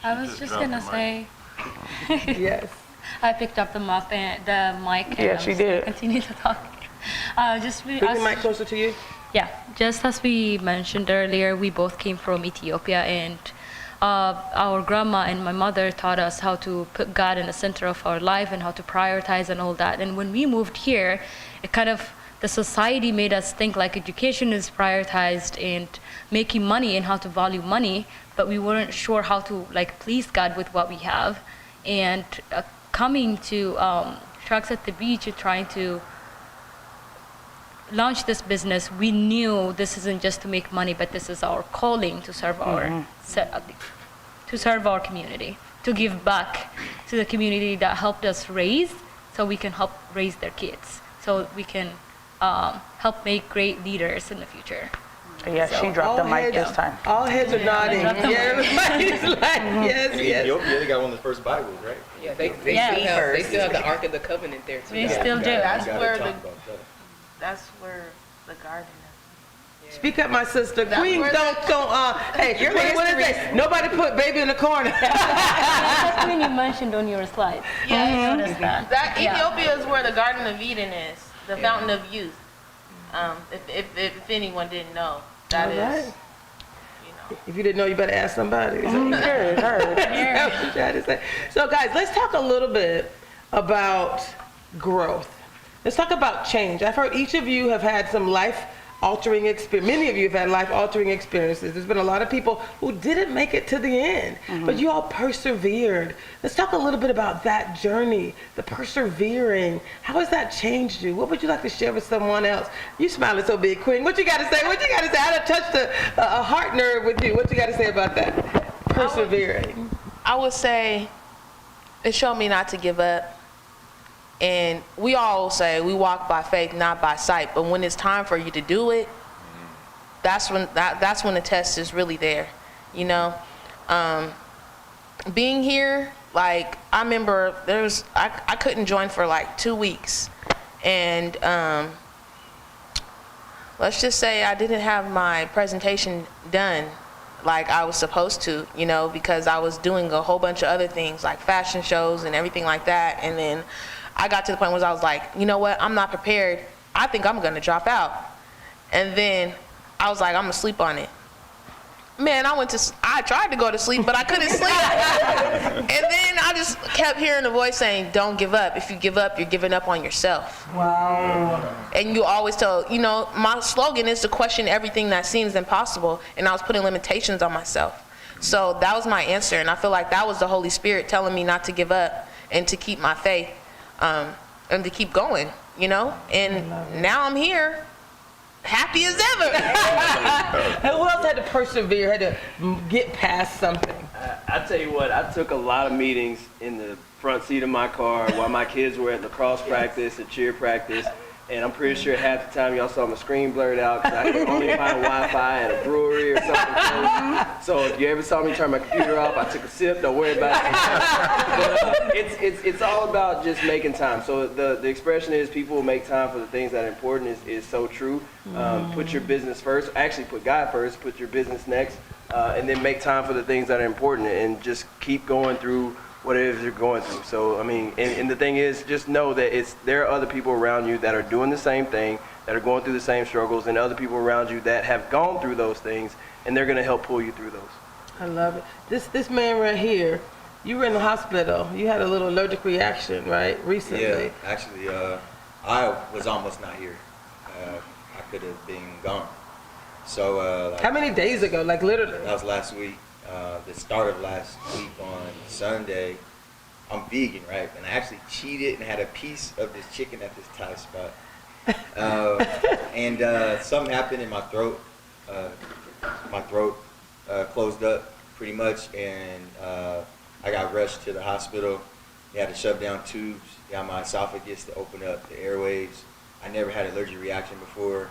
I was just gonna say. Yes. I picked up the mic and yeah, she did. Continue to talk. Bring the mic closer to you. Yeah, just as we mentioned earlier, we both came from Ethiopia, and our grandma and my mother taught us how to put God in the center of our life and how to prioritize and all that. And when we moved here, it kind of, the society made us think like education is prioritized and making money and how to value money, but we weren't sure how to like please God with what we have. And coming to Sharks at the Beach and trying to launch this business, we knew this isn't just to make money, but this is our calling to serve our community, to give back to the community that helped us raise, so we can help raise their kids, so we can help make great leaders in the future. Yeah, she dropped the mic this time. All heads are nodding. dropped the Yeah, mic. everybody's like, yes, In yes. Ethiopia, they got one of the first Bibles, right? Yeah, they Yeah. still have the Ark of the Covenant there too. They still do. That's gotta where talk the about that. that's where the garden Speak up, my sister. That's Queens where don't, hey, You're Queen, what is history. that? Nobody put baby in the corner. That's when you mentioned on your slide. is. Yeah, I noticed that. That Yeah. Ethiopia is where the Garden of Eden is, the fountain of youth. If anyone didn't know, that is. Alright. If you didn't know, you better ask somebody. That's what I'm trying to say. So guys, let's talk a little bit about growth. Let's talk about change. I've heard each of you have had some life-altering experience. Many of you have had life-altering experiences. There's been a lot of people who didn't make it to the end, but you all persevered. Let's talk a little bit about that journey, the persevering. How has that changed you? What would you like to share with someone else? You smiling so big, Queen. What you got to say? What you got to say? I done touched a heart nerve with you. What you got to say about that? Persevering. I would say it showed me not to give up. And we all say we walk by faith, not by sight. But when it's time for you to do it, that's when the test is really there. You know, being here, like I remember I couldn't join for like 2 weeks, and let's just say I didn't have my presentation done like I was supposed to, you know, because I was doing a whole bunch of other things like fashion shows and everything like that. And then I got to the point where I was like, you know what, I'm not prepared. I think I'm gonna drop out. And then I was like, I'm gonna sleep on it. Man, I tried to go to sleep, but I couldn't sleep. And then I just kept hearing the voice saying, don't give up. If you give up, you're giving up on yourself. Wow. And you always tell, you know, my slogan is to question everything that seems impossible, and I was putting limitations on myself. So that was my answer, and I feel like that was the Holy Spirit telling me not to give up and to keep my faith, and to keep going, you know? And now I'm here, happy as ever. Who else had to persevere, had to get past something? I tell you what, I took a lot of meetings in the front seat of my car while my kids were at lacrosse practice and cheer practice. And I'm pretty sure half the time y'all saw my screen blurred out because I could only find Wi-Fi at a brewery or something. So if you ever saw me turn my computer off, I took a sip, don't worry about it. But it's all about just making time. So the expression is people will make time for the things that are important is so true. Put your business first, actually put God first, put your business next, and then make time for the things that are important and just keep going through what it is you're going through. So, I mean, and the thing is, just know that there are other people around you that are doing the same thing, that are going through the same struggles, and other people around you that have gone through those things, and they're going to help pull you through those. I love it. This man right here, you were in the hospital. You had a little allergic reaction, right, recently? Yeah, actually, I was almost not here. I could have been gone. So, How many days ago, like literally? That was last week. The start of last week on Sunday. I'm vegan, right? And I actually cheated and had a piece of this chicken at this Thai spot. And something happened in my throat. My throat closed up pretty much, and I got rushed to the hospital. They had to shove down tubes down my esophagus to open up the airways. I never had an allergic reaction before.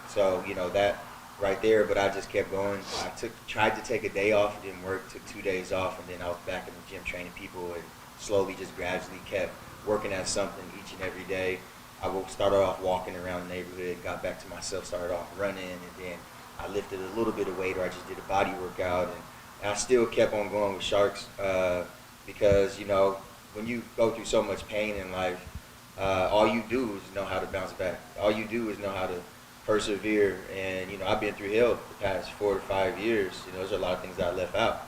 So, you know, that right there, but I just kept going. I tried to take a day off, it didn't work, took 2 days off, and then I was back in the gym training people and slowly just gradually kept working at something each and every day. I started off walking around the neighborhood, got back to myself, started off running, and then I lifted a little bit of weight, or I just did a body workout, and I still kept on going with Sharks because, you know, when you go through so much pain in life, all you do is know how to bounce back. All you do is know how to persevere, and you know, I've been through hell the past 4 to 5 years. You know, there's a lot of things that I left out,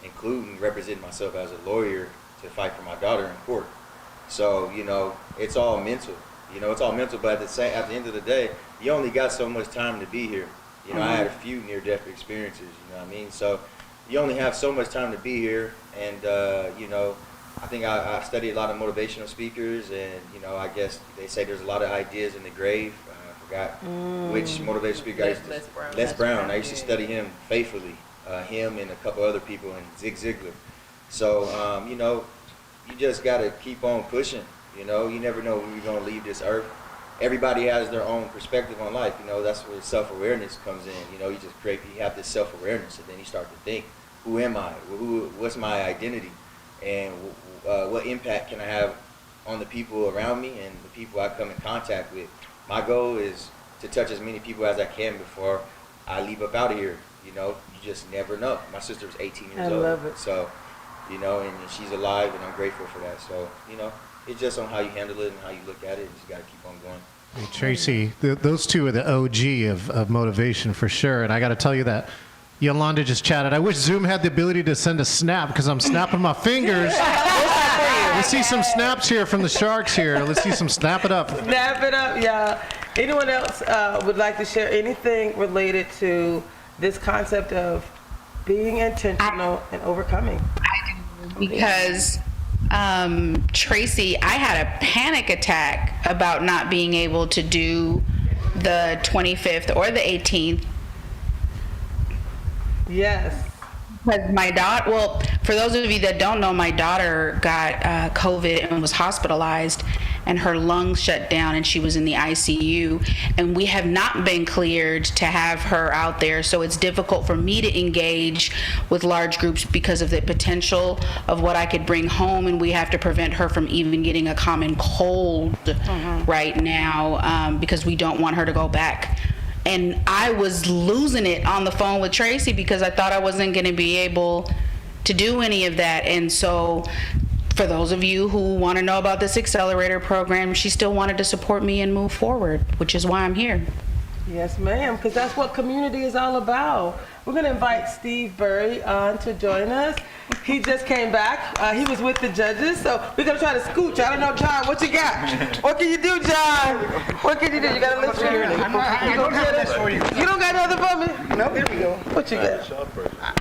including representing myself as a lawyer to fight for my daughter in court. So, you know, it's all mental. You know, it's all mental, but at the end of the day, you only got so much time to be here. You know, I had a few near-death experiences, you know what I mean? So you only have so much time to be here, and you know, I think I studied a lot of motivational speakers, and you know, I guess they say there's a lot of ideas in the grave. Which motivational speaker I used to, Les Brown. I used to study him faithfully, him and a couple other people, and Zig Ziglar. So, you know, you just got to keep on pushing. You know, you never know when you're going to leave this earth. everybody has their own perspective on life. You know, that's where self-awareness comes in. You know, you have this self-awareness, and then you start to think, who am I? What's my identity? And what impact can I have on the people around me and the people I come in contact with? My goal is to touch as many people as I can before I leave up out of here. You know, you just never know. My sister was 18 years old. I love it. So, you know, and she's alive, and I'm grateful for that. So, you know, it's just on how you handle it and how you look at it. You just got to keep on going. Hey, Tracy, those two are the OG of motivation for sure. And I got to tell you that Yolanda just chatted. I wish Zoom had the ability to send a snap because I'm snapping my fingers. Let's see some snaps here from the Sharks here. Let's see some snap it up. Snap it up, y'all. Anyone else would like to share anything related to this concept of being intentional and overcoming? I do, because Tracy, I had a panic attack about not being able to do the 25th or the 18th. Yes. Because my daughter, well, for those of you that don't know, my daughter got COVID and was hospitalized, and her lungs shut down, and she was in the ICU, and we have not been cleared to have her out there, so it's difficult for me to engage with large groups because of the potential of what I could bring home, and we have to prevent her from even getting a common cold right now because we don't want her to go back. And I was losing it on the phone with Tracy because I thought I wasn't going to be able to do any of that. And so for those of you who want to know about this accelerator program, she still wanted to support me and move forward, which is why I'm here. Yes, ma'am, because that's what community is all about. We're going to invite Steve Burry on to join us. He just came back. He was with the judges, so we're going to try to scooch. I don't know, John, what you got? What can you do, John? What can you do? You got a list for you? I don't have a list for you. You don't got nothing for me? No, here we go. What you got?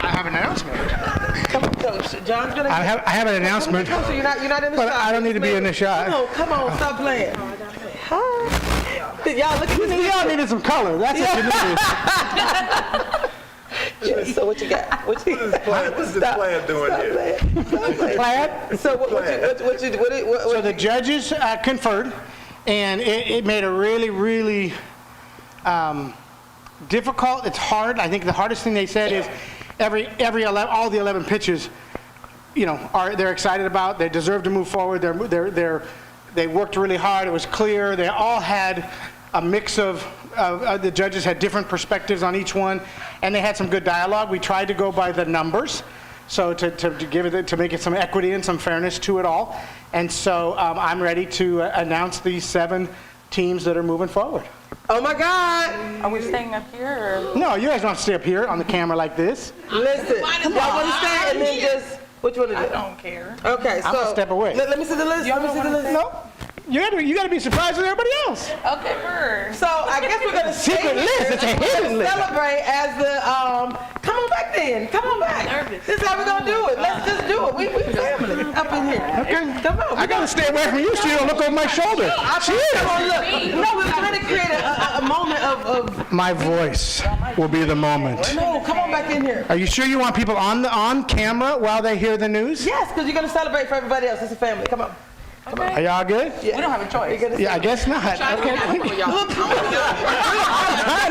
I have an announcement. Come on, so John's going to... I have an announcement. So you're not in the But shot. I don't need to be in the shot. Come on, stop playing. Y'all look at this. Y'all needed some color. That's what you needed. So what you got? What's this player doing here? Plaid? So what So the judges conferred, and it made a really, really difficult. It's hard. I think the hardest thing they said is all the 11 pitches, you know, they're excited about. They deserve to move forward. They worked really hard. It was clear. They all had a mix of the judges had different perspectives on each one, and they had some good dialogue. We tried to go by the numbers, so to make it some equity and some fairness to it all. And so I'm ready to announce these 7 teams that are moving forward. Oh my God! Are we staying up here? Or? No, you guys don't stay up here on the camera like this. Listen, y'all want to stay and then just which one is it? I don't care. Okay, so I'm gonna step away. Let me see the list. Let me see the list. No. You got to be surprised with everybody else. Okay, first. So I guess we're gonna Secret list. It's a hidden list. Celebrate as the come on back then. Come on back. This is how we're gonna do it. Let's just do it. We family up in here. Okay. Come on. I gotta stay away from you so you don't look over my shoulder. Come on, look. No, we're trying to create a moment of. My voice will be the moment. No, come on back in here. Are you sure you want people on camera while they hear the news? Yes, because you're gonna celebrate for everybody else. It's a family. Come on. Are y'all good? Yeah. We don't have a choice. Yeah, I guess not. Okay. I'm trying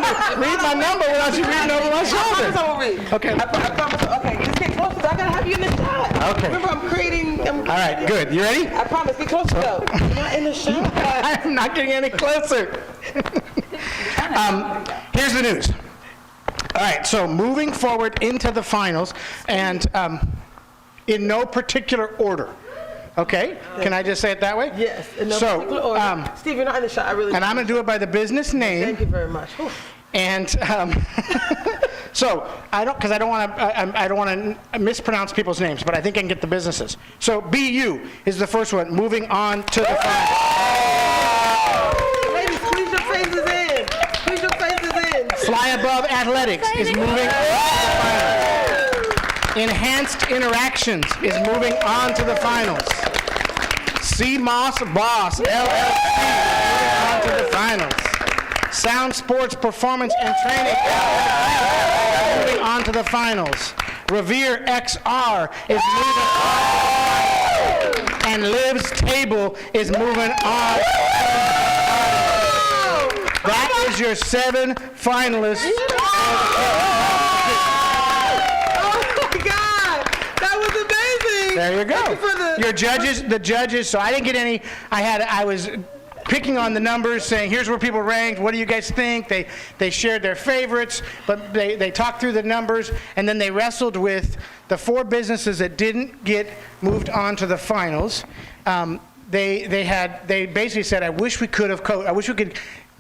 to read my number without you reading over my shoulder. I promise I will read. Okay. I promise. Okay, just get closer. I gotta have you in the shot. Okay. Remember, I'm creating. All right, good. You ready? I promise. Get closer though. You're not in the shot. I'm not getting any closer. Here's the news. All right, so moving forward into the finals, and in no particular order. Okay, can I just say it that way? Yes. In no particular order. Steve, you're not in the shot. I really. And I'm going to do it by the business name. Thank you very much. Whew. And so I don't want to mispronounce people's names, but I think I can get the businesses. So BU is the first one, moving on to the finals. Ladies, squeeze your faces in. Squeeze your faces in. Fly Above Athletics is moving on to the finals. Enhanced Interactions is moving on to the finals. CMOS Boss LLC is moving on to the finals. Sound Sports Performance and Training LLC is moving on to the finals. Revere XR is moving on. And Liv's Table is moving on. Here's your 7 finalists. There you go. Your judges, the judges. So I didn't get any. I was picking on the numbers, saying, here's where people ranked. What do you guys think? They shared their favorites, but they talked through the numbers, and then they wrestled with the 4 businesses that didn't get moved on to the finals. They basically said, I wish we could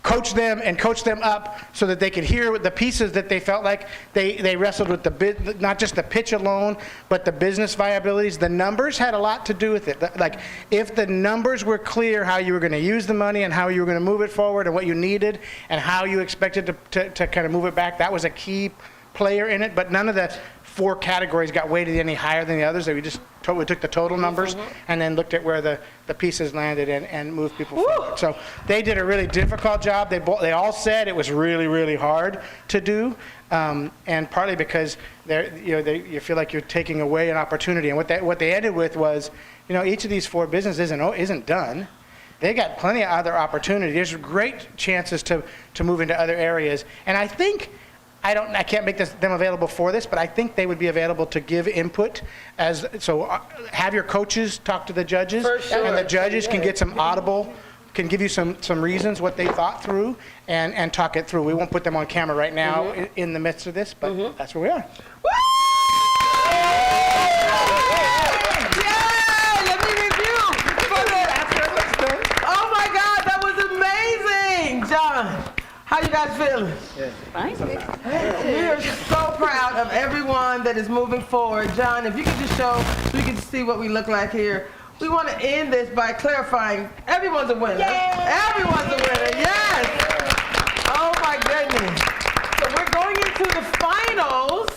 coach them and coach them up so that they could hear the pieces that they felt like they wrestled with, not just the pitch alone, but the business viabilities. The numbers had a lot to do with it. Like, if the numbers were clear, how you were going to use the money and how you were going to move it forward and what you needed and how you expected to kind of move it back, that was a key player in it. But none of the 4 categories got weighted any higher than the others. We just we took the total numbers and then looked at where the pieces landed and moved people forward. So they did a really difficult job. They all said it was really, really hard to do, and partly because you feel like you're taking away an opportunity. And what they ended with was, each of these 4 businesses isn't done. They got plenty of other opportunities. There's great chances to move into other areas. And I think, I can't make them available for this, but I think they would be available to give input. Have your coaches talk to the judges, and the judges can get some audible, can give you some reasons what they thought through, and talk it through. We won't put them on camera right now in the midst of this, but that's where we are. Let me review. Oh my God, that was amazing, John. How you guys feeling? Fine. We are so proud of everyone that is moving forward. John, if you could just show, so we can see what we look like here. We want to end this by clarifying everyone's a winner. Yay! Everyone's a winner, yes! Oh my goodness. So we're going into the finals.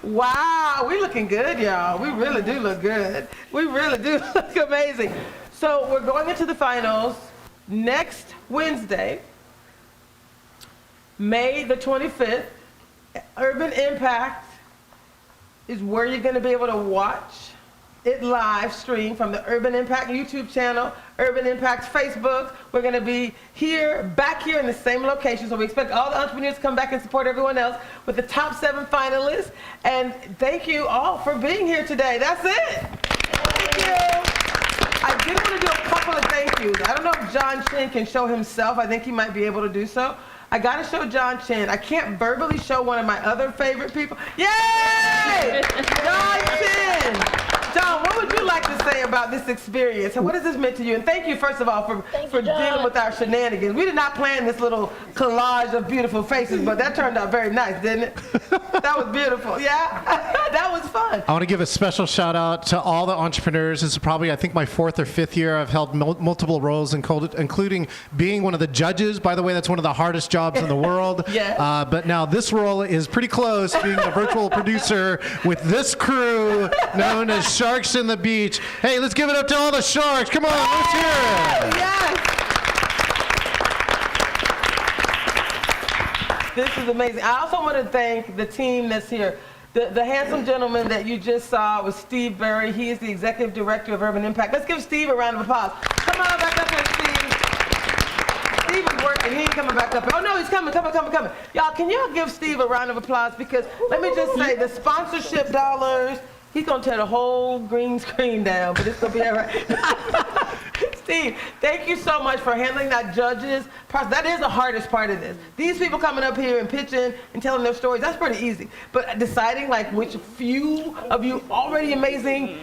Wow, we looking good, y'all. We really do look good. We really do look amazing. So we're going into the finals next Wednesday, May the 25th. Urban Impact is where you're going to be able to watch it live stream from the Urban Impact YouTube channel, Urban Impact's Facebook. We're going to be back here in the same location. So we expect all the entrepreneurs to come back and support everyone else with the top 7 finalists. And thank you all for being here today. That's it. Thank you. I did want to do a couple of thank yous. I don't know if John Chin can show himself. I think he might be able to do so. I got to show John Chin. I can't verbally show one of my other favorite people. Yay! John Chin! John, what would you like to say about this experience? And what has this meant to you? And thank you, first of all, for dealing with our shenanigans. We did not plan this little collage of beautiful faces, but that turned out very nice, didn't it? That was beautiful. Yeah? That was fun. I want to give a special shout out to all the entrepreneurs. This is probably, I think, my 4th or 5th year. I've held multiple roles, including being one of the judges. By the way, that's one of the hardest jobs in the world. Yeah. But now this role is pretty close, being a virtual producer with this crew known as Sharks in the Beach. Hey, let's give it up to all the sharks. Come on, let's hear it. Yes. This is amazing. I also want to thank the team that's here. The handsome gentleman that you just saw was Steve Berry. He is the Executive Director of Urban Impact. Let's give Steve a round of applause. Come on back up here, Steve. Steve is working. He ain't coming back up here. Oh, no, he's coming. Y'all, can y'all give Steve a round of applause? Because let me just say, the sponsorship dollars, he's going to tear the whole green screen down, but it's going to be all right. Steve, thank you so much for handling that judges process. That is the hardest part of this. These people coming up here and pitching and telling their stories, that's pretty easy. But deciding like which few of you already amazing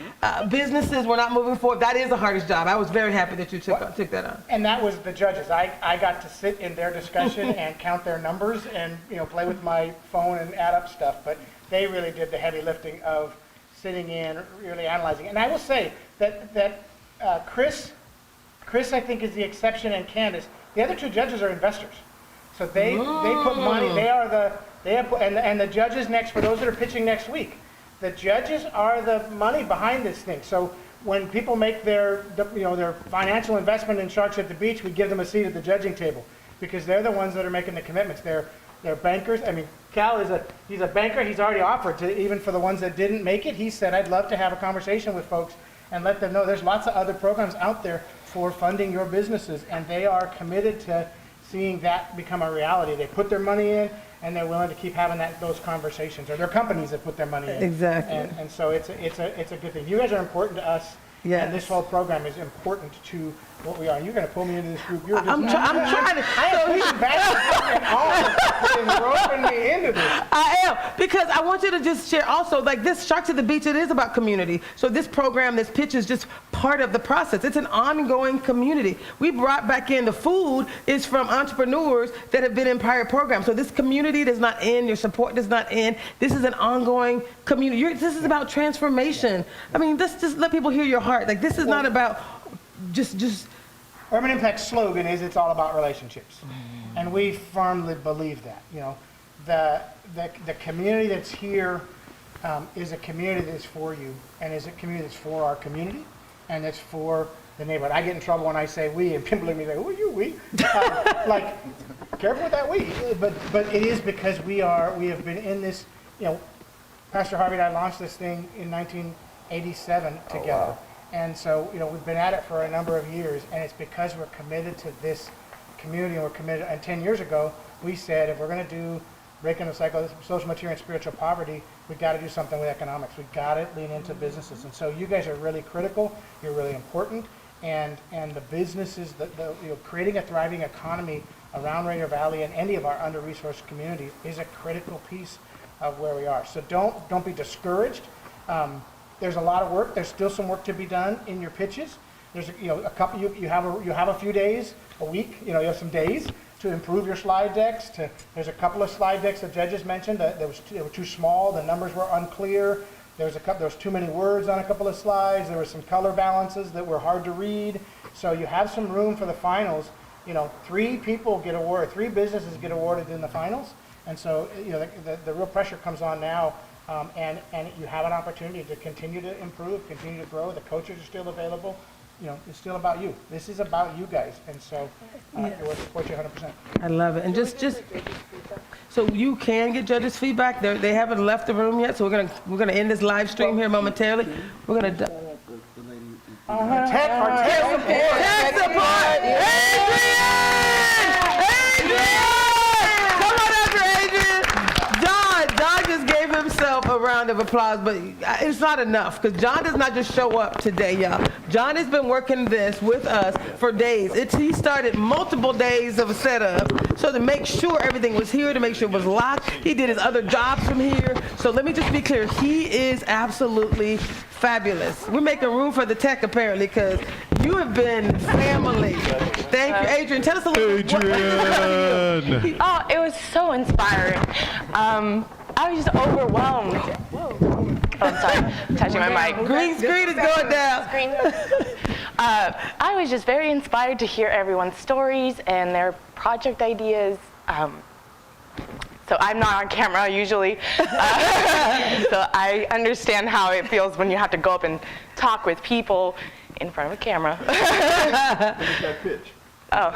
businesses were not moving forward, that is the hardest job. I was very happy that you took that on. And that was the judges. I got to sit in their discussion and count their numbers and play with my phone and add up stuff. But they really did the heavy lifting of sitting in, really analyzing. And I will say that Chris, I think, is the exception, and Candace. The other 2 judges are investors, so they put money. And the judges next, for those that are pitching next week, the judges are the money behind this thing. So when people make their financial investment in Sharks at the Beach, we give them a seat at the judging table because they're the ones that are making the commitments. They're bankers. I mean, Cal he's a banker. He's already offered to, even for the ones that didn't make it. He said, I'd love to have a conversation with folks and let them know there's lots of other programs out there for funding your businesses, and they are committed to seeing that become a reality. They put their money in, and they're willing to keep having those conversations, or their companies that put their money in. Exactly. And so it's a good thing. You guys are important to us, Yes. and this whole program is important to what we are. You're going to pull me into this group. You're just, I'm trying to. I am pushing back and roping me into this. I am, because I want you to just share also, like this Sharks at the Beach, it is about community. So this program, this pitch is just part of the process. It's an ongoing community. We brought back in the food is from entrepreneurs that have been in prior programs. So this community does not end, your support does not end. This is an ongoing community. This is about transformation. I mean, just let people hear your heart. Like this is not about just. Urban Impact's slogan is it's all about relationships. And we firmly believe that. You know, the community that's here is a community that's for you, and is a community that's for our community, and it's for the neighborhood. I get in trouble when I say we, and people look at me like, who are you, we? Like, careful with that we. But it is because we have been in this, you know, Pastor Harvey and I launched this thing in 1987 together. Wow. And so, you know, we've been at it for a number of years, and it's because we're committed to this community, and we're committed. And 10 years ago, we said, if we're going to do breaking the cycle of social, material, and spiritual poverty, we've got to do something with economics. We've got to lean into businesses. And so you guys are really critical. You're really important. And the businesses, you know, creating a thriving economy around Rainier Valley and any of our under-resourced communities is a critical piece of where we are. So don't be discouraged. There's a lot of work. There's still some work to be done in your pitches. There's a couple. You have a few days, a week. You have some days to improve your slide decks. There's a couple of slide decks the judges mentioned that they were too small. The numbers were unclear. There was too many words on a couple of slides. There were some color balances that were hard to read. So you have some room for the finals. 3 people get awarded. 3 businesses get awarded in the finals. And so the real pressure comes on now. And you have an opportunity to continue to improve, continue to grow. The coaches are still available. It's still about you. This is about you guys, and so we'll support you 100%. I love it. And just so you can get judges' feedback. They haven't left the room yet, so we're gonna end this live stream here momentarily. We're gonna tech support. Come on up here, Adrian. John just gave himself a round of applause, but it's not enough because John does not just show up today, y'all. John has been working this with us for days. He started multiple days of a setup, so to make sure everything was here, to make sure it was locked. He did his other jobs from here. So let me just be clear, he is absolutely fabulous. We're making room for the tech apparently because you have been family. Thank you, Adrian. Tell us a little bit. Adrian! Oh, it was so inspiring. I was just overwhelmed. Whoa. Oh, I'm sorry, I'm touching my mic. Green screen is going down. I was just very inspired to hear everyone's stories and their project ideas. So I'm not on camera usually, so I understand how it feels when you have to go up and talk with people in front of a camera. That pitch. Oh.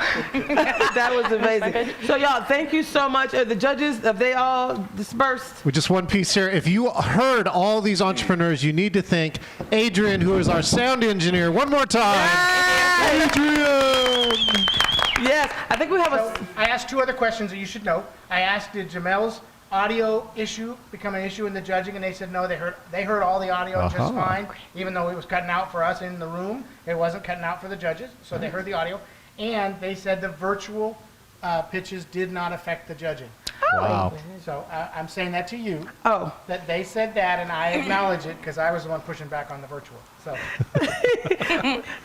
That was amazing. So y'all, thank you so much. The judges, have they all dispersed? With just one piece here, if you heard all these entrepreneurs, you need to thank Adrian, who is our sound engineer. One more time. Yes! Adrian! Yes, I think we have I asked 2 other questions that you should know. I asked, did Jamel's audio issue become an issue in the judging? And they said no, they heard all the audio just fine, even though it was cutting out for us in the room. It wasn't cutting out for the judges, so they heard the audio. And they said the virtual pitches did not affect the judging. Wow. So I'm saying that to you. Oh. That they said that, and I acknowledge it because I was the one pushing back on the virtual. So.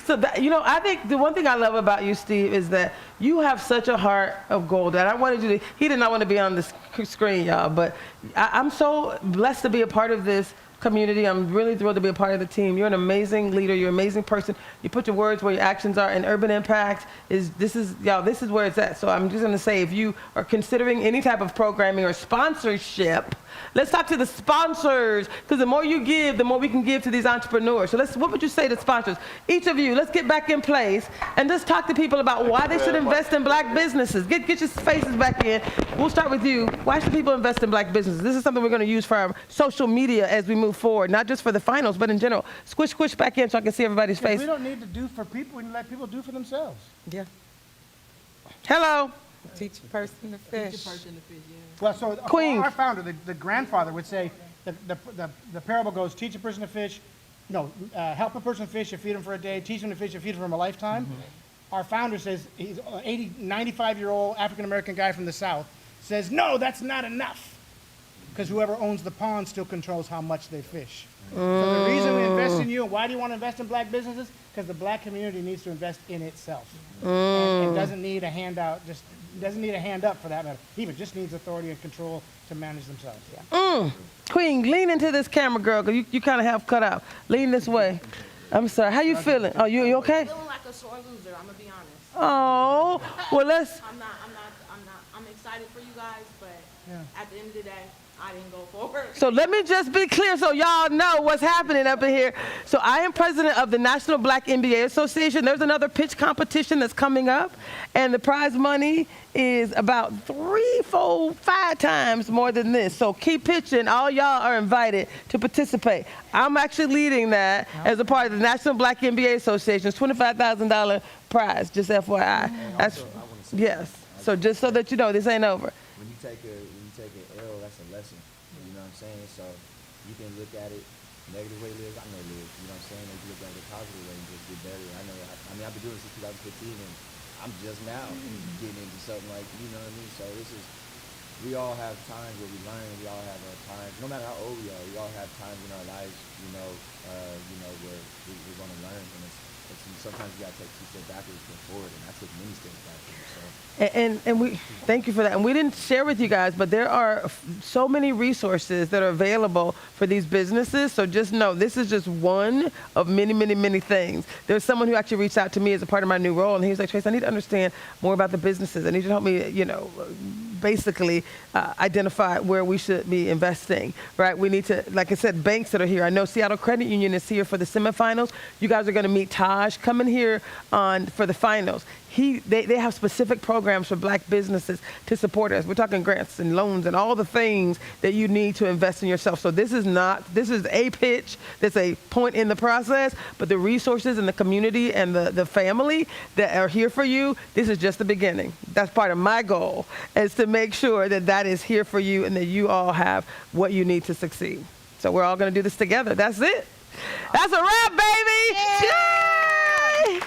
So that, I think the one thing I love about you, Steve, is that you have such a heart of gold. That I wanted you to. He did not want to be on the screen, y'all, but I'm so blessed to be a part of this community. I'm really thrilled to be a part of the team. You're an amazing leader. You're an amazing person. You put your words where your actions are, and Urban Impact this is where it's at. So I'm just going to say, if you are considering any type of programming or sponsorship, let's talk to the sponsors, because the more you give, the more we can give to these entrepreneurs. So what would you say to sponsors? Each of you, let's get back in place and let's talk to people about why they should invest in black businesses. Get your faces back in. We'll start with you. Why should people invest in black businesses? This is something we're going to use for our social media as we move forward, not just for the finals, but in general. Squish back in so I can see everybody's face. We don't need to do for people. We need to let people do for themselves. Yeah. Hello. Teach a person to fish. Well, so Queen. our founder, the grandfather, would say the parable goes: teach a person to fish. No, help a person fish, you feed him for a day. Teach him to fish, you feed him for a lifetime. Our founder says, he's an 95-year-old African-American guy from the South, says, no, that's not enough. Because whoever owns the pond still controls how much they fish. So the reason we invest in you, and why do you want to invest in black businesses? Because the black community needs to invest in itself. And doesn't need a handout, just doesn't need a hand up for that matter. Even just needs authority and control to manage themselves. Yeah. Queen, lean into this camera, girl, because you kind of have cut out. Lean this way. I'm sorry. How you feeling? Oh, you okay? I'm feeling like a sore loser, I'm gonna be honest. Oh, well, let's. I'm excited for you guys, but at the end of the day, I didn't go forward. So let me just be clear so y'all know what's happening up in here. So I am president of the National Black MBA Association. There's another pitch competition that's coming up, and the prize money is about 3, 4, 5 times more than this. So keep pitching. All y'all are invited to participate. I'm actually leading that as a part of the National Black MBA Association. It's $25,000 prize, just FYI. That's, yes. So just so that you know, this ain't over. When you take an L, that's a lesson. You know what I'm saying? So you can look at it negative way, live. I know live. You know what I'm saying? Or you look at it positive way and just get better. I know. I mean, I've been doing this since 2015, and I'm just now getting into something like, you know what I mean? So we all have times where we learn. We all have times, no matter how old we are, we all have times in our lives, where we're going to learn. And sometimes you got to take 2 steps backwards and forward, and I took many steps backwards. So. And we thank you for that. And we didn't share with you guys, but there are so many resources that are available for these businesses. So just know this is just one of many, many, many things. There's someone who actually reached out to me as a part of my new role, and he was like, Trace, I need to understand more about the businesses. I need you to help me, basically identify where we should be investing, right? We need to, like I said, banks that are here. I know Seattle Credit Union is here for the semifinals. You guys are going to meet Taj. Come in here for the finals. They have specific programs for black businesses to support us. We're talking grants and loans and all the things that you need to invest in yourself. So this is a pitch. That's a point in the process, but the resources and the community and the family that are here for you, this is just the beginning. That's part of my goal, is to make sure that that is here for you and that you all have what you need to succeed. So we're all going to do this together. That's it. That's a wrap, baby. Yay!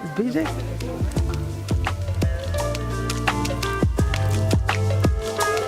Is BJ?